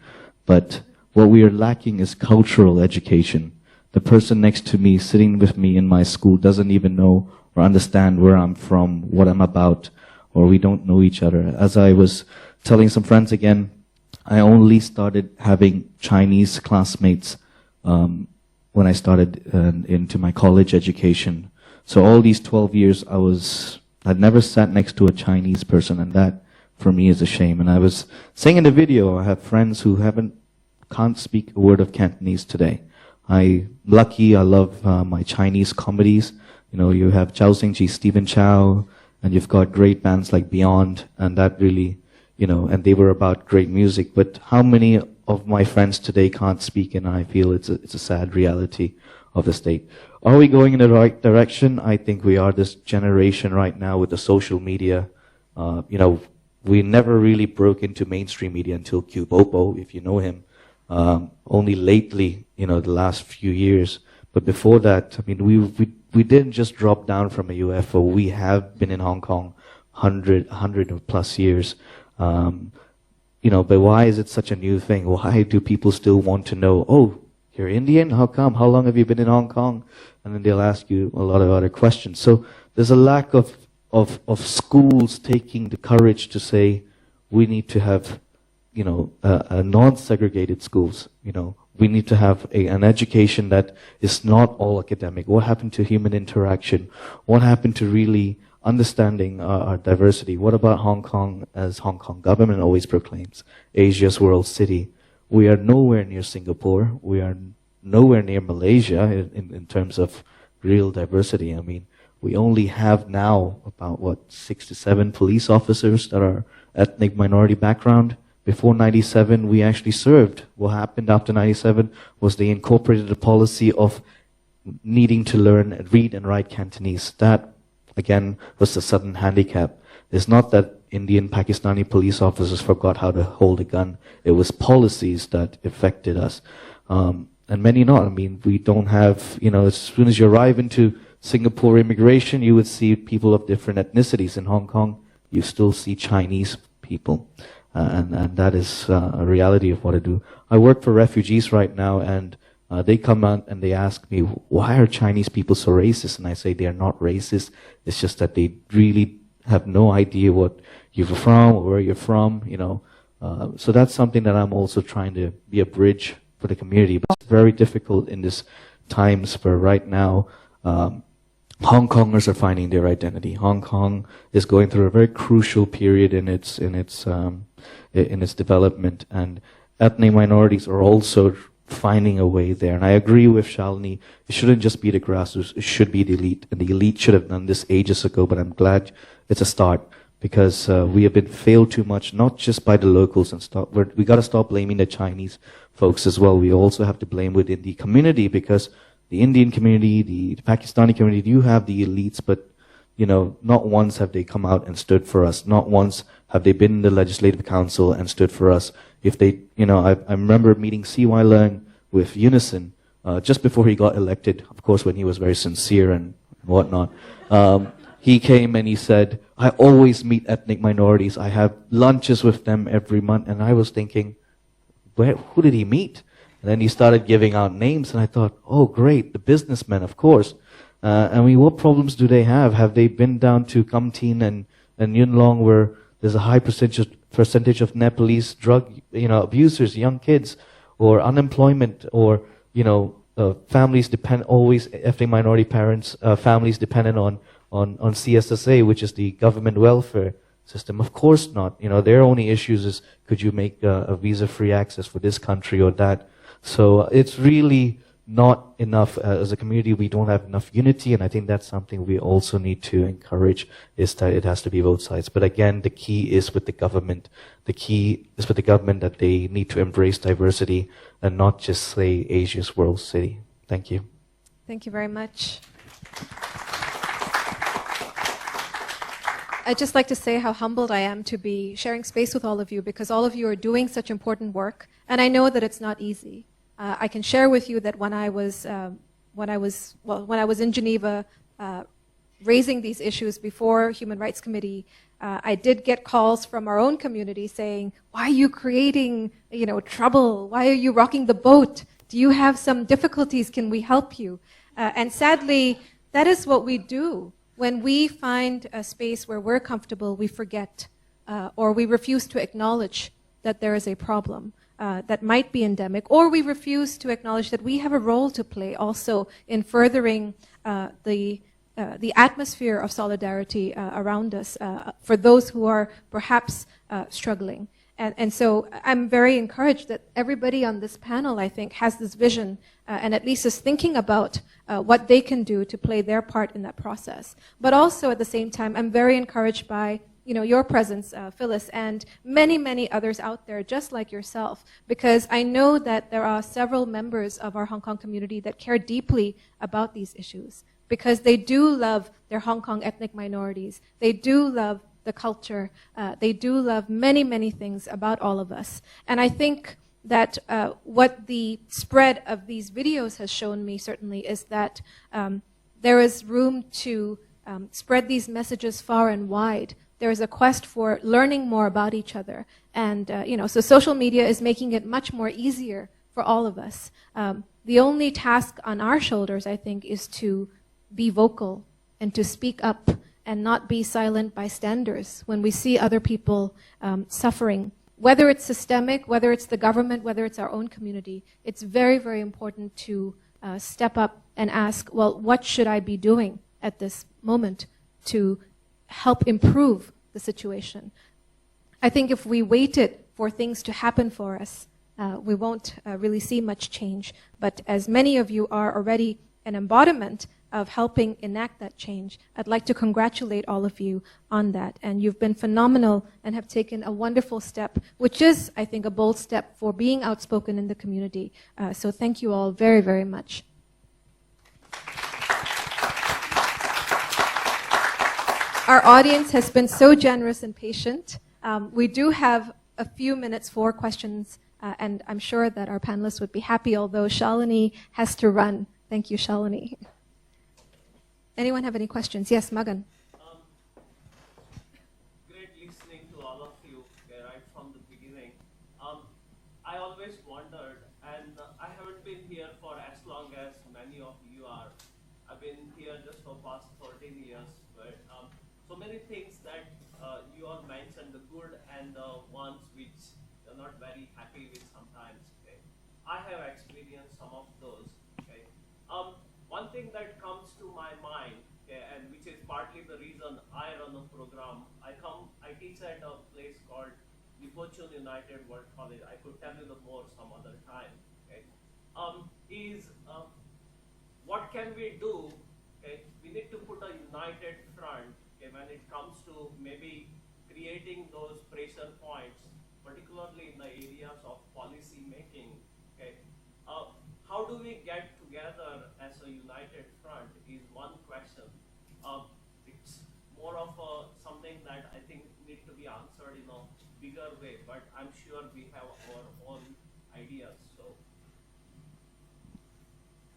But what we are lacking is cultural education. The person next to me, sitting with me in my school, doesn't even know or understand where I'm from, what I'm about, or we don't know each other. As I was telling some friends again, I only started having Chinese classmates when I started into my college education. So all these 12 years, I'd never sat next to a Chinese person, and that, for me, is a shame. And I was saying in the video, I have friends who can't speak a word of Cantonese today. Lucky, I love my Chinese comedies. You have Zhao Xingji, Stephen Chow, and you've got great bands like Beyond, and that really, and they were about great music. But how many of my friends today can't speak, and I feel it's a sad reality of the state. Are we going in the right direction? I think we are. This generation right now with the social media, we never really broke into mainstream media until Cubopo, if you know him. Only lately, the last few years. But before that, I mean, we didn't just drop down from a UFO. We have been in Hong Kong 100 plus years. But why is it such a new thing? Why do people still want to know, oh, you're Indian? How come? How long have you been in Hong Kong? And then they'll ask you a lot of other questions. So there's a lack of schools taking the courage to say, we need to have, non-segregated schools. We need to have an education that is not all academic. What happened to human interaction? What happened to really understanding our diversity? What about Hong Kong, as Hong Kong government always proclaims, Asia's world city? We are nowhere near Singapore. We are nowhere near Malaysia in terms of real diversity. I mean, we only have now about, 6 to 7 police officers that are ethnic minority background. Before 97, we actually served. What happened after 97 was they incorporated a policy of needing to learn, read and write Cantonese. That, again, was the sudden handicap. It's not that Indian, Pakistani police officers forgot how to hold a gun. It was policies that affected us. And many not. I mean, we don't have, as soon as you arrive into Singapore immigration, you would see people of different ethnicities. In Hong Kong, you still see Chinese people. And that is a reality of what I do. I work for refugees right now, and they come out and they ask me, why are Chinese people so racist? And I say they are not racist. It's just that they really have no idea what you're from or where you're from, So that's something that I'm also trying to be a bridge for the community. But it's very difficult in these times where right now Hong Kongers are finding their identity. Hong Kong is going through a very crucial period in its development, and ethnic minorities are also finding a way there. And I agree with Shalini. It shouldn't just be the grassroots; it should be the elite. And the elite should have done this ages ago. But I'm glad it's a start, because we have been failed too much, not just by the locals. And we got to stop blaming the Chinese folks as well. We also have to blame within the community, because the Indian community, the Pakistani community, you have the elites, but not once have they come out and stood for us. Not once have they been in the Legislative Council and stood for us. If they, I remember meeting C.Y. Leung with Unison just before he got elected, of course, when he was very sincere and whatnot. He came and he said, I always meet ethnic minorities. I have lunches with them every month. And I was thinking, who did he meet? And then he started giving out names, and I thought, oh, great, the businessmen, of course. I mean, what problems do they have? Have they been down to Kam Tin and Yuen Long, where there's a high percentage of Nepalese drug, abusers, young kids, or unemployment, or, families ethnic minority parents, families dependent on CSSA, which is the government welfare system? Of course not. Their only issues is, could you make a visa-free access for this country or that? So it's really not enough. As a community, we don't have enough unity, and I think that's something we also need to encourage, is that it has to be both sides. But again, the key is with the government. The key is with the government that they need to embrace diversity and not just say Asia's world city. Thank you. Thank you very much. I'd just like to say how humbled I am to be sharing space with all of you, because all of you are doing such important work, and I know that it's not easy. I can share with you that when I was in Geneva raising these issues before Human Rights Committee, I did get calls from our own community saying, why are you creating, trouble? Why are you rocking the boat? Do you have some difficulties? Can we help you? And sadly, that is what we do. When we find a space where we're comfortable, we forget, or we refuse to acknowledge that there is a problem that might be endemic, or we refuse to acknowledge that we have a role to play also in furthering the atmosphere of solidarity around us for those who are perhaps struggling. And so I'm very encouraged that everybody on this panel, I think, has this vision and at least is thinking about what they can do to play their part in that process. But also at the same time, I'm very encouraged by your presence, Phyllis, and many, many others out there just like yourself, because I know that there are several members of our Hong Kong community that care deeply about these issues, because they do love their Hong Kong ethnic minorities. They do love the culture. They do love many, many things about all of us. And I think that what the spread of these videos has shown me certainly is that there is room to spread these messages far and wide. There is a quest for learning more about each other. And, so social media is making it much more easier for all of us. The only task on our shoulders, I think, is to be vocal and to speak up and not be silent bystanders when we see other people suffering. Whether it's systemic, whether it's the government, whether it's our own community, it's very, very important to step up and ask, well, what should I be doing at this moment to help improve the situation? I think if we waited for things to happen for us, we won't really see much change. But as many of you are already an embodiment of helping enact that change, I'd like to congratulate all of you on that. And you've been phenomenal and have taken a wonderful step, which is, I think, a bold step for being outspoken in the community. So thank you all very, very much. Our audience has been so generous and patient. We do have a few minutes for questions, and I'm sure that our panelists would be happy, although Shalini has to run. Thank you, Shalini. Anyone have any questions? Yes, Magan. Great listening to all of you right from the beginning. I always wondered, and I haven't been here for as long as many of you are. I've been here just for past 13 years, but so many things that you all mentioned, the good and the ones which you're not very happy with sometimes. Okay? I have experienced some of those. Okay? One thing that comes to my mind, okay, and which is partly the reason I run a program, I teach at a place called Fortune United World College. I could tell you the more some other time. Okay, what can we do? Okay, we need to put a united front. Okay, when it comes to maybe creating those pressure points, particularly in the areas of policy making. Okay, how do we get together as a united front is one question. It's more of something that I think needs to be answered in a bigger way, but I'm sure we have our own ideas. So.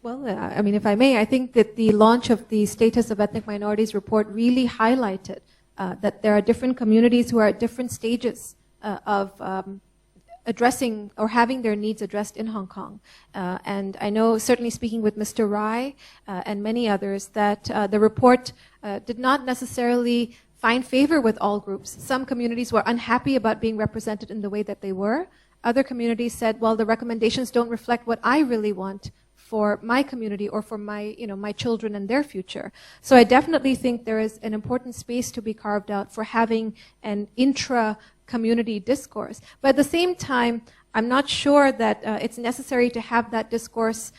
Well, if I may, I think that the launch of the Status of Ethnic Minorities report really highlighted that there are different communities who are at different stages of addressing or having their needs addressed in Hong Kong. And I know, certainly speaking with Mr. Rai and many others, that the report did not necessarily find favor with all groups. Some communities were unhappy about being represented in the way that they were. Other communities said, well, the recommendations don't reflect what I really want for my community or for my, my children and their future. So I definitely think there is an important space to be carved out for having an intra-community discourse. But at the same time, I'm not sure that it's necessary to have that discourse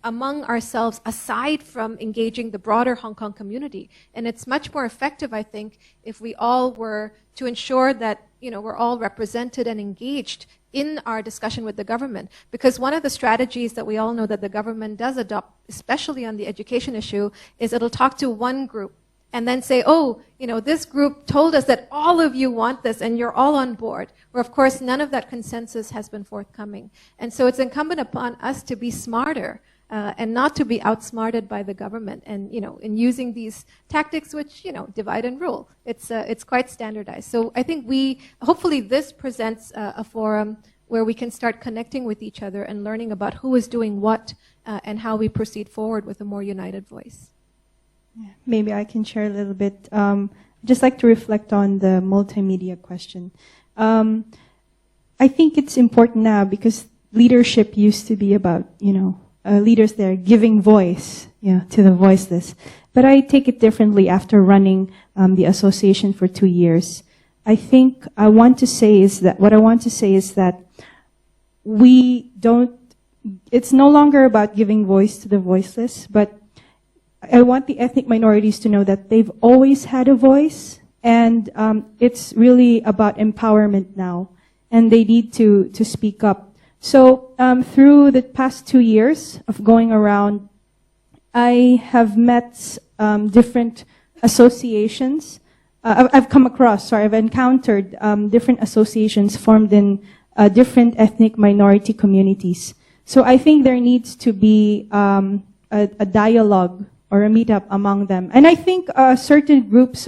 among ourselves aside from engaging the broader Hong Kong community. And it's much more effective, I think, if we all were to ensure that, we're all represented and engaged in our discussion with the government. Because one of the strategies that we all know that the government does adopt, especially on the education issue, is it'll talk to one group and then say, oh, this group told us that all of you want this and you're all on board. Where, of course, none of that consensus has been forthcoming. And so it's incumbent upon us to be smarter and not to be outsmarted by the government. And, in using these tactics which, divide and rule, it's quite standardized. So I think hopefully this presents a forum where we can start connecting with each other and learning about who is doing what and how we proceed forward with a more united voice. Yeah, maybe I can share a little bit. Just like to reflect on the multimedia question. I think it's important now because leadership used to be about, leaders there giving voice, to the voiceless. But I take it differently after running the association for 2 years. I think what I want to say is that it's no longer about giving voice to the voiceless, but I want the ethnic minorities to know that they've always had a voice, and it's really about empowerment now, and they need to speak up. So through the past 2 years of going around, I have met different associations. I've encountered different associations formed in different ethnic minority communities. So I think there needs to be a dialogue or a meetup among them. And I think certain groups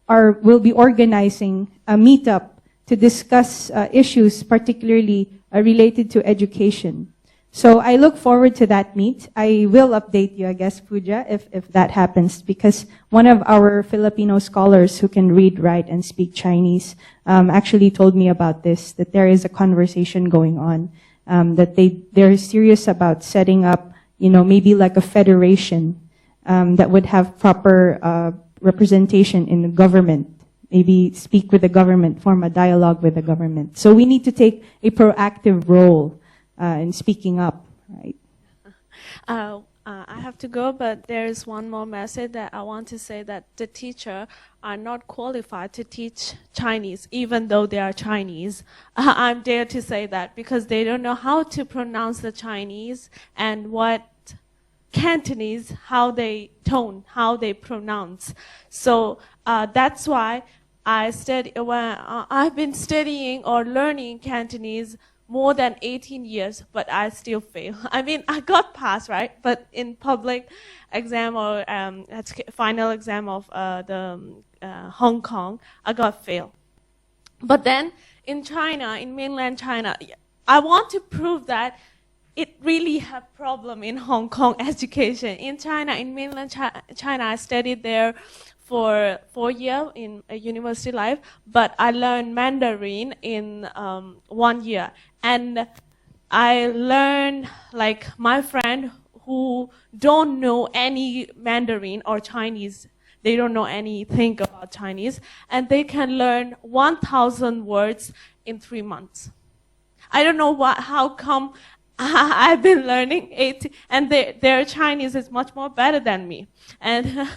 will be organizing a meetup to discuss issues particularly related to education. So I look forward to that meet. I will update you, I guess, Pooja, if that happens, because one of our Filipino scholars who can read, write, and speak Chinese actually told me about this, that there is a conversation going on, that they're serious about setting up, maybe like a federation that would have proper representation in the government, maybe speak with the government, form a dialogue with the government. So we need to take a proactive role in speaking up, right? I have to go, but there's one more message that I want to say, that the teachers are not qualified to teach Chinese, even though they are Chinese. I'm there to say that because they don't know how to pronounce the Chinese and what Cantonese, how they tone, how they pronounce. So that's why I've been studying or learning Cantonese more than 18 years, but I still fail. I mean, I got passed, right? But in public exam or final exam of Hong Kong, I got failed. But then in China, in mainland China, I want to prove that it really have problem in Hong Kong education. In China, in mainland China, I studied there for 4 years in a university life, but I learned Mandarin in 1 year. And I learned, like my friend who don't know any Mandarin or Chinese, they don't know anything about Chinese, and they can learn 1,000 words in 3 months. I don't know how come I've been learning 80, and their Chinese is much more better than me. And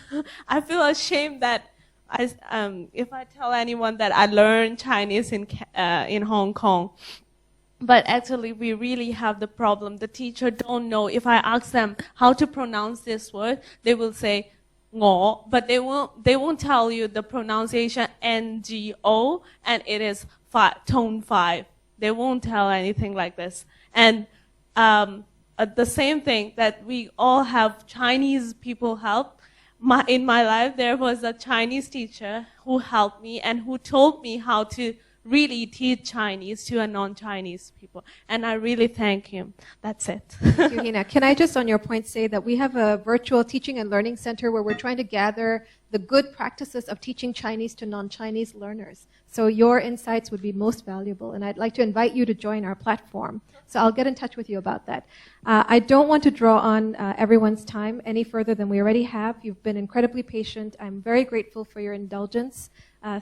I feel ashamed that if I tell anyone that I learned Chinese in Hong Kong. But actually, we really have the problem. The teacher don't know. If I ask them how to pronounce this word, they will say ngo, but they won't tell you the pronunciation ngo, and it is tone 5. They won't tell anything like this. And the same thing that we all have Chinese people help. In my life, there was a Chinese teacher who helped me and who told me how to really teach Chinese to a non-Chinese people. And I really thank him. That's it. Thank you, Hina. Can I just, on your point, say that we have a virtual teaching and learning center where we're trying to gather the good practices of teaching Chinese to non-Chinese learners. So your insights would be most valuable, and I'd like to invite you to join our platform. So I'll get in touch with you about that. I don't want to draw on everyone's time any further than we already have. You've been incredibly patient. I'm very grateful for your indulgence.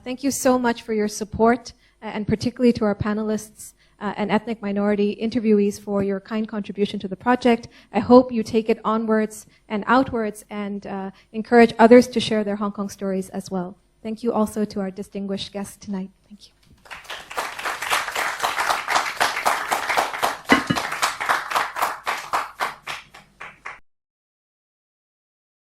Thank you so much for your support, and particularly to our panelists and ethnic minority interviewees for your kind contribution to the project. I hope you take it onwards and outwards and encourage others to share their Hong Kong stories as well. Thank you also to our distinguished guests tonight. Thank you.